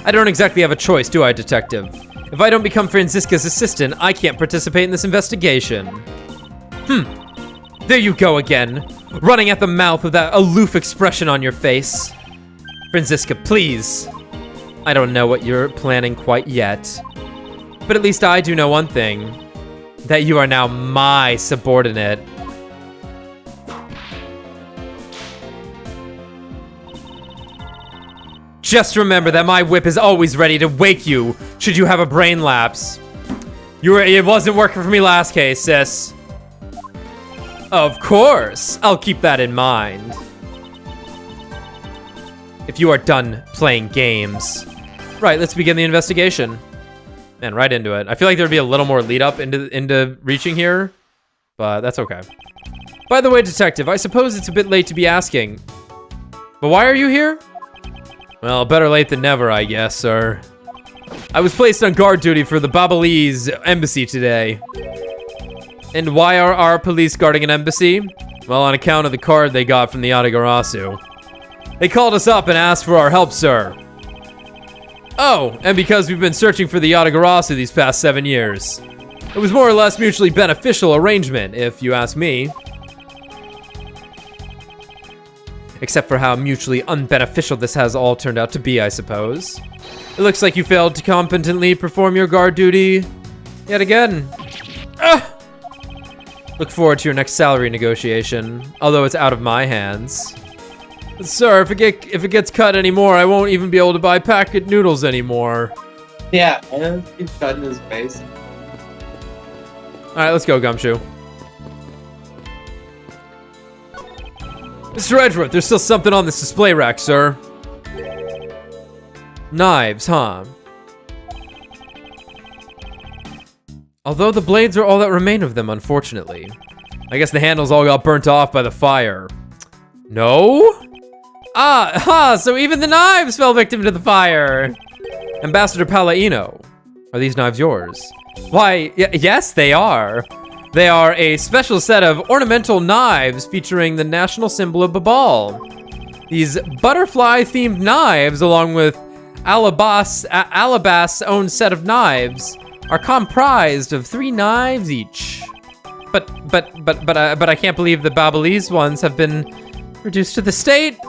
I don't exactly have a choice, do I, Detective? If I don't become Franziska's assistant, I can't participate in this investigation. There you go again. Running at the mouth with that aloof expression on your face. Franziska, please. I don't know what you're planning quite yet. But at least I do know one thing. That you are now my subordinate. Just remember that my whip is always ready to wake you should you have a brain lapse. It wasn't working for me last case, sis. Of course, I'll keep that in mind. If you are done playing games. Right, let's begin the investigation. Man, right into it. I feel like there'd be a little more lead up into reaching here, but that's okay. By the way, Detective, I suppose it's a bit late to be asking, but why are you here? Well, better late than never, I guess, sir. I was placed on guard duty for the Babalese embassy today. And why are our police guarding an embassy? Well, on account of the card they got from the Yatagarasu. They called us up and asked for our help, sir. Oh, and because we've been searching for the Yatagarasu these past 7 years. It was more or less mutually beneficial arrangement, if you ask me. Except for how mutually unbeneficial this has all turned out to be, I suppose. It looks like you failed to competently perform your guard duty yet again. Look forward to your next salary negotiation, although it's out of my hands. But sir, if it gets cut anymore, I won't even be able to buy packet noodles anymore. Yeah, he's cutting his face. Alright, let's go, Gumshoe. Mr. Edgeworth, there's still something on this display rack, sir. Knives, huh? Although the blades are all that remain of them, unfortunately. I guess the handles all got burnt off by the fire. No? So even the knives fell victim to the fire. Ambassador Palladino, are these knives yours? Why, yes, they are. They are a special set of ornamental knives featuring the national symbol of Babal. These butterfly-themed knives, along with Alabast's own set of knives, are comprised of 3 knives each. But I can't believe the Babalese ones have been reduced to the state.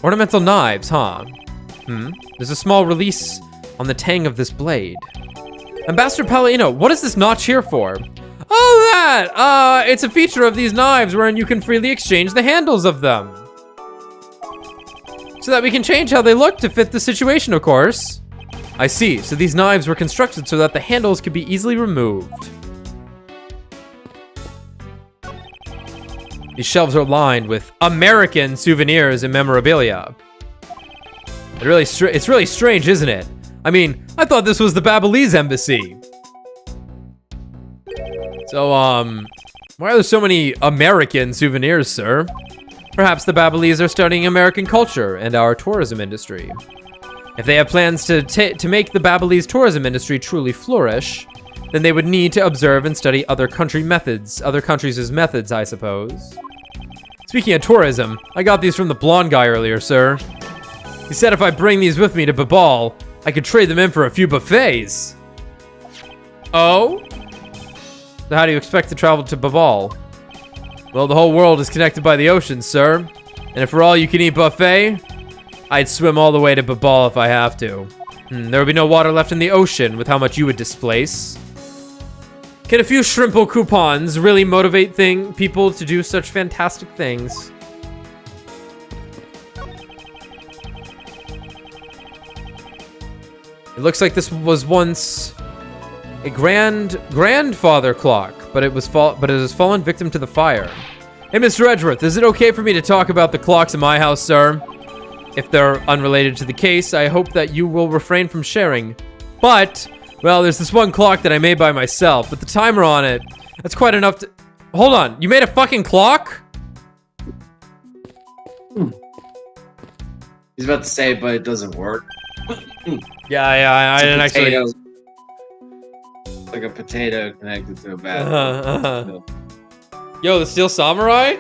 Ornamental knives, huh? There's a small release on the tang of this blade. Ambassador Palladino, what is this notch here for? Oh, that! It's a feature of these knives wherein you can freely exchange the handles of them. So that we can change how they look to fit the situation, of course. I see, so these knives were constructed so that the handles could be easily removed. These shelves are lined with American souvenirs and memorabilia. It's really strange, isn't it? I mean, I thought this was the Babalese embassy. So, why are there so many American souvenirs, sir? Perhaps the Babalese are studying American culture and our tourism industry. If they have plans to make the Babalese tourism industry truly flourish, then they would need to observe and study other countries' methods, I suppose. Speaking of tourism, I got these from the blonde guy earlier, sir. He said if I bring these with me to Babal, I could trade them in for a few buffets. Oh? So how do you expect to travel to Babal? Well, the whole world is connected by the ocean, sir. And if for all you can eat buffet, I'd swim all the way to Babal if I have to. There would be no water left in the ocean with how much you would displace. Can a few shrimple coupons really motivate people to do such fantastic things? It looks like this was once a grandfather clock, but it has fallen victim to the fire. Hey, Mr. Edgeworth, is it okay for me to talk about the clocks in my house, sir? If they're unrelated to the case, I hope that you will refrain from sharing. But, well, there's this one clock that I made by myself, with the timer on it. That's quite enough to... Hold on, you made a fucking clock? He's about to say it, but it doesn't work. Yeah, I didn't actually... Like a potato connected to a bat. Yo, the Steel Samurai?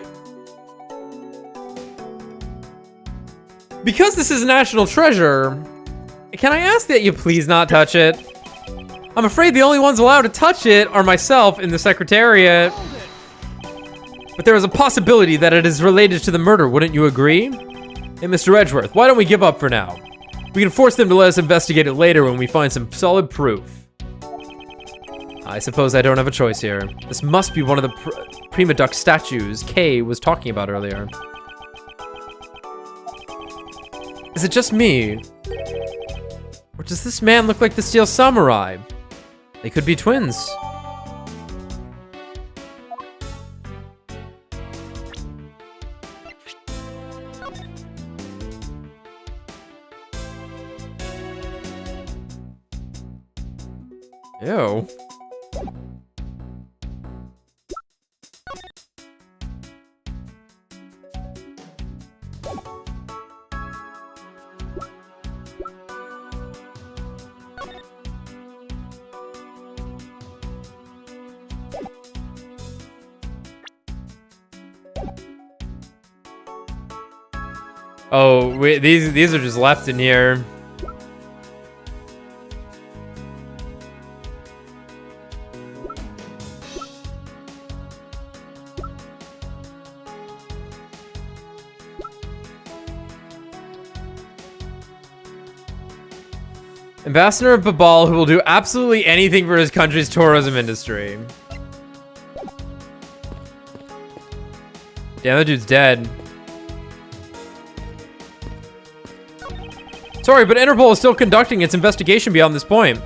Because this is a national treasure, can I ask that you please not touch it? I'm afraid the only ones allowed to touch it are myself and the Secretariat. But there is a possibility that it is related to the murder, wouldn't you agree? Hey, Mr. Edgeworth, why don't we give up for now? We can force them to let us investigate it later when we find some solid proof. I suppose I don't have a choice here. This must be one of the Prima Duck statues Kay was talking about earlier. Is it just me? Or does this man look like the Steel Samurai? They could be twins. Ew. Oh, wait, these are just left in here. Ambassador of Babal who will do absolutely anything for his country's tourism industry. Damn, that dude's dead. Sorry, but Interpol is still conducting its investigation beyond this point.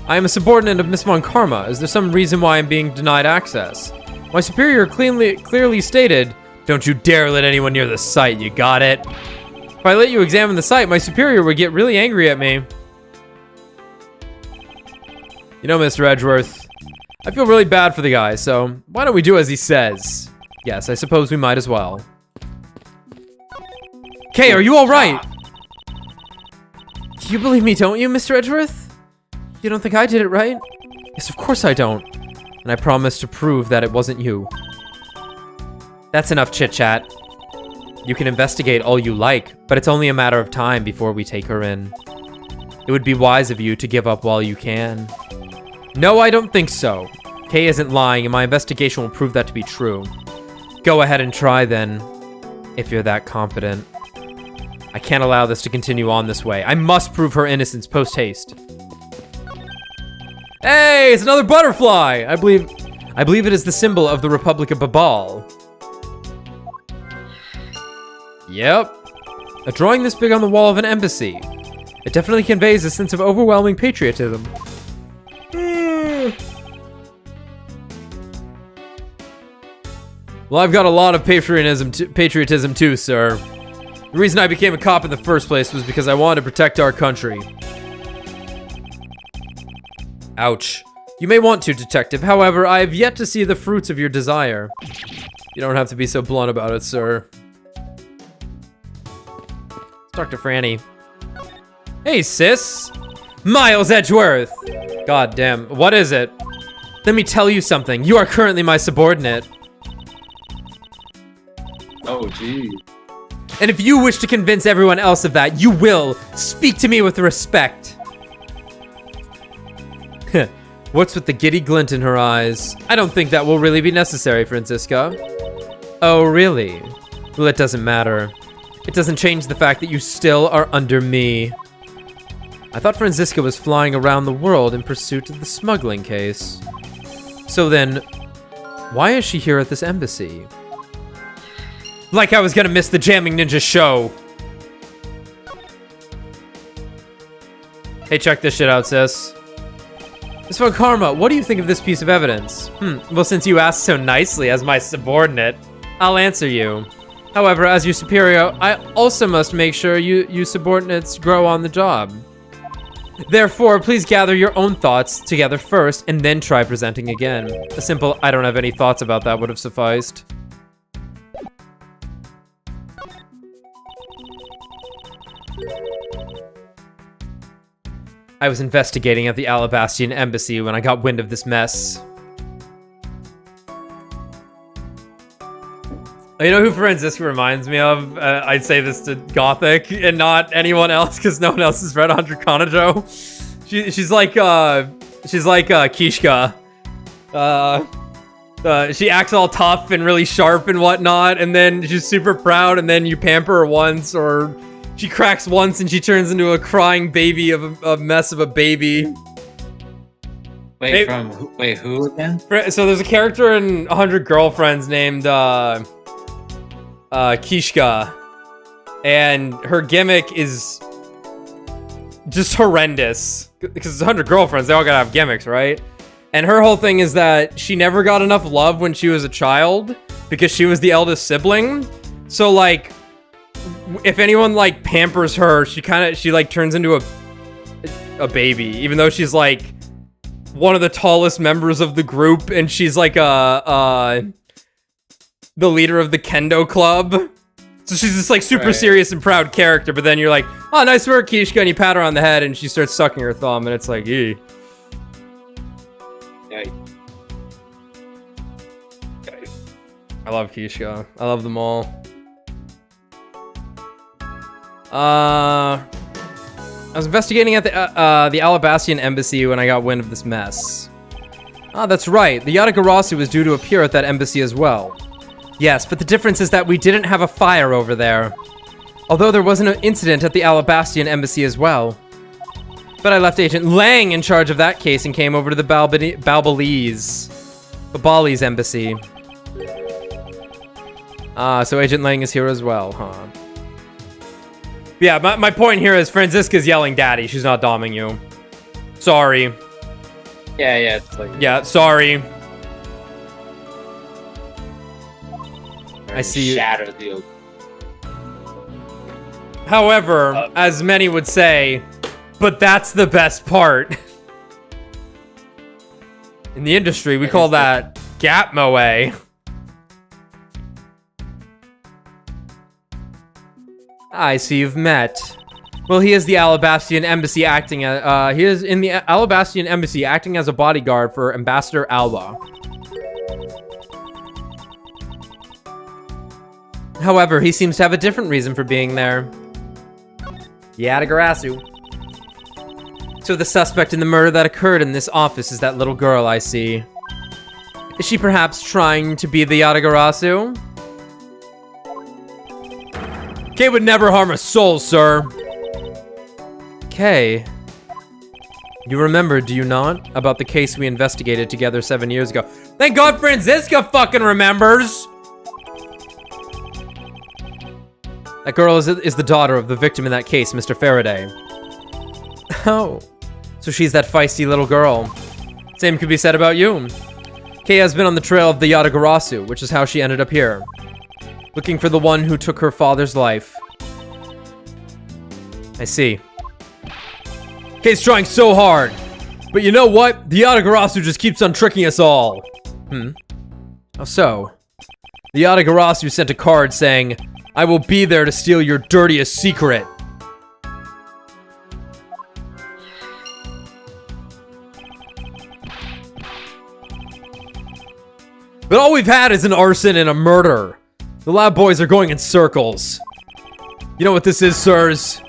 I am a subordinate of Miss Von Karma. Is there some reason why I'm being denied access? My superior clearly stated, don't you dare let anyone near the site, you got it? If I let you examine the site, my superior would get really angry at me. You know, Mr. Edgeworth, I feel really bad for the guy, so why don't we do as he says? Yes, I suppose we might as well. Kay, are you alright? You believe me, don't you, Mr. Edgeworth? You don't think I did it, right? Yes, of course I don't. And I promise to prove that it wasn't you. That's enough chit-chat. You can investigate all you like, but it's only a matter of time before we take her in. It would be wise of you to give up while you can. No, I don't think so. Kay isn't lying, and my investigation will prove that to be true. Go ahead and try, then, if you're that confident. I can't allow this to continue on this way. I must prove her innocence post-haste. Hey, it's another butterfly! I believe it is the symbol of the Republic of Babal. Yep. A drawing this big on the wall of an embassy. It definitely conveys a sense of overwhelming patriotism. Well, I've got a lot of patriotism too, sir. The reason I became a cop in the first place was because I wanted to protect our country. Ouch. You may want to, Detective. However, I have yet to see the fruits of your desire. You don't have to be so blunt about it, sir. Let's talk to Franny. Hey, sis. Miles Edgeworth. God damn. What is it? Let me tell you something. You are currently my subordinate. Oh, gee. And if you wish to convince everyone else of that, you will. Speak to me with respect. What's with the giddy glint in her eyes? I don't think that will really be necessary, Franziska. Oh, really? Well, it doesn't matter. It doesn't change the fact that you still are under me. I thought Franziska was flying around the world in pursuit of the smuggling case. So then, why is she here at this embassy? Like I was gonna miss the Jamming Ninja show. Hey, check this shit out, sis. Miss Von Karma, what do you think of this piece of evidence? Well, since you asked so nicely as my subordinate, I'll answer you. However, as your superior, I also must make sure you subordinates grow on the job. Therefore, please gather your own thoughts together first, and then try presenting again. A simple, I don't have any thoughts about that would have sufficed. I was investigating at the Alabastian embassy when I got wind of this mess. You know who Franziska reminds me of? I'd say this to Gothic and not anyone else because no one else has read 100 Kanajo. She's like Kishka. She acts all tough and really sharp and whatnot, and then she's super proud, and then you pamper her once, or she cracks once and she turns into a crying baby of a mess of a baby. Wait, who again? So there's a character in 100 Girlfriends named Kishka, and her gimmick is just horrendous because it's 100 Girlfriends. They all gotta have gimmicks, right? And her whole thing is that she never got enough love when she was a child because she was the eldest sibling. So like, if anyone like pampers her, she like turns into a baby, even though she's like one of the tallest members of the group, and she's like the leader of the kendo club. So she's this like super serious and proud character, but then you're like, oh, nice work, Kishka, and you pat her on the head and she starts sucking her thumb, and it's like, eee. I love Kishka. I love them all. I was investigating at the Alabastian embassy when I got wind of this mess. Ah, that's right. The Yatagarasu was due to appear at that embassy as well. Yes, but the difference is that we didn't have a fire over there. Although there was an incident at the Alabastian embassy as well. But I left Agent Lang in charge of that case and came over to the Babali's embassy. Ah, so Agent Lang is here as well, huh? Yeah, my point here is Franziska's yelling daddy. She's not doming you. Sorry. Yeah, it's like... Yeah, sorry. I see you. Shatter the... However, as many would say, but that's the best part. In the industry, we call that gap moe. I see you've met. Well, he is the Alabastian Embassy acting as, he is in the Alabastian Embassy acting as a bodyguard for Ambassador Alba. However, he seems to have a different reason for being there. Yatagarasu. So the suspect in the murder that occurred in this office is that little girl I see. Is she perhaps trying to be the Yatagarasu? Kay would never harm a soul, sir. Kay. You remember, do you not? About the case we investigated together 7 years ago. Thank God Franziska fucking remembers! That girl is the daughter of the victim in that case, Mr. Faraday. Oh. So she's that feisty little girl. Same could be said about you. Kay has been on the trail of the Yatagarasu, which is how she ended up here. Looking for the one who took her father's life. I see. Kay's trying so hard. But you know what? The Yatagarasu just keeps on tricking us all. How so? The Yatagarasu sent a card saying, I will be there to steal your dirtiest secret. But all we've had is an arson and a murder. The lab boys are going in circles. You know what this is, sirs?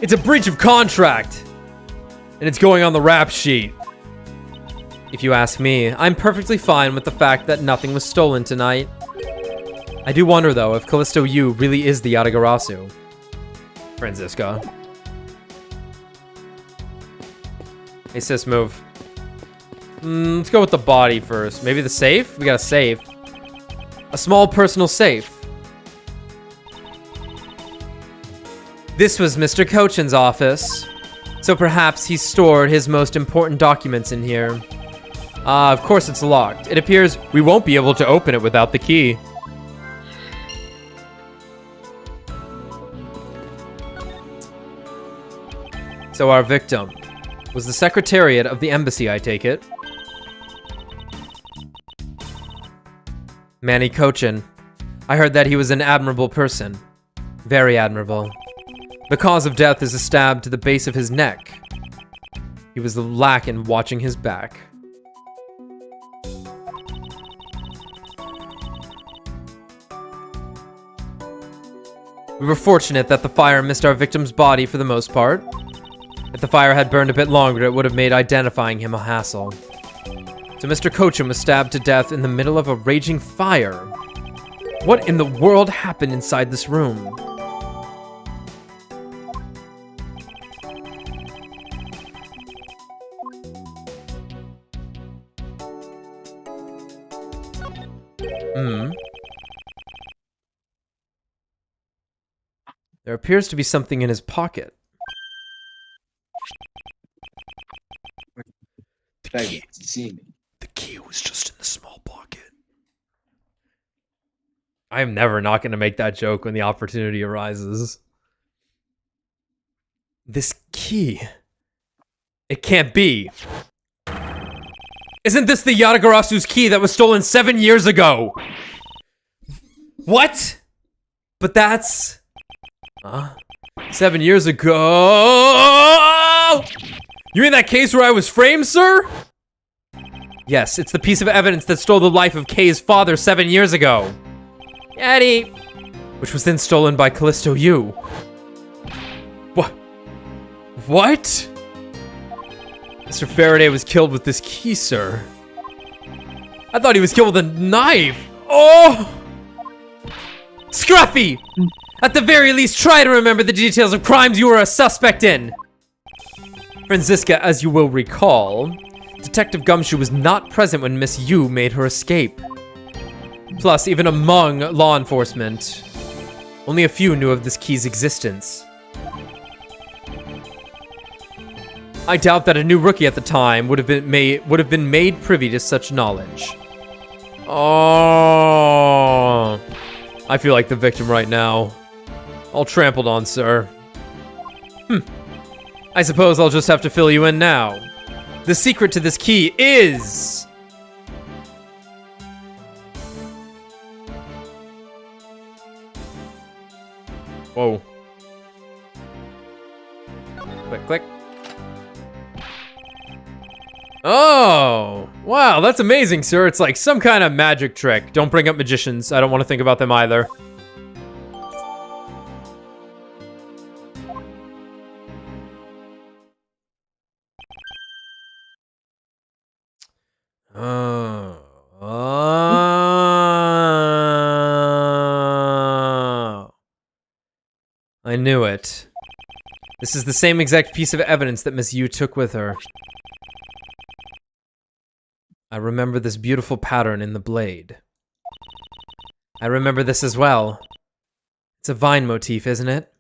It's a breach of contract. And it's going on the rap sheet. If you ask me, I'm perfectly fine with the fact that nothing was stolen tonight. I do wonder, though, if Callisto Yu really is the Yatagarasu. Franziska. Hey, sis, move. Let's go with the body first. Maybe the safe? We got a safe. A small personal safe. This was Mr. Kochin's office. So perhaps he stored his most important documents in here. Of course it's locked. It appears we won't be able to open it without the key. So our victim was the Secretariat of the Embassy, I take it. Manny Kochin. I heard that he was an admirable person. Very admirable. The cause of death is a stab to the base of his neck. He was lack in watching his back. We were fortunate that the fire missed our victim's body for the most part. If the fire had burned a bit longer, it would have made identifying him a hassle. So Mr. Kochin was stabbed to death in the middle of a raging fire. What in the world happened inside this room? There appears to be something in his pocket. The key was just in the small pocket. I am never not going to make that joke when the opportunity arises. This key. It can't be. Isn't this the Yatagarasu's key that was stolen 7 years ago? What? But that's... 7 years ago... You mean that case where I was framed, sir? Yes, it's the piece of evidence that stole the life of Kay's father 7 years ago. Eddie! Which was then stolen by Callisto Yu. What? What? Mr. Faraday was killed with this key, sir. I thought he was killed with a knife. Oh! Scruffy! At the very least, try to remember the details of crimes you were a suspect in. Franziska, as you will recall, Detective Gumshoe was not present when Miss Yu made her escape. Plus, even among law enforcement, only a few knew of this key's existence. I doubt that a new rookie at the time would have been made privy to such knowledge. Oh, I feel like the victim right now. All trampled on, sir. I suppose I'll just have to fill you in now. The secret to this key is... Whoa. Click. Oh, wow, that's amazing, sir. It's like some kind of magic trick. Don't bring up magicians. I don't want to think about them either. I knew it. This is the same exact piece of evidence that Miss Yu took with her. I remember this beautiful pattern in the blade. I remember this as well. It's a vine motif, isn't it?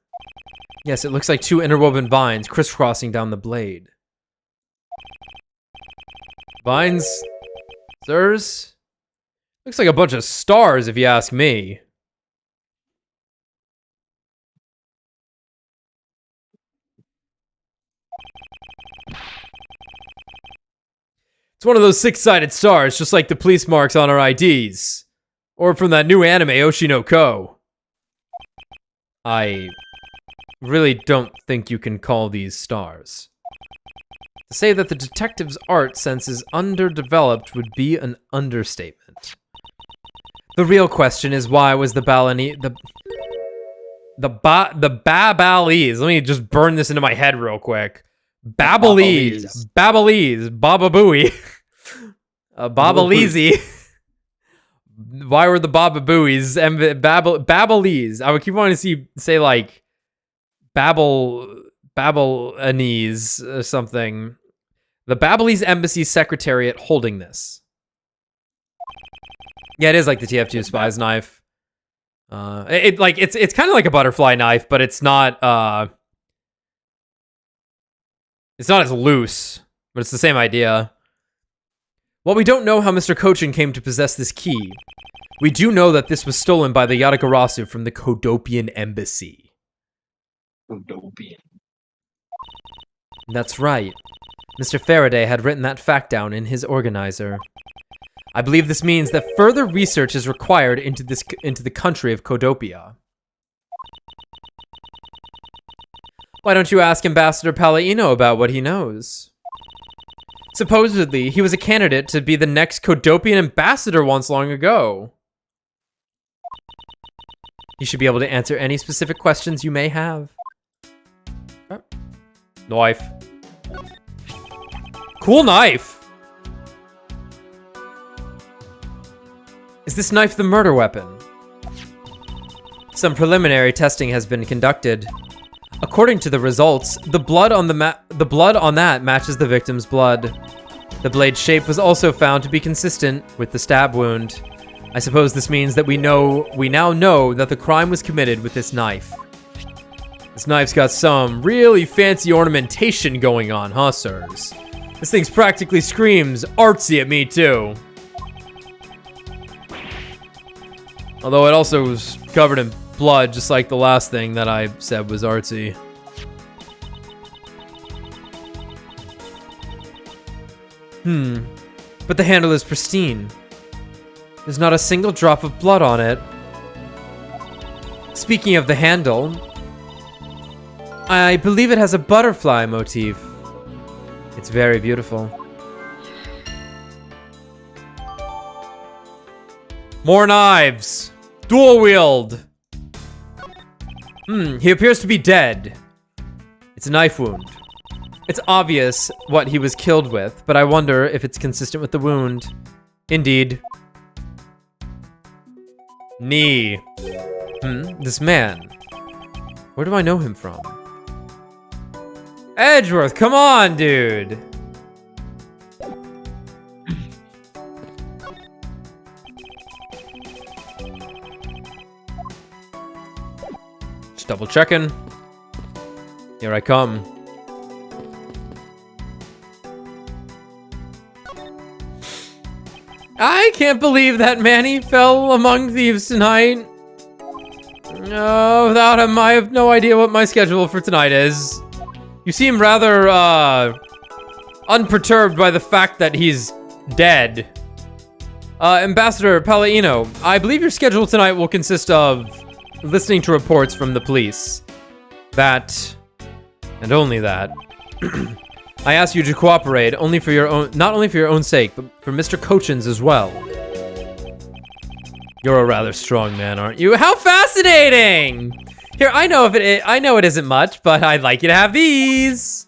Yes, it looks like two interwoven vines crisscrossing down the blade. Vines? Sirs? Looks like a bunch of stars, if you ask me. It's one of those six-sided stars, just like the police marks on our IDs. Or from that new anime, Oshi no Ko. I really don't think you can call these stars. To say that the detective's art sense is underdeveloped would be an understatement. The real question is why was the Babalese. Let me just burn this into my head real quick. Babalese. Baba Booey. Babalese. Why were the Baba Booies? Babalese. I would keep wanting to say like Babalanese or something. The Babalese Embassy Secretariat holding this. Yeah, it is like the TF2 spy's knife. It's kind of like a butterfly knife, but it's not as loose, but it's the same idea. While we don't know how Mr. Kochin came to possess this key, we do know that this was stolen by the Yatagarasu from the Kodopian embassy. Kodopian. That's right. Mr. Faraday had written that fact down in his organizer. I believe this means that further research is required into the country of Kodopia. Why don't you ask Ambassador Palladino about what he knows? Supposedly, he was a candidate to be the next Kodopian ambassador once long ago. You should be able to answer any specific questions you may have. Knife. Cool knife! Is this knife the murder weapon? Some preliminary testing has been conducted. According to the results, the blood on that matches the victim's blood. The blade's shape was also found to be consistent with the stab wound. I suppose this means that we now know that the crime was committed with this knife. This knife's got some really fancy ornamentation going on, huh, sirs? This thing practically screams artsy at me, too. Although it also was covered in blood, just like the last thing that I said was artsy. But the handle is pristine. There's not a single drop of blood on it. Speaking of the handle, I believe it has a butterfly motif. It's very beautiful. More knives! Dual wield! He appears to be dead. It's a knife wound. It's obvious what he was killed with, but I wonder if it's consistent with the wound. Indeed. Knee. This man. Where do I know him from? Edgeworth, come on, dude! Just double checking. Here I come. I can't believe that Manny fell among thieves tonight. No, without him, I have no idea what my schedule for tonight is. You seem rather, unperturbed by the fact that he's dead. Ambassador Palladino, I believe your schedule tonight will consist of listening to reports from the police. That, and only that, I ask you to cooperate only for your own, not only for your own sake, but for Mr. Cochin's as well. You're a rather strong man, aren't you? How fascinating! Here, I know it isn't much, but I'd like you to have these.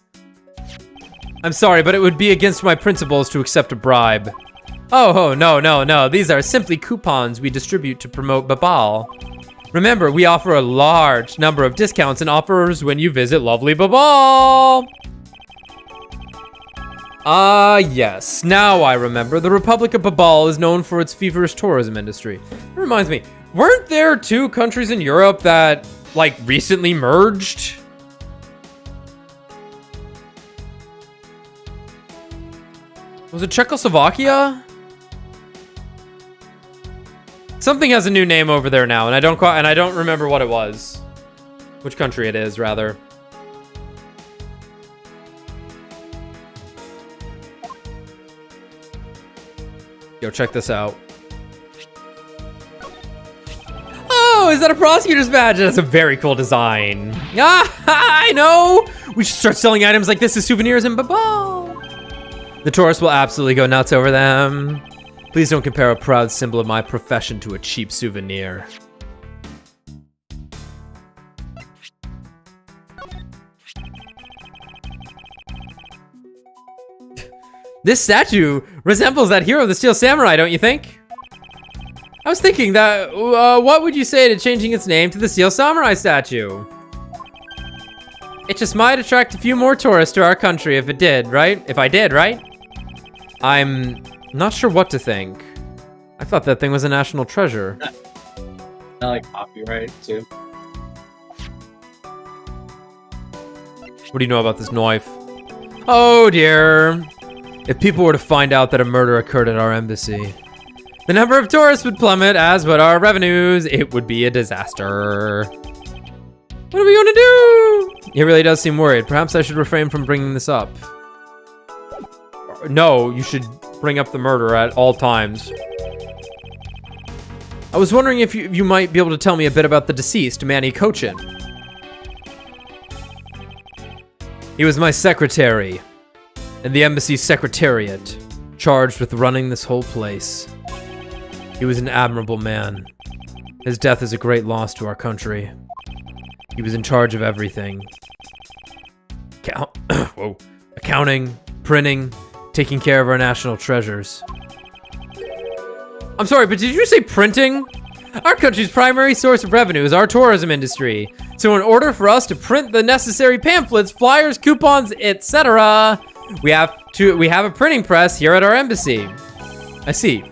I'm sorry, but it would be against my principles to accept a bribe. Oh, no. These are simply coupons we distribute to promote Babal. Remember, we offer a large number of discounts and offers when you visit lovely Babal. Yes. Now I remember. The Republic of Babal is known for its feverish tourism industry. It reminds me, weren't there 2 countries in Europe that, like, recently merged? Was it Czechoslovakia? Something has a new name over there now, and I don't remember what it was. Which country it is, rather. Yo, check this out. Oh, is that a prosecutor's badge? That's a very cool design. Ah, I know! We should start selling items like this as souvenirs in Babal. The tourists will absolutely go nuts over them. Please don't compare a proud symbol of my profession to a cheap souvenir. This statue resembles that hero of the Steel Samurai, don't you think? I was thinking that, what would you say to changing its name to the Steel Samurai statue? It just might attract a few more tourists to our country if it did, right? If I did, right? I'm not sure what to think. I thought that thing was a national treasure. I like copyright too. What do you know about this knife? Oh dear. If people were to find out that a murder occurred at our embassy, the number of tourists would plummet, as would our revenues. It would be a disaster. What are we gonna do? He really does seem worried. Perhaps I should refrain from bringing this up. No, you should bring up the murder at all times. I was wondering if you might be able to tell me a bit about the deceased, Manny Cochin. He was my secretary in the embassy's secretariat, charged with running this whole place. He was an admirable man. His death is a great loss to our country. He was in charge of everything. Accounting, printing, taking care of our national treasures. I'm sorry, but did you say printing? Our country's primary source of revenue is our tourism industry. So in order for us to print the necessary pamphlets, flyers, coupons, etc., we have a printing press here at our embassy. I see.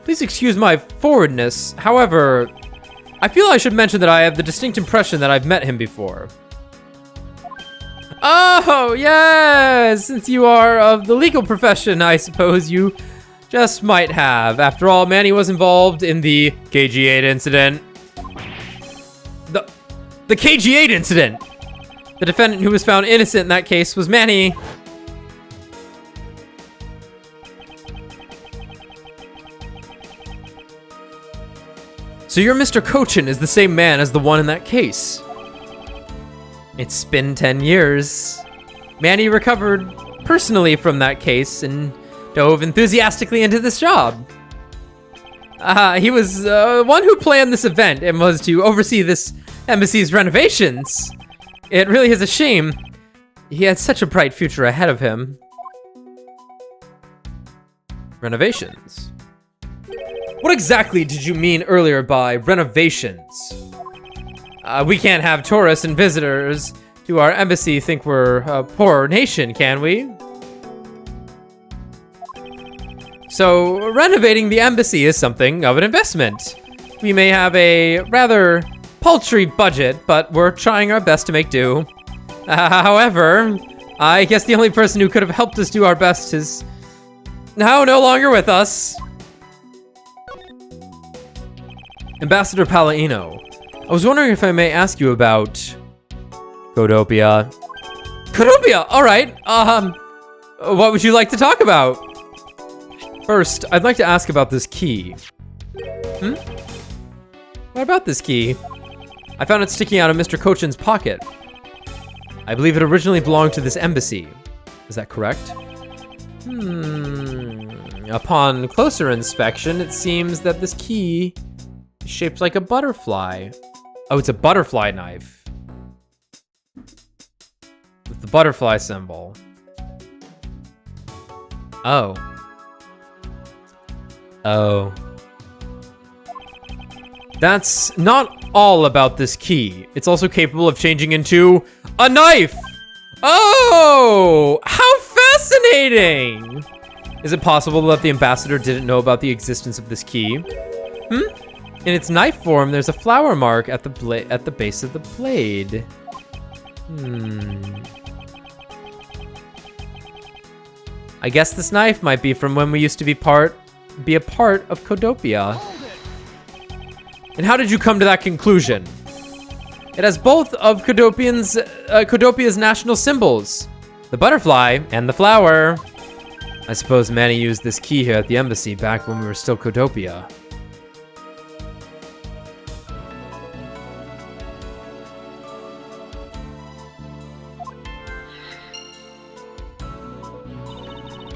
Please excuse my forwardness. However, I feel I should mention that I have the distinct impression that I've met him before. Oh, yes! Since you are of the legal profession, I suppose you just might have. After all, Manny was involved in the KG8 incident. The KG8 incident! The defendant who was found innocent in that case was Manny. So your Mr. Cochin is the same man as the one in that case. It's been 10 years. Manny recovered personally from that case and dove enthusiastically into this job. He was one who planned this event and was to oversee this embassy's renovations. It really is a shame. He had such a bright future ahead of him. Renovations. What exactly did you mean earlier by renovations? We can't have tourists and visitors to our embassy think we're a poor nation, can we? So, renovating the embassy is something of an investment. We may have a rather paltry budget, but we're trying our best to make do. However, I guess the only person who could have helped us do our best is now no longer with us. Ambassador Palladino, I was wondering if I may ask you about Codopia. Codopia, all right. What would you like to talk about? First, I'd like to ask about this key. What about this key? I found it sticking out of Mr. Cochin's pocket. I believe it originally belonged to this embassy. Is that correct? Upon closer inspection, it seems that this key is shaped like a butterfly. Oh, it's a butterfly knife. With the butterfly symbol. Oh. Oh. That's not all about this key. It's also capable of changing into a knife! Oh! How fascinating! Is it possible that the ambassador didn't know about the existence of this key? In its knife form, there's a flower mark at the base of the blade. I guess this knife might be from when we used to be a part of Codopia. And how did you come to that conclusion? It has both of Codopia's national symbols, the butterfly and the flower. I suppose Manny used this key here at the embassy back when we were still Codopia.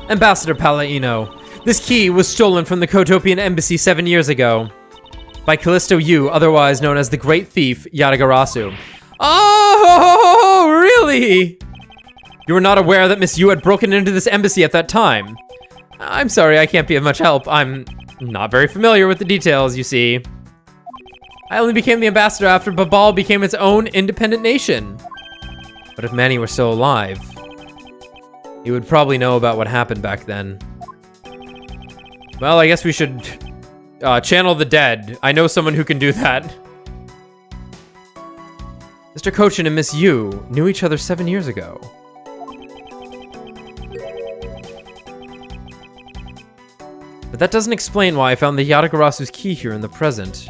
Ambassador Palladino, this key was stolen from the Codopian embassy 7 years ago by Callisto Yu, otherwise known as the Great Thief Yatagarasu. Oh, really? You were not aware that Miss Yu had broken into this embassy at that time. I'm sorry, I can't be of much help. I'm not very familiar with the details, you see. I only became the ambassador after Babal became its own independent nation. But if Manny were still alive, he would probably know about what happened back then. Well, I guess we should channel the dead. I know someone who can do that. Mr. Kochin and Miss Yu knew each other 7 years ago. But that doesn't explain why I found the Yatagarasu's key here in the present.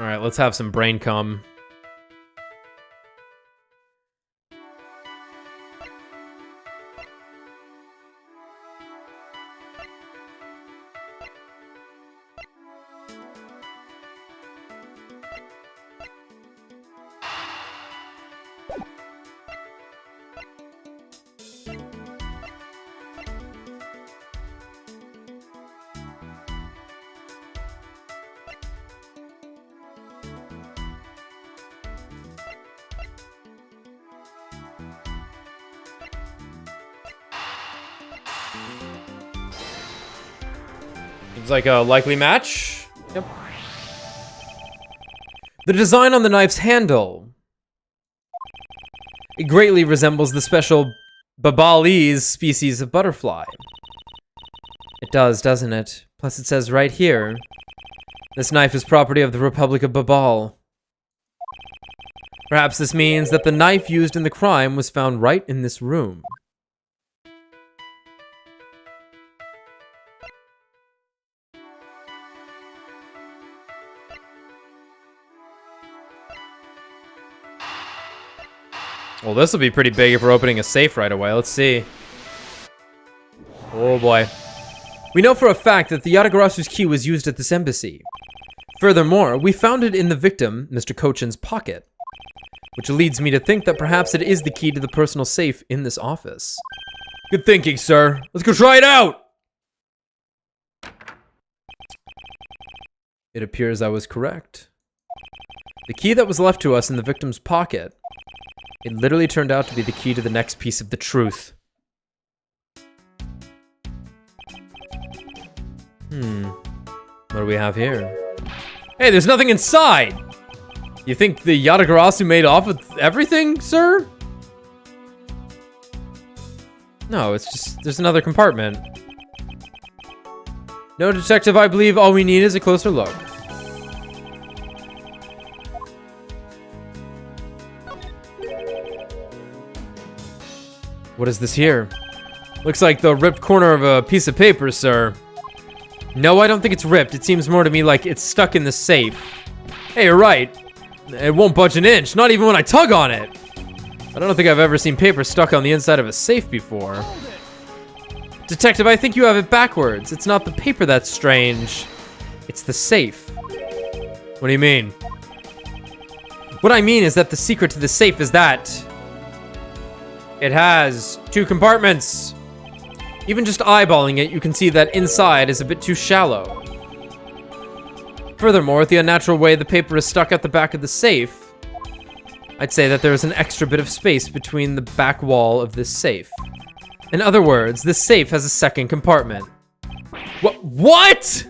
Alright, let's have some brain cum. Seems like a likely match. Yep. The design on the knife's handle. It greatly resembles the special Babalese species of butterfly. It does, doesn't it? Plus it says right here, this knife is property of the Republic of Babal. Perhaps this means that the knife used in the crime was found right in this room. Well, this will be pretty big if we're opening a safe right away. Let's see. Oh boy. We know for a fact that the Yatagarasu's key was used at this embassy. Furthermore, we found it in the victim, Mr. Kochin's pocket. Which leads me to think that perhaps it is the key to the personal safe in this office. Good thinking, sir. Let's go try it out! It appears I was correct. The key that was left to us in the victim's pocket, it literally turned out to be the key to the next piece of the truth. What do we have here? Hey, there's nothing inside! You think the Yatagarasu made off with everything, sir? No, it's just, there's another compartment. No, detective, I believe all we need is a closer look. What is this here? Looks like the ripped corner of a piece of paper, sir. No, I don't think it's ripped. It seems more to me like it's stuck in the safe. Hey, you're right. It won't budge an inch, not even when I tug on it. I don't think I've ever seen paper stuck on the inside of a safe before. Detective, I think you have it backwards. It's not the paper that's strange. It's the safe. What do you mean? What I mean is that the secret to the safe is that it has 2 compartments. Even just eyeballing it, you can see that inside is a bit too shallow. Furthermore, with the unnatural way the paper is stuck at the back of the safe, I'd say that there is an extra bit of space between the back wall of this safe. In other words, this safe has a second compartment. What?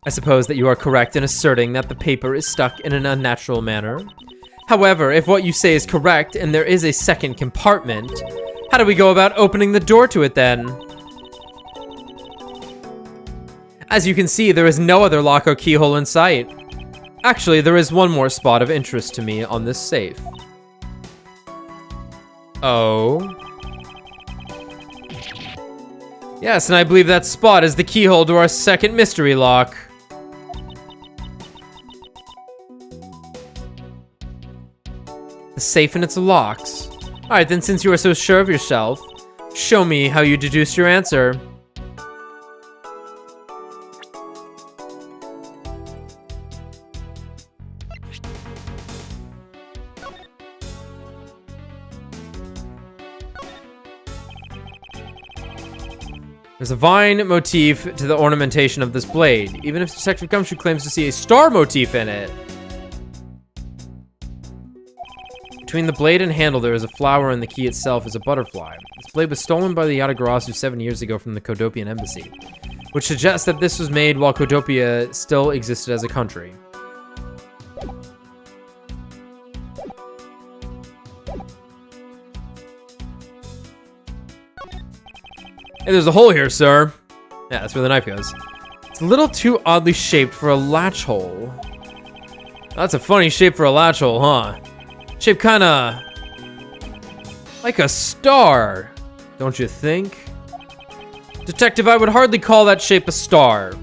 I suppose that you are correct in asserting that the paper is stuck in an unnatural manner. However, if what you say is correct and there is a second compartment, how do we go about opening the door to it then? As you can see, there is no other lock or keyhole in sight. Actually, there is one more spot of interest to me on this safe. Oh. Yes, and I believe that spot is the keyhole to our second mystery lock. The safe and its locks. Alright, then since you are so sure of yourself, show me how you deduced your answer. There's a vine motif to the ornamentation of this blade, even if Detective Gumshoe claims to see a star motif in it. Between the blade and handle, there is a flower, and the key itself is a butterfly. This blade was stolen by the Yatagarasu 7 years ago from the Kodopian embassy, which suggests that this was made while Kodopia still existed as a country. Hey, there's a hole here, sir. Yeah, that's where the knife goes. It's a little too oddly shaped for a latch hole. That's a funny shape for a latch hole, huh? Shaped kinda like a star, don't you think? Detective, I would hardly call that shape a star.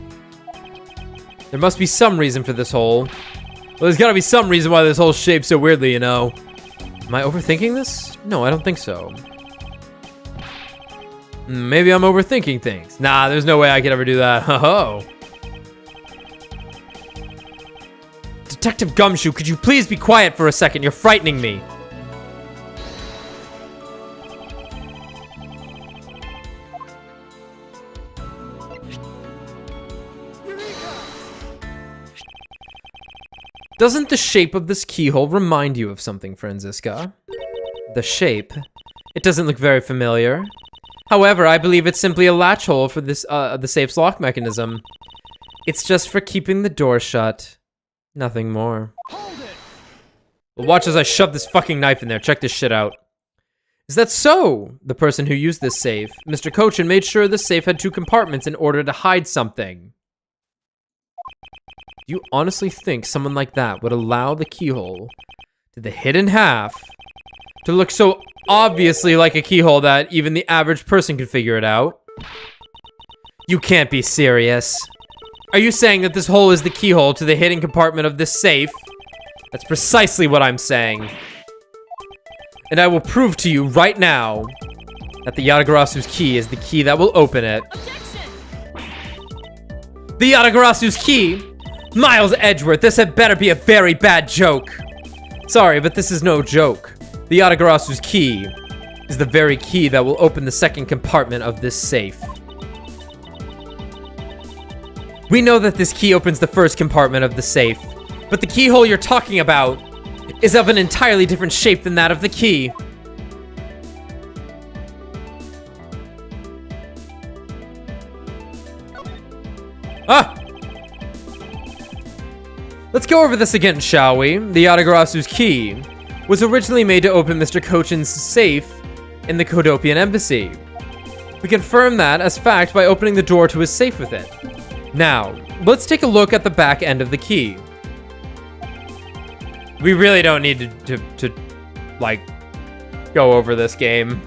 There must be some reason for this hole. Well, there's gotta be some reason why this hole's shaped so weirdly, you know. Am I overthinking this? No, I don't think so. Maybe I'm overthinking things. Nah, there's no way I could ever do that. Ho-ho. Detective Gumshoe, could you please be quiet for a second? You're frightening me. Doesn't the shape of this keyhole remind you of something, Franziska? The shape? It doesn't look very familiar. However, I believe it's simply a latch hole for this, the safe's lock mechanism. It's just for keeping the door shut. Nothing more. Hold it. Well, watch as I shove this fucking knife in there. Check this shit out. Is that so? The person who used this safe, Mr. Cochin, made sure the safe had 2 compartments in order to hide something. Do you honestly think someone like that would allow the keyhole to the hidden half to look so obviously like a keyhole that even the average person could figure it out? You can't be serious. Are you saying that this hole is the keyhole to the hidden compartment of this safe? That's precisely what I'm saying. And I will prove to you right now that the Yatagarasu's key is the key that will open it. Objection. The Yatagarasu's key? Miles Edgeworth, this had better be a very bad joke. Sorry, but this is no joke. The Yatagarasu's key is the very key that will open the second compartment of this safe. We know that this key opens the first compartment of the safe, but the keyhole you're talking about is of an entirely different shape than that of the key. Ah! Let's go over this again, shall we? The Yatagarasu's key was originally made to open Mr. Cochin's safe in the Kodopian embassy. We confirm that as fact by opening the door to his safe with it. Now, let's take a look at the back end of the key. We really don't need to like, go over this game.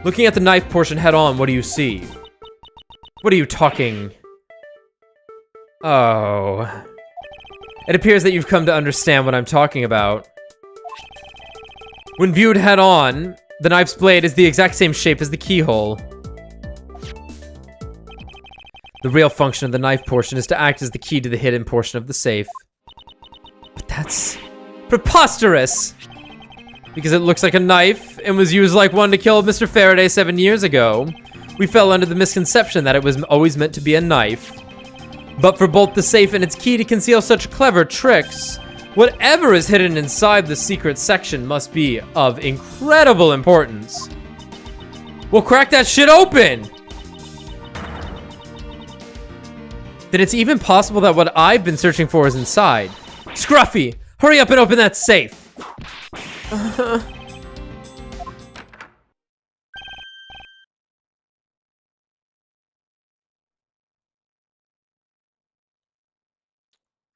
Looking at the knife portion head on, what do you see? What are you talking? Oh. It appears that you've come to understand what I'm talking about. When viewed head on, the knife's blade is the exact same shape as the keyhole. The real function of the knife portion is to act as the key to the hidden portion of the safe. But That's preposterous! Because it looks like a knife and was used like one to kill Mr. Faraday 7 years ago. We fell under the misconception that it was always meant to be a knife. But for both the safe and its key to conceal such clever tricks, whatever is hidden inside the secret section must be of incredible importance. We'll crack that shit open! Then it's even possible that what I've been searching for is inside. Scruffy, hurry up and open that safe!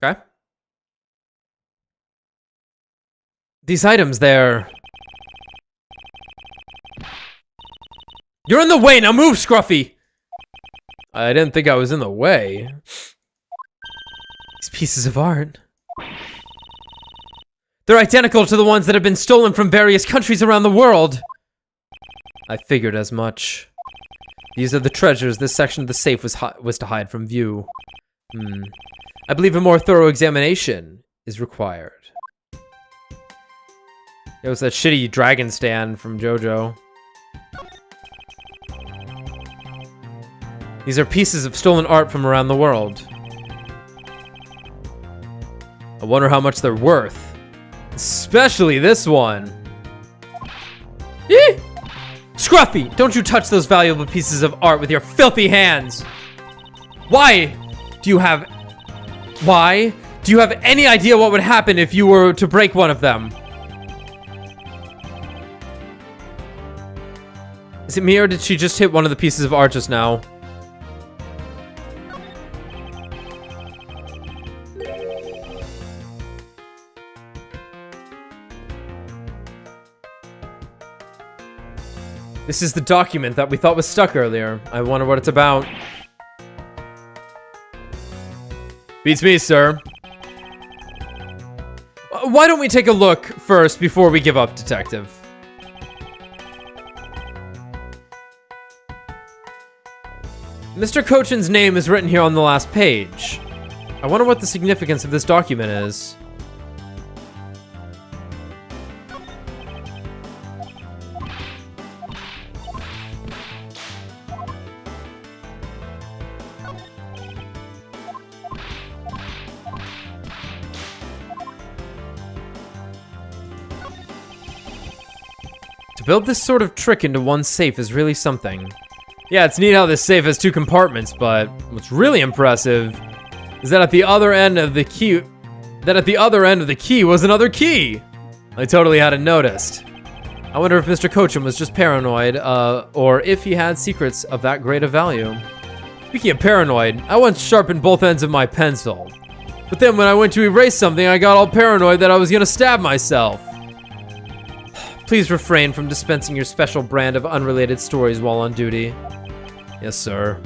Okay. These items, they're... You're in the way! Now move, Scruffy! I didn't think I was in the way. These pieces of art... They're identical to the ones that have been stolen from various countries around the world! I figured as much. These are the treasures this section of the safe was to hide from view. I believe a more thorough examination is required. It was that shitty dragon stand from JoJo. These are pieces of stolen art from around the world. I wonder how much they're worth. Especially this one. Eeh! Scruffy, don't you touch those valuable pieces of art with your filthy hands! Why do you have any idea what would happen if you were to break one of them? Is it me or did she just hit one of the pieces of art just now? This is the document that we thought was stuck earlier. I wonder what it's about. Beats me, sir. Why don't we take a look first before we give up, Detective? Mr. Cochin's name is written here on the last page. I wonder what the significance of this document is. To build this sort of trick into one safe is really something. Yeah, it's neat how this safe has 2 compartments, but what's really impressive is that at the other end of the key, was another key. I totally hadn't noticed. I wonder if Mr. Cochin was just paranoid, or if he had secrets of that great a value. Speaking of paranoid, I once sharpened both ends of my pencil. But then when I went to erase something, I got all paranoid that I was gonna stab myself. Please refrain from dispensing your special brand of unrelated stories while on duty. Yes, sir.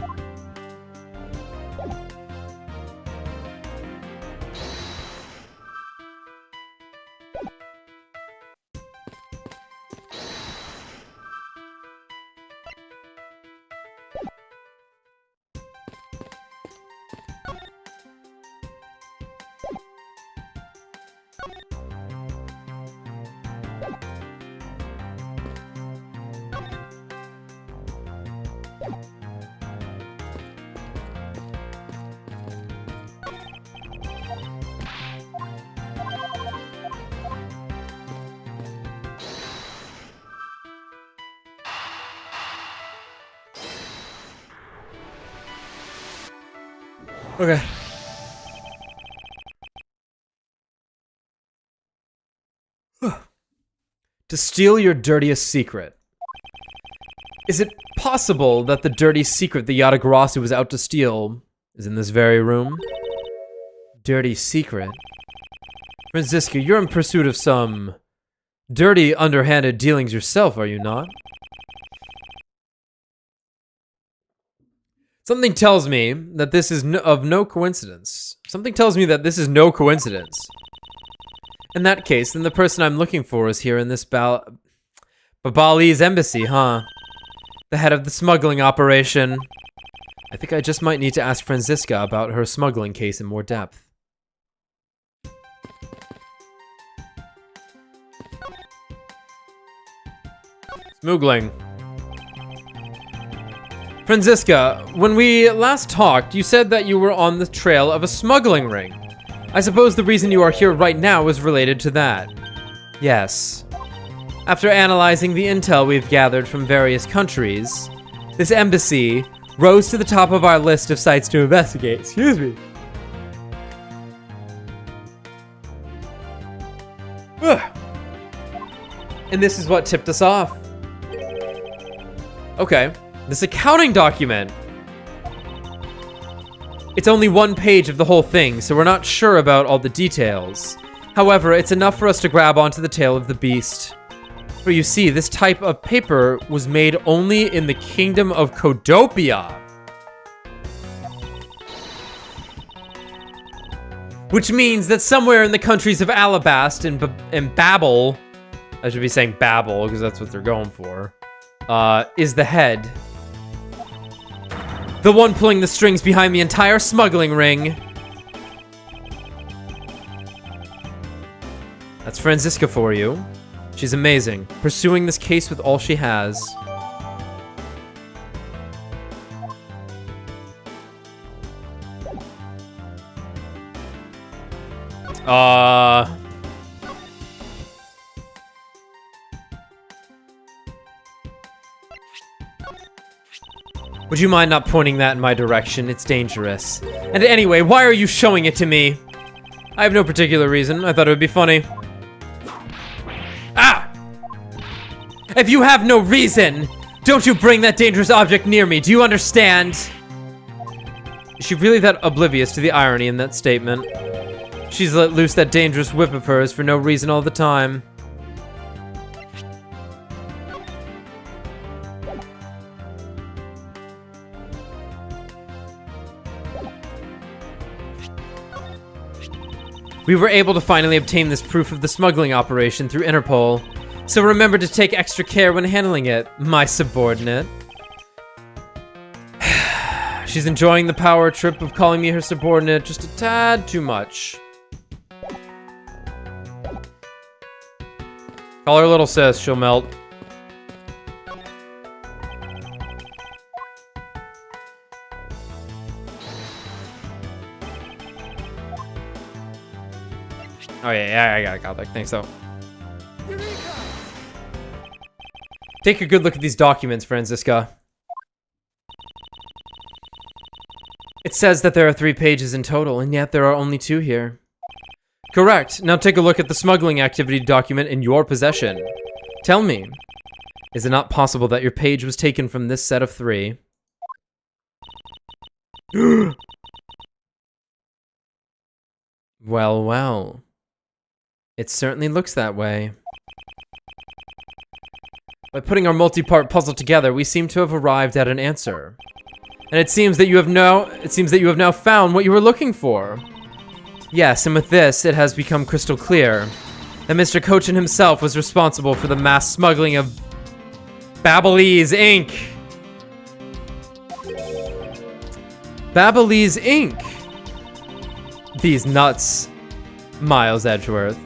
Okay. To steal your dirtiest secret. Is it possible that the dirty secret the Yatagarasi was out to steal is in this very room? Dirty secret? Franziska, you're in pursuit of some dirty, underhanded dealings yourself, are you not? Something tells me that this is of no coincidence. Something tells me that this is no coincidence. In that case, then the person I'm looking for is here in this Babali's embassy, huh? The head of the smuggling operation. I think I just might need to ask Franziska about her smuggling case in more depth. Smuggling. Franziska, when we last talked, you said that you were on the trail of a smuggling ring. I suppose the reason you are here right now is related to that. Yes. After analyzing the intel we've gathered from various countries, this embassy rose to the top of our list of sites to investigate. Excuse me. Ugh. And this is what tipped us off. Okay. This accounting document. It's only one page of the whole thing, so we're not sure about all the details. However, it's enough for us to grab onto the tail of the beast. For you see, this type of paper was made only in the kingdom of Codopia. Which means that somewhere in the countries of Alabast and Babel, I should be saying Babel because that's what they're going for, is the head. The one pulling the strings behind the entire smuggling ring. That's Franziska for you. She's amazing, pursuing this case with all she has. Would you mind not pointing that in my direction? It's dangerous. And anyway, why are you showing it to me? I have no particular reason. I thought it would be funny. Ah! If you have no reason, don't you bring that dangerous object near me. Do you understand? Is she really that oblivious to the irony in that statement? She's let loose that dangerous whip of hers for no reason all the time. We were able to finally obtain this proof of the smuggling operation through Interpol, so remember to take extra care when handling it, my subordinate. She's enjoying the power trip of calling me her subordinate just a tad too much. Call her little sis, she'll melt. Oh yeah, I got that. Thanks though. Take a good look at these documents, Franziska. It says that there are 3 pages in total, and yet there are only 2 here. Correct. Now take a look at the smuggling activity document in your possession. Tell me, is it not possible that your page was taken from this set of 3? Well, well. It certainly looks that way. By putting our multi-part puzzle together, we seem to have arrived at an answer. And it seems that you have now found what you were looking for. Yes, and with this, it has become crystal clear that Mr. Cochin himself was responsible for the mass smuggling of Babelese ink. Babelese ink. These nuts, Miles Edgeworth.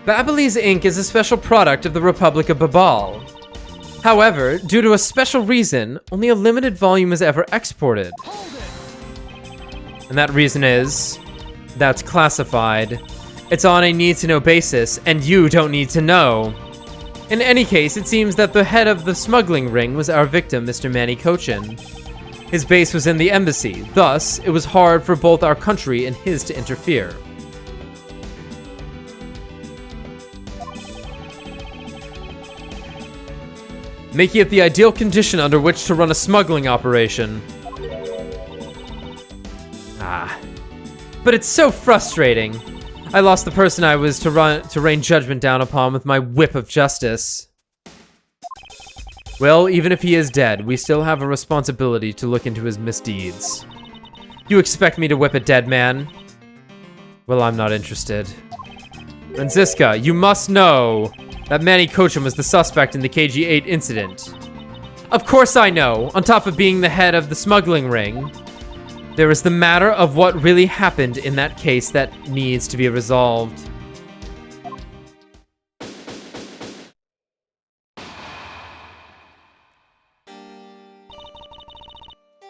Babelese ink is a special product of the Republic of Babal. However, due to a special reason, only a limited volume is ever exported. And that reason is, that's classified. It's on a need-to-know basis, and you don't need to know. In any case, it seems that the head of the smuggling ring was our victim, Mr. Manny Cochin. His base was in the embassy, thus, it was hard for both our country and his to interfere. Making it the ideal condition under which to run a smuggling operation. But it's so frustrating. I lost the person I was to rain judgment down upon with my whip of justice. Well, even if he is dead, we still have a responsibility to look into his misdeeds. You expect me to whip a dead man? Well, I'm not interested. Franziska, you must know that Manny Cochin was the suspect in the KG-8 incident. Of course I know. On top of being the head of the smuggling ring, there is the matter of what really happened in that case that needs to be resolved.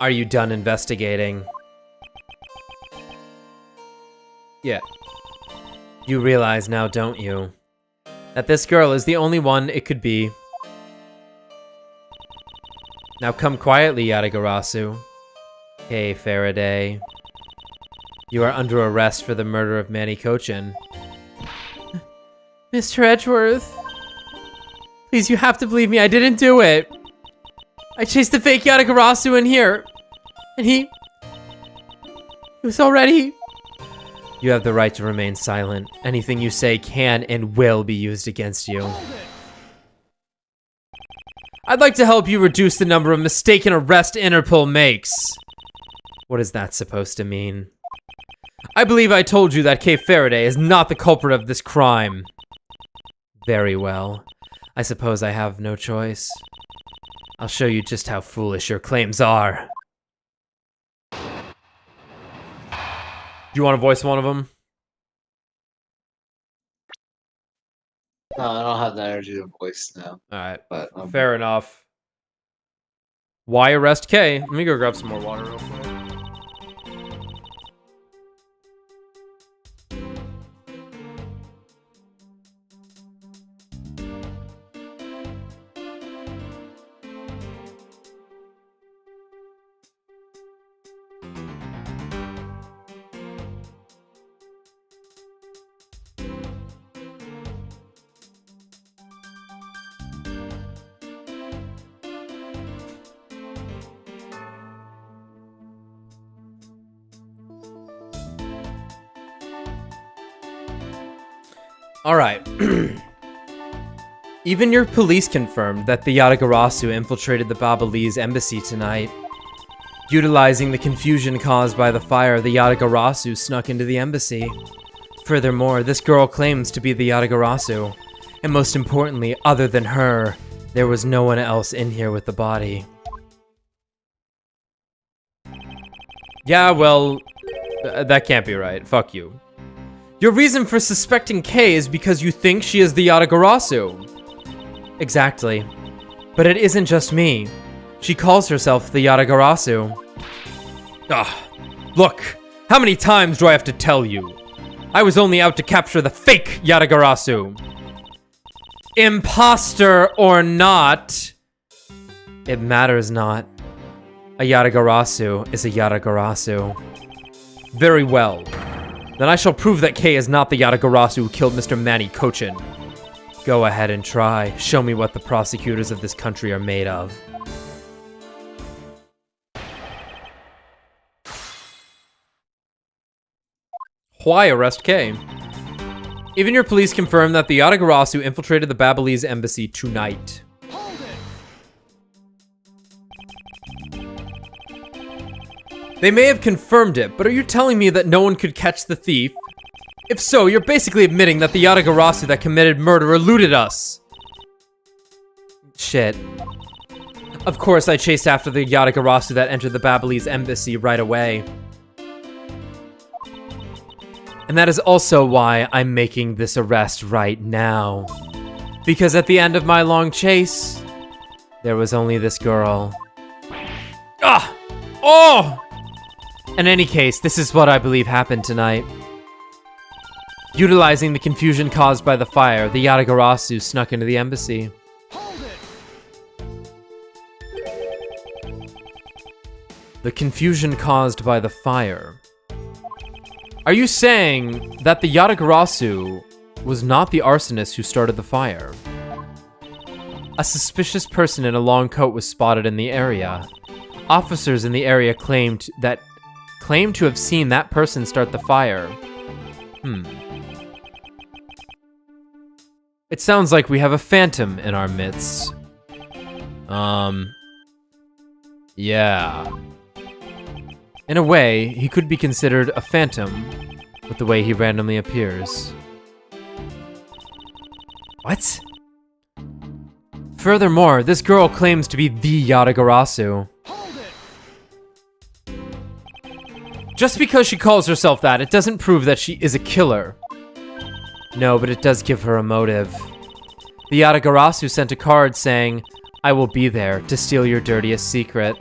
Are you done investigating? Yeah. You realize now, don't you? That this girl is the only one it could be. Now come quietly, Yatagarasu. Hey, Faraday. You are under arrest for the murder of Manny Cochin. Mr. Edgeworth. Please, you have to believe me. I didn't do it. I chased the fake Yatagarasu in here. And he was already... You have the right to remain silent. Anything you say can and will be used against you. I'd like to help you reduce the number of mistaken arrests Interpol makes. What is that supposed to mean? I believe I told you that Kay Faraday is not the culprit of this crime. Very well. I suppose I have no choice. I'll show you just how foolish your claims are. Do you want to voice one of them? No, I don't have the energy to voice now. Alright, But fair enough. Why arrest Kay? Let me go grab some more water real quick. Alright. Even your police confirmed that the Yatagarasu infiltrated the Babalese embassy tonight. Utilizing the confusion caused by the fire, the Yatagarasu snuck into the embassy. Furthermore, this girl claims to be the Yatagarasu. And most importantly, other than her, there was no one else in here with the body. Yeah, well, that can't be right. Fuck you. Your reason for suspecting Kay is because you think she is the Yatagarasu. Exactly. But it isn't just me. She calls herself the Yatagarasu. Look, how many times do I have to tell you? I was only out to capture the fake Yatagarasu. Imposter or not, it matters not. A Yatagarasu is a Yatagarasu. Very well. Then I shall prove that Kay is not the Yatagarasu who killed Mr. Manny Cochin. Go ahead and try. Show me what the prosecutors of this country are made of. Why arrest Kay? Even your police confirmed that the Yatagarasu infiltrated the Babalese embassy tonight. They may have confirmed it, but are you telling me that no one could catch the thief? If so, you're basically admitting that the Yatagarasu that committed murder eluded us. Shit. Of course, I chased after the Yatagarasu that entered the Babalese embassy right away. And that is also why I'm making this arrest right now. Because at the end of my long chase, there was only this girl. Ah! Oh! In any case, this is what I believe happened tonight. Utilizing the confusion caused by the fire, the Yatagarasu snuck into the embassy. The confusion caused by the fire. Are you saying that the Yatagarasu was not the arsonist who started the fire? A suspicious person in a long coat was spotted in the area. Officers in the area claimed to have seen that person start the fire. It sounds like we have a phantom in our midst. Yeah. In a way, he could be considered a phantom with the way he randomly appears. What? Furthermore, this girl claims to be the Yatagarasu. Just because she calls herself that, it doesn't prove that she is a killer. No, but it does give her a motive. The Yatagarasu sent a card saying, "I will be there to steal your dirtiest secret."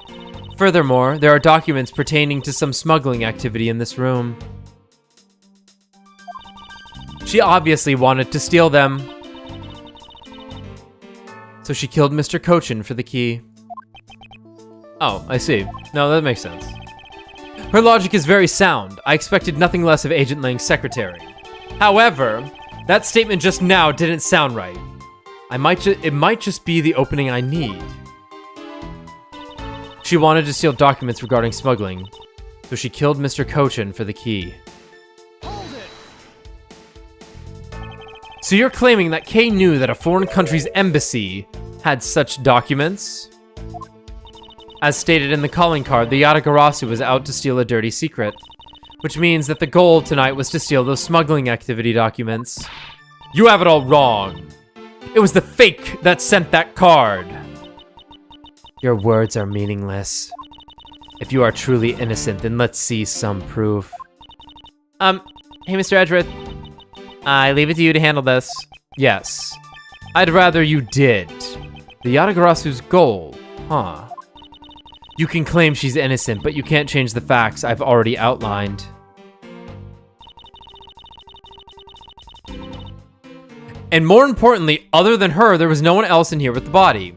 Furthermore, there are documents pertaining to some smuggling activity in this room. She obviously wanted to steal them. So she killed Mr. Cochin for the key. Oh, I see. No, that makes sense. Her logic is very sound. I expected nothing less of Agent Lang's secretary. However, that statement just now didn't sound right. It might just be the opening I need. She wanted to steal documents regarding smuggling, so she killed Mr. Cochin for the key. Hold it. So you're claiming that Kay knew that a foreign country's embassy had such documents? As stated in the calling card, the Yatagarasu was out to steal a dirty secret, which means that the goal tonight was to steal those smuggling activity documents. You have it all wrong. It was the fake that sent that card. Your words are meaningless. If you are truly innocent, then let's see some proof. Hey, Mr. Edgeworth. I leave it to you to handle this. Yes. I'd rather you did. The Yatagarasu's goal, huh? You can claim she's innocent, but you can't change the facts I've already outlined. And more importantly, other than her, there was no one else in here with the body.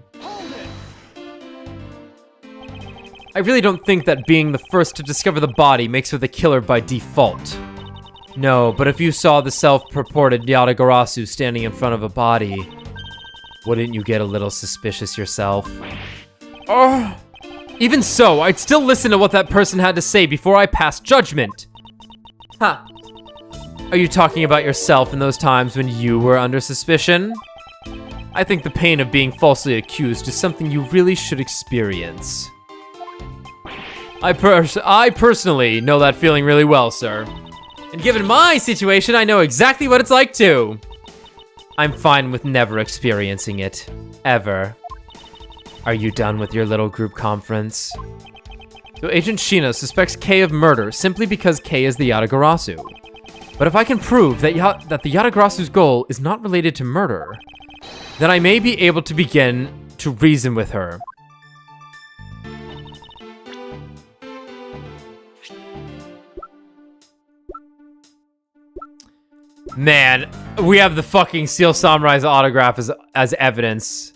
I really don't think that being the first to discover the body makes her the killer by default. No, but if you saw the self-purported Yatagarasu standing in front of a body, wouldn't you get a little suspicious yourself? Oh, even so, I'd still listen to what that person had to say before I pass judgment. Huh. Are you talking about yourself in those times when you were under suspicion? I think the pain of being falsely accused is something you really should experience. I personally know that feeling really well, sir. And given my situation, I know exactly what it's like too. I'm fine with never experiencing it. Ever. Are you done with your little group conference? So Agent Shina suspects Kay of murder simply because Kay is the Yatagarasu. But if I can prove that the Yatagarasu's goal is not related to murder, then I may be able to begin to reason with her. Man, we have the fucking Steel Samurai's autograph as evidence.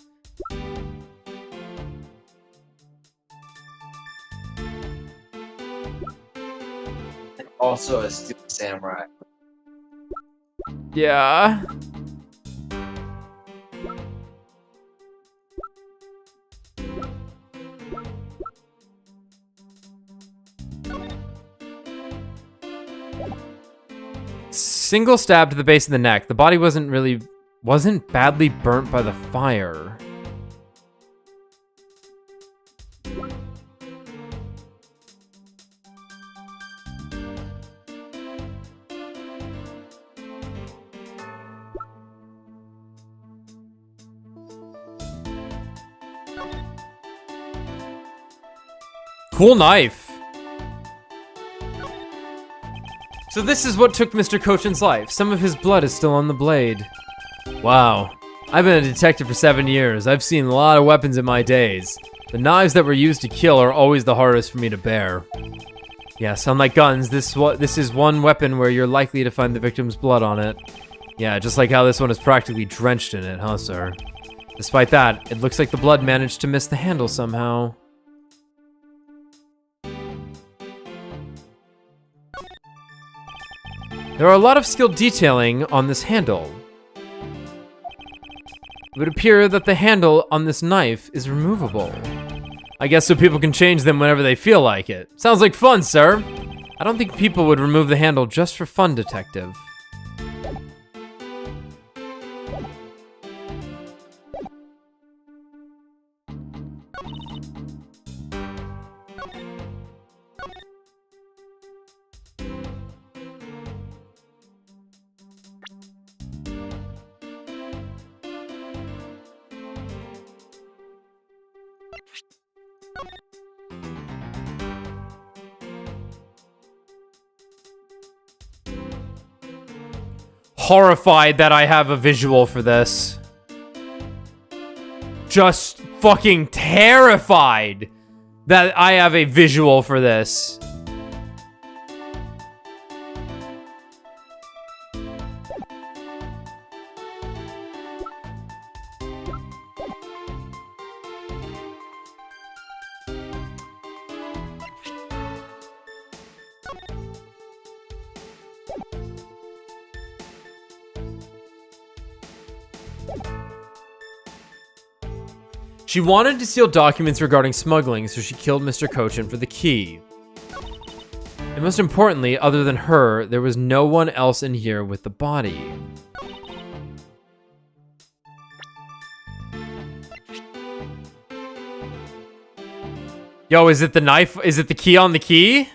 Also a Steel Samurai. Yeah. Single stab to the base of the neck. The body wasn't badly burnt by the fire. Cool knife. So this is what took Mr. Cochin's life. Some of his blood is still on the blade. Wow. I've been a detective for 7 years. I've seen a lot of weapons in my days. The knives that were used to kill are always the hardest for me to bear. Yes, unlike guns, this is one weapon where you're likely to find the victim's blood on it. Yeah, just like how this one is practically drenched in it, huh, sir? Despite that, it looks like the blood managed to miss the handle somehow. There are a lot of skilled detailing on this handle. It would appear that the handle on this knife is removable. I guess so people can change them whenever they feel like it. Sounds like fun, sir. I don't think people would remove the handle just for fun, detective. Horrified that I have a visual for this. Just fucking terrified that I have a visual for this. She wanted to steal documents regarding smuggling, so she killed Mr. Cochin for the key. And most importantly, other than her, there was no one else in here with the body. Yo, is it the knife? Is it the key on the key?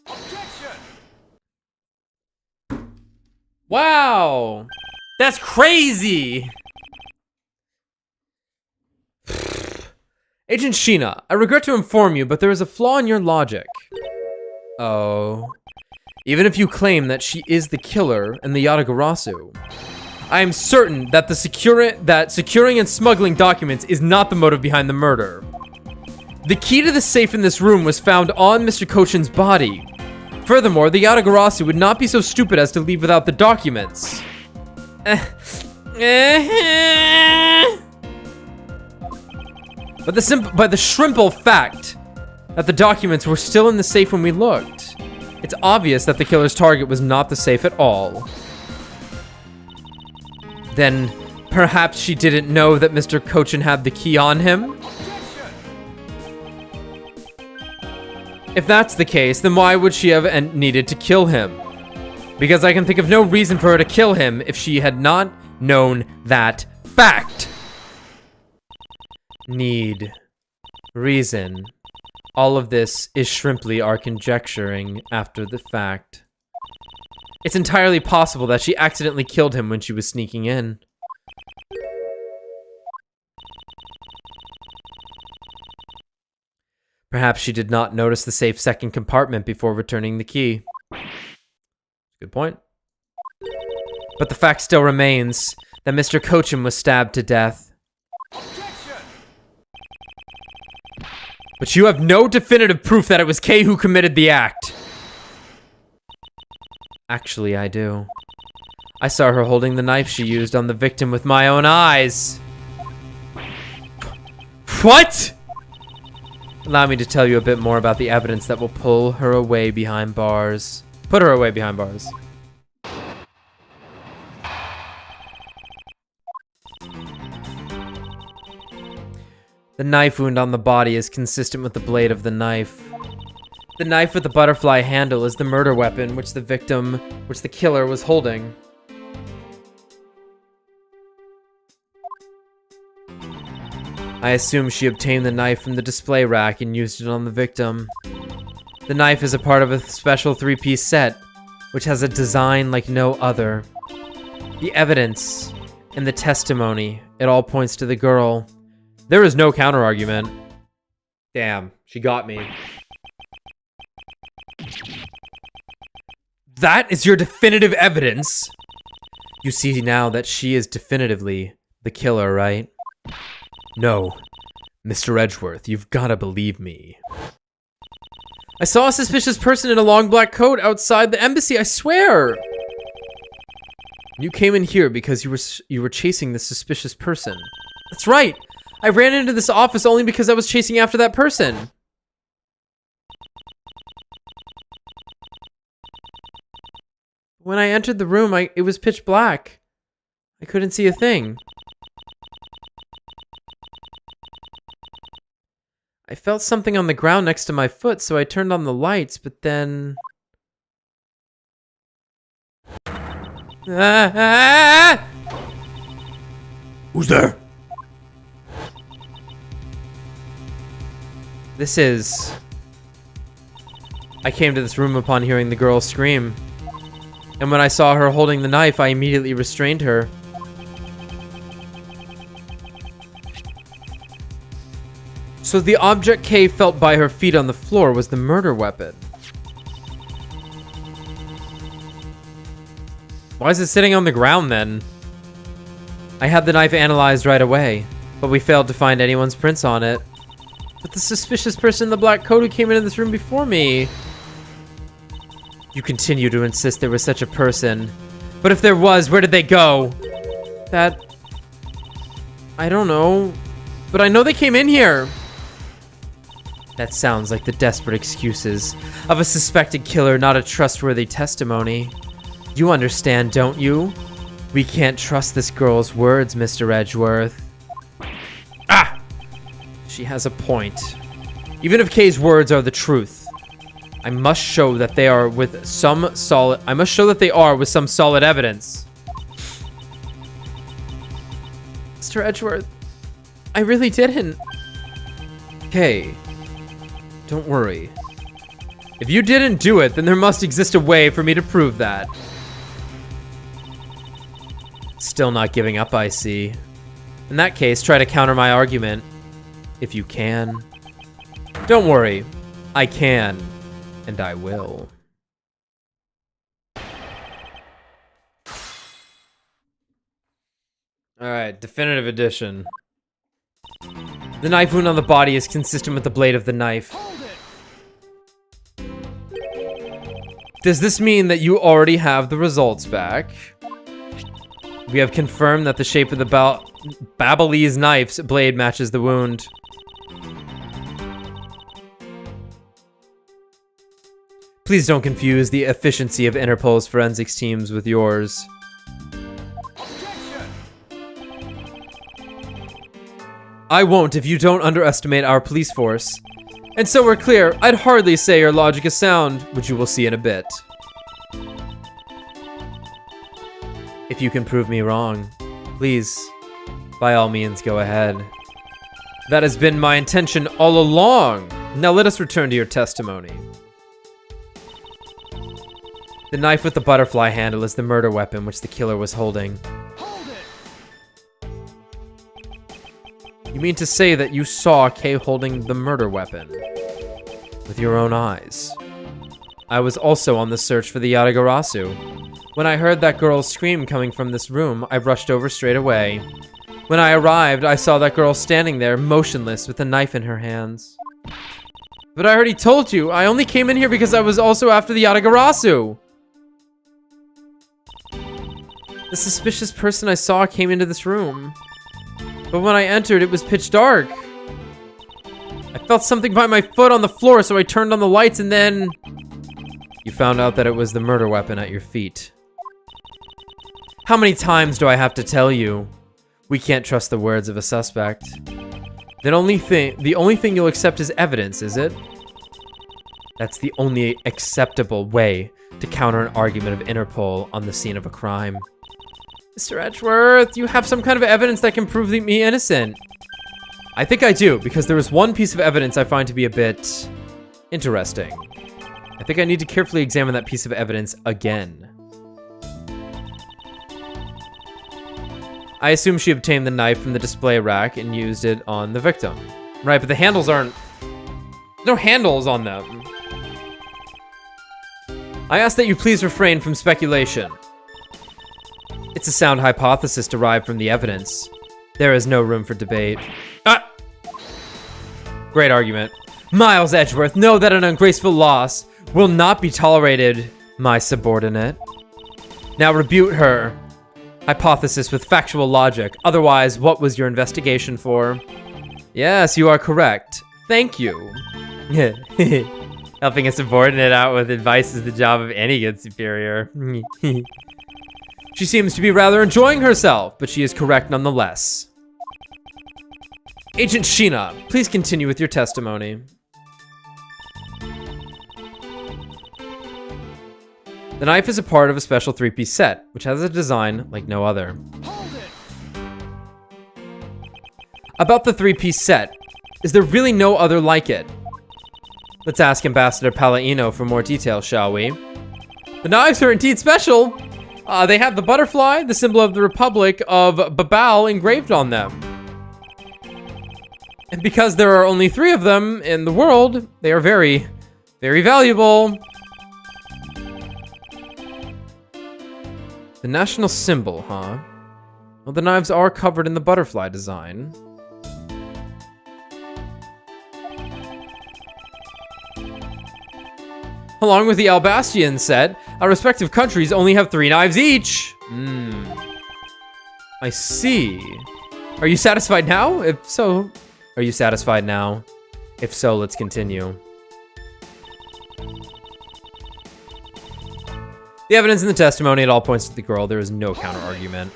Objection! Wow! That's crazy! Agent Sheena, I regret to inform you, but there is a flaw in your logic. Oh. Even if you claim that she is the killer and the Yatagarasu, I am certain that securing and smuggling documents is not the motive behind the murder. The key to the safe in this room was found on Mr. Cochin's body. Furthermore, the Yatagarasu would not be so stupid as to leave without the documents. But the shrimple fact that the documents were still in the safe when we looked. It's obvious that the killer's target was not the safe at all. Then perhaps she didn't know that Mr. Cochin had the key on him? If that's the case, then why would she have needed to kill him? Because I can think of no reason for her to kill him if she had not known that fact. Need. Reason. All of this is shrimply our conjecturing after the fact. It's entirely possible that she accidentally killed him when she was sneaking in. Perhaps she did not notice the safe second compartment before returning the key. Good point. But the fact still remains that Mr. Cochin was stabbed to death. Objection! But you have no definitive proof that it was Kay who committed the act. Actually, I do. I saw her holding the knife she used on the victim with my own eyes. What? Allow me to tell you a bit more about the evidence that will pull her away behind bars. Put her away behind bars. The knife wound on the body is consistent with the blade of the knife. The knife with the butterfly handle is the murder weapon which the killer was holding. I assume she obtained the knife from the display rack and used it on the victim. The knife is a part of a special 3-piece set, which has a design like no other. The evidence and the testimony, it all points to the girl. There is no counter-argument. Damn, she got me. That is your definitive evidence? You see now that she is definitively the killer, right? No. Mr. Edgeworth, you've gotta believe me. I saw a suspicious person in a long black coat outside the embassy, I swear! You came in here because you were chasing this suspicious person. That's right! I ran into this office only because I was chasing after that person. When I entered the room, it was pitch black. I couldn't see a thing. I felt something on the ground next to my foot, so I turned on the lights, but then... Who's there? This is... I came to this room upon hearing the girl scream. And when I saw her holding the knife, I immediately restrained her. So the object Kay felt by her feet on the floor was the murder weapon. Why is it sitting on the ground then? I had the knife analyzed right away. but we failed to find anyone's prints on it. But the suspicious person in the black coat who came into this room before me. You continue to insist there was such a person. But if there was, where did they go? I don't know. But I know they came in here. That sounds like the desperate excuses of a suspected killer, not a trustworthy testimony. You understand, don't you? We can't trust this girl's words, Mr. Edgeworth. Ah! She has a point. Even if Kay's words are the truth, I must show that they are with some solid evidence. Mr. Edgeworth, I really didn't. Kay, don't worry. If you didn't do it, then there must exist a way for me to prove that. Still not giving up, I see. In that case, try to counter my argument. If you can. Don't worry. I can. And I will. Alright, definitive edition. The knife wound on the body is consistent with the blade of the knife. Does this mean that you already have the results back? We have confirmed that the shape of the Babalese knife's blade matches the wound. Please don't confuse the efficiency of Interpol's forensics teams with yours. I won't if you don't underestimate our police force. And so we're clear, I'd hardly say your logic is sound, which you will see in a bit. If you can prove me wrong, please, by all means, go ahead. That has been my intention all along. Now let us return to your testimony. The knife with the butterfly handle is the murder weapon which the killer was holding. You mean to say that you saw Kay holding the murder weapon? With your own eyes. I was also on the search for the Yatagarasu. When I heard that girl's scream coming from this room, I rushed over straight away. When I arrived, I saw that girl standing there, motionless, with a knife in her hands. But I already told you, I only came in here because I was also after the Yatagarasu! The suspicious person I saw came into this room. But when I entered, it was pitch dark. I felt something by my foot on the floor, so I turned on the lights and then... You found out that it was the murder weapon at your feet. How many times do I have to tell you? We can't trust the words of a suspect. The only thing you'll accept is evidence, is it? That's the only acceptable way to counter an argument of Interpol on the scene of a crime. Mr. Edgeworth, you have some kind of evidence that can prove me innocent. I think I do, because there is one piece of evidence I find to be a bit interesting. I think I need to carefully examine that piece of evidence again. I assume she obtained the knife from the display rack and used it on the victim. Right, but the handles aren't... No handles on them. I ask that you please refrain from speculation. It's a sound hypothesis derived from the evidence. There is no room for debate. Ah! Great argument. Miles Edgeworth, know that an ungraceful loss will not be tolerated, my subordinate. Now rebuke her hypothesis with factual logic. Otherwise, what was your investigation for? Yes, you are correct. Thank you. Helping a subordinate out with advice is the job of any good superior. She seems to be rather enjoying herself, but she is correct nonetheless. Agent Sheena, please continue with your testimony. The knife is a part of a special 3-piece set, which has a design like no other. About the 3-piece set, is there really no other like it? Let's ask Ambassador Palladino for more details, shall we? The knives are indeed special! They have the butterfly, the symbol of the Republic of Babal, engraved on them. And because there are only 3 of them in the world, they are very, very valuable. The national symbol, huh? Well, the knives are covered in the butterfly design. Along with the Albastian set, our respective countries only have 3 knives each. I see. Are you satisfied now? If so, are you satisfied now? If so, let's continue. The evidence in the testimony, it all points to the girl. There is no counter-argument.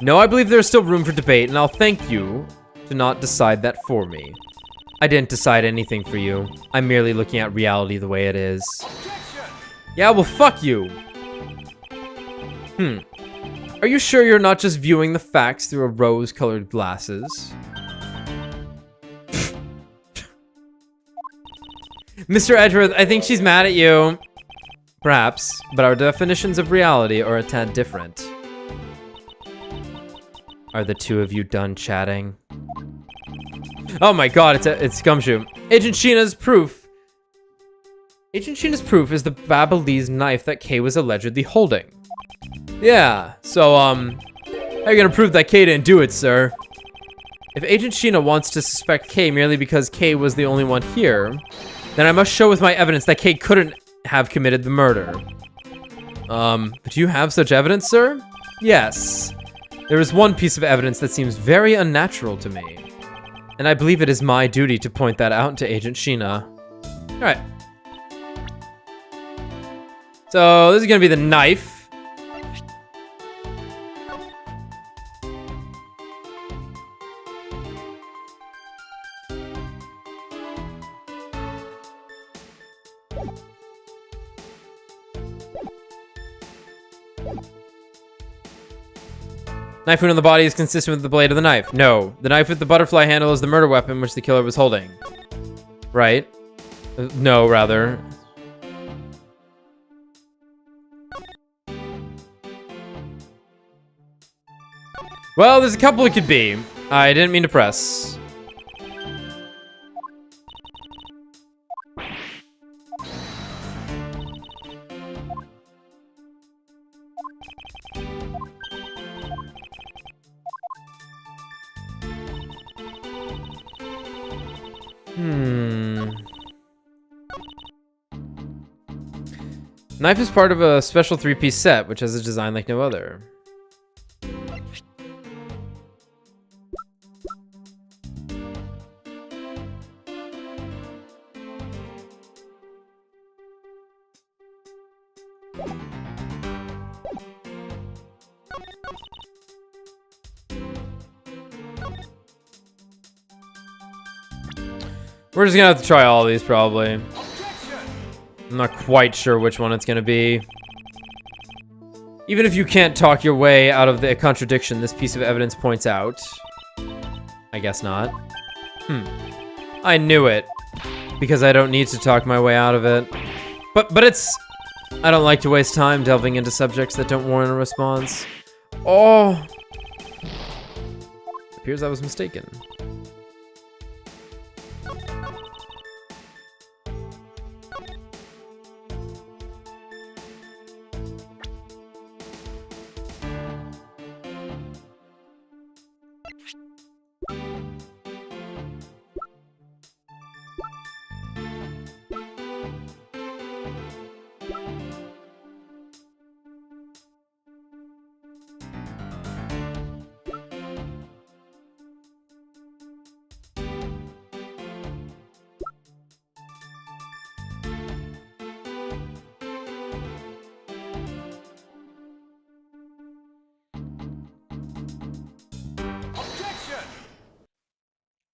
No, I believe there is still room for debate, and I'll thank you to not decide that for me. I didn't decide anything for you. I'm merely looking at reality the way it is. Yeah, well, fuck you. Are you sure you're not just viewing the facts through a rose-colored glasses? Mr. Edgeworth, I think she's mad at you. Perhaps, but our definitions of reality are a tad different. Are the two of you done chatting? Oh my god, it's Gumshoe. Agent Sheena's proof. Agent Sheena's proof is the Babalese knife that Kay was allegedly holding. Yeah, so, how are you gonna prove that Kay didn't do it, sir? If Agent Sheena wants to suspect Kay merely because Kay was the only one here, then I must show with my evidence that Kay couldn't have committed the murder. But do you have such evidence, sir? Yes. There is one piece of evidence that seems very unnatural to me. And I believe it is my duty to point that out to Agent Sheena. Alright. So, this is gonna be the knife. Knife wound on the body is consistent with the blade of the knife. No. The knife with the butterfly handle is the murder weapon which the killer was holding. Right? No, rather. Well, there's a couple it could be. I didn't mean to press. Knife is part of a special 3-piece set, which has a design like no other. We're just gonna have to try all of these, probably. I'm not quite sure which one it's gonna be. Even if you can't talk your way out of the contradiction this piece of evidence points out. I guess not. I knew it. Because I don't need to talk my way out of it. But it's... I don't like to waste time delving into subjects that don't warrant a response. Oh! It appears I was mistaken.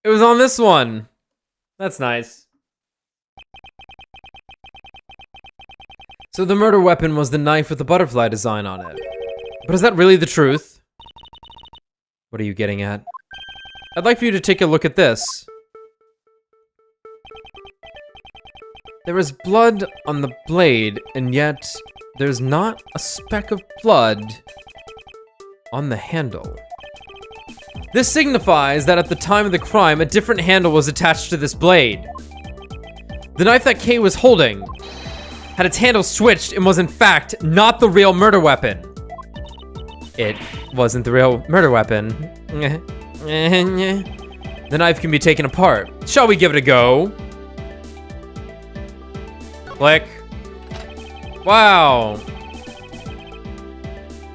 It was on this one. That's nice. So the murder weapon was the knife with the butterfly design on it. But is that really the truth? What are you getting at? I'd like for you to take a look at this. There is blood on the blade, and yet there's not a speck of blood on the handle. This signifies that at the time of the crime, a different handle was attached to this blade. The knife that Kay was holding had its handle switched and was in fact not the real murder weapon. It wasn't the real murder weapon. The knife can be taken apart. Shall we give it a go? Click. Wow.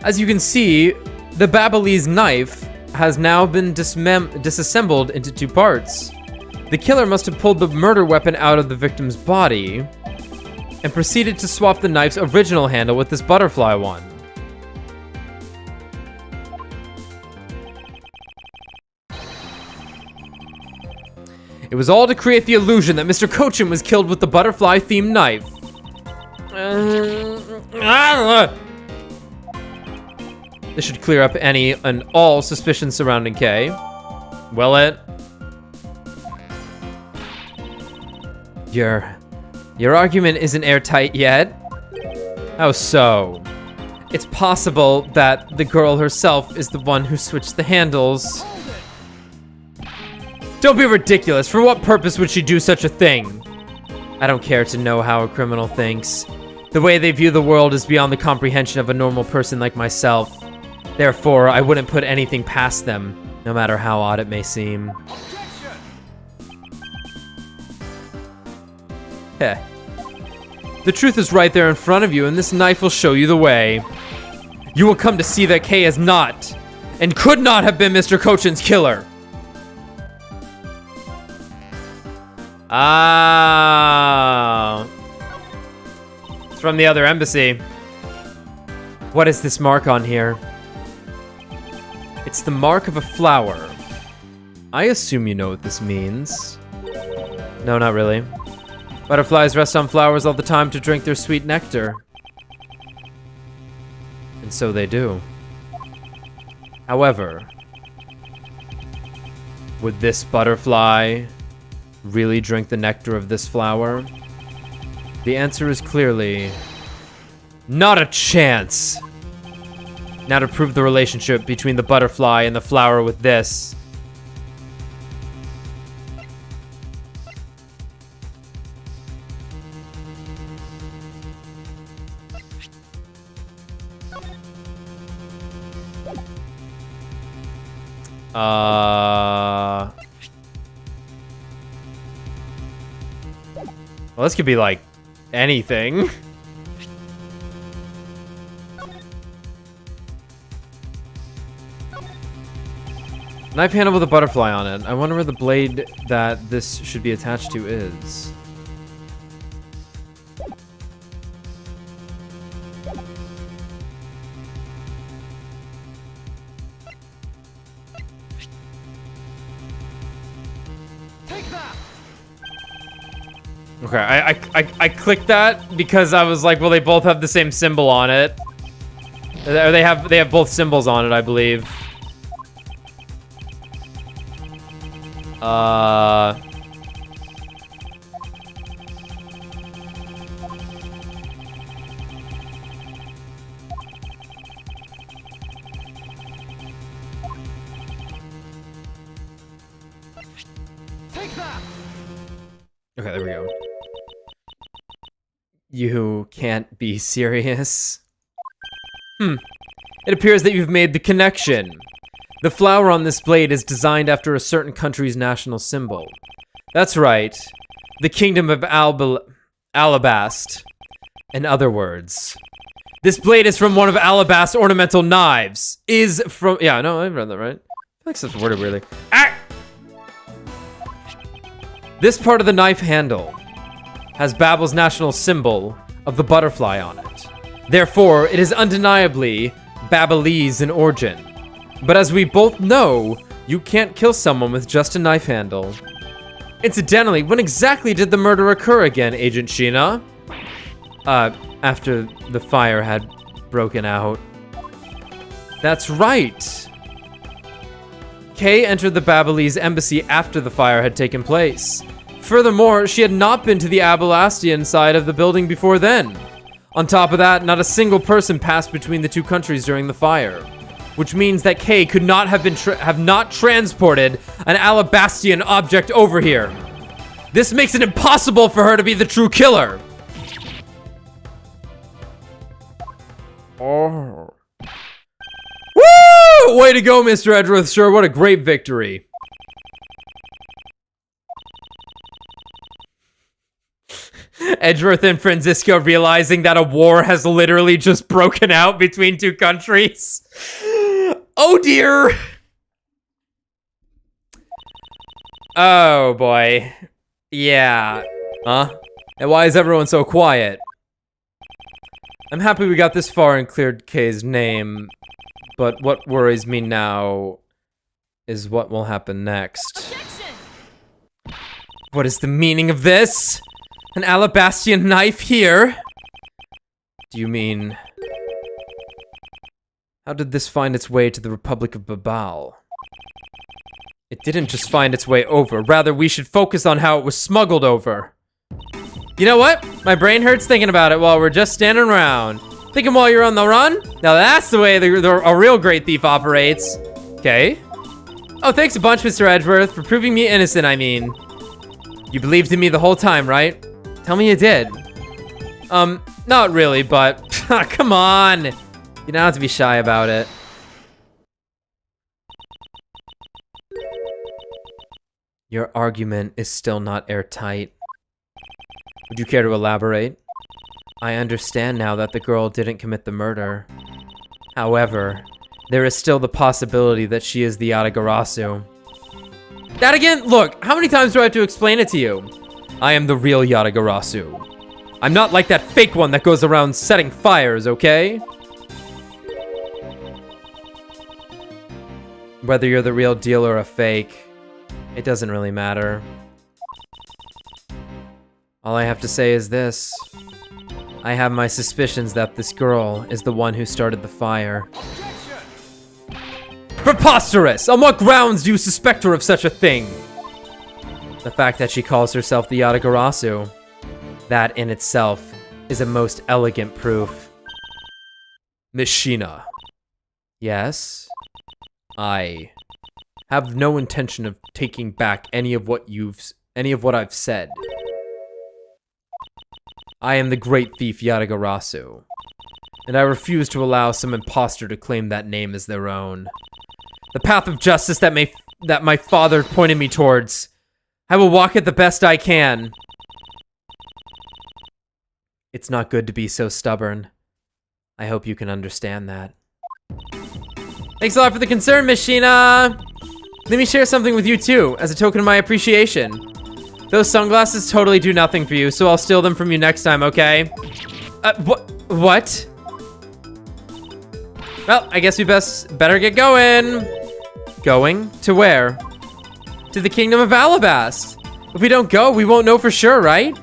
As you can see, the Babyliss knife has now been disassembled into 2 parts. The killer must have pulled the murder weapon out of the victim's body and proceeded to swap the knife's original handle with this butterfly one. It was all to create the illusion that Mr. Cochin was killed with the butterfly-themed knife. This should clear up any and all suspicion surrounding Kay. Will it? Your argument isn't airtight yet. How so? It's possible that the girl herself is the one who switched the handles. Don't be ridiculous. For what purpose would she do such a thing? I don't care to know how a criminal thinks. The way they view the world is beyond the comprehension of a normal person like myself. Therefore, I wouldn't put anything past them, no matter how odd it may seem. Objection! Heh. The truth is right there in front of you, and this knife will show you the way. You will come to see that Kay is not, and could not have been Mr. Cochin's killer. Ah. It's from the other embassy. What is this mark on here? It's the mark of a flower. I assume you know what this means. No, not really. Butterflies rest on flowers all the time to drink their sweet nectar. And so they do. However, would this butterfly really drink the nectar of this flower? The answer is clearly not a chance. Now to prove the relationship between the butterfly and the flower with this. Well, this could be like anything. Knife handle with a butterfly on it. I wonder where the blade that this should be attached to is. Take that! Okay, I clicked that because I was like, well, they both have the same symbol on it. Or they have both symbols on it, I believe. Take that! Okay, there we go. You can't be serious. It appears that you've made the connection. The flower on this blade is designed after a certain country's national symbol. That's right. The Kingdom of Alabast. In other words. This blade is from one of Alabast's ornamental knives. Is from... Yeah, no, I read that right. I think it's worded weirdly. Ah! This part of the knife handle has Babel's national symbol of the butterfly on it. Therefore, it is undeniably Babyliss in origin. But as we both know, you can't kill someone with just a knife handle. Incidentally, when exactly did the murder occur again, Agent Sheena? After the fire had broken out. That's right. Kay entered the Babyliss embassy after the fire had taken place. Furthermore, she had not been to the Abelastian side of the building before then. On top of that, not a single person passed between the two countries during the fire. Which means that Kay could not have been transported an Alabastian object over here. This makes it impossible for her to be the true killer. Oh. Woo! Way to go, Mr. Edgeworth. Sure, what a great victory. Edgeworth and Francisco realizing that a war has literally just broken out between two countries. Oh dear. Oh boy. Yeah. Huh? And why is everyone so quiet? I'm happy we got this far and cleared Kay's name, but what worries me now is what will happen next. What is the meaning of this? An alabastian knife here? Do you mean... How did this find its way to the Republic of Babal? It didn't just find its way over, rather we should focus on how it was smuggled over. You know what? My brain hurts thinking about it while we're just standing around. Thinking while you're on the run? Now that's the way a real great thief operates. Okay. Oh, thanks a bunch, Mr. Edgeworth, for proving me innocent, I mean. You believed in me the whole time, right? Tell me you did. Not really, but... Come on! You don't have to be shy about it. Your argument is still not airtight. Would you care to elaborate? I understand now that the girl didn't commit the murder. However, there is still the possibility that she is the Yatagarasu. That again? Look, how many times do I have to explain it to you? I am the real Yatagarasu. I'm not like that fake one that goes around setting fires, okay? Whether you're the real deal or a fake, it doesn't really matter. All I have to say is this. I have my suspicions that this girl is the one who started the fire. Preposterous! On what grounds do you suspect her of such a thing? The fact that she calls herself the Yatagarasu. That in itself is a most elegant proof. Miss Sheena. Yes? I have no intention of taking back any of what I've said. I am the great thief Yatagarasu, and I refuse to allow some imposter to claim that name as their own. The path of justice that my father pointed me towards, I will walk it the best I can. It's not good to be so stubborn. I hope you can understand that. Thanks a lot for the concern, Miss Sheena! Let me share something with you too, as a token of my appreciation. Those sunglasses totally do nothing for you, so I'll steal them from you next time, okay? What? Well, I guess we better get going. Going? To where? To the Kingdom of Alabast. If we don't go, we won't know for sure, right?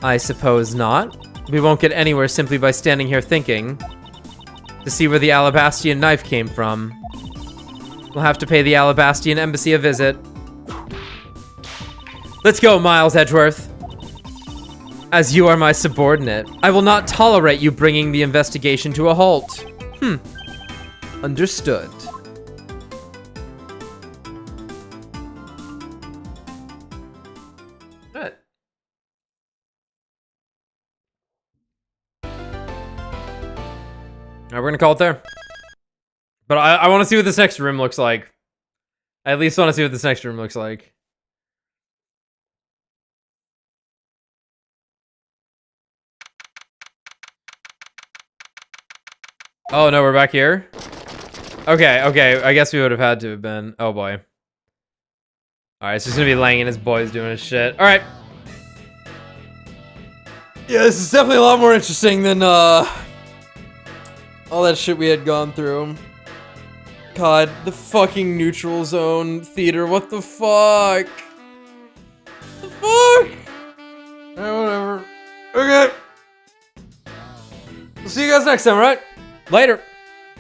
I suppose not. We won't get anywhere simply by standing here thinking. To see where the Alabastian knife came from. We'll have to pay the Alabastian embassy a visit. Let's go, Miles Edgeworth. As you are my subordinate, I will not tolerate you bringing the investigation to a halt. Understood. Good. Alright, we're gonna call it there. But I want to see what this next room looks like. I at least want to see what this next room looks like. Oh no, we're back here? Okay, I guess we would have had to have been. Oh boy. Alright, so he's gonna be laying in his boys doing his shit. Alright. Yeah, this is definitely a lot more interesting than all that shit we had gone through. God, the fucking neutral zone theater, what the fuck? The fuck? Whatever. Okay. We'll see you guys next time, right? Later.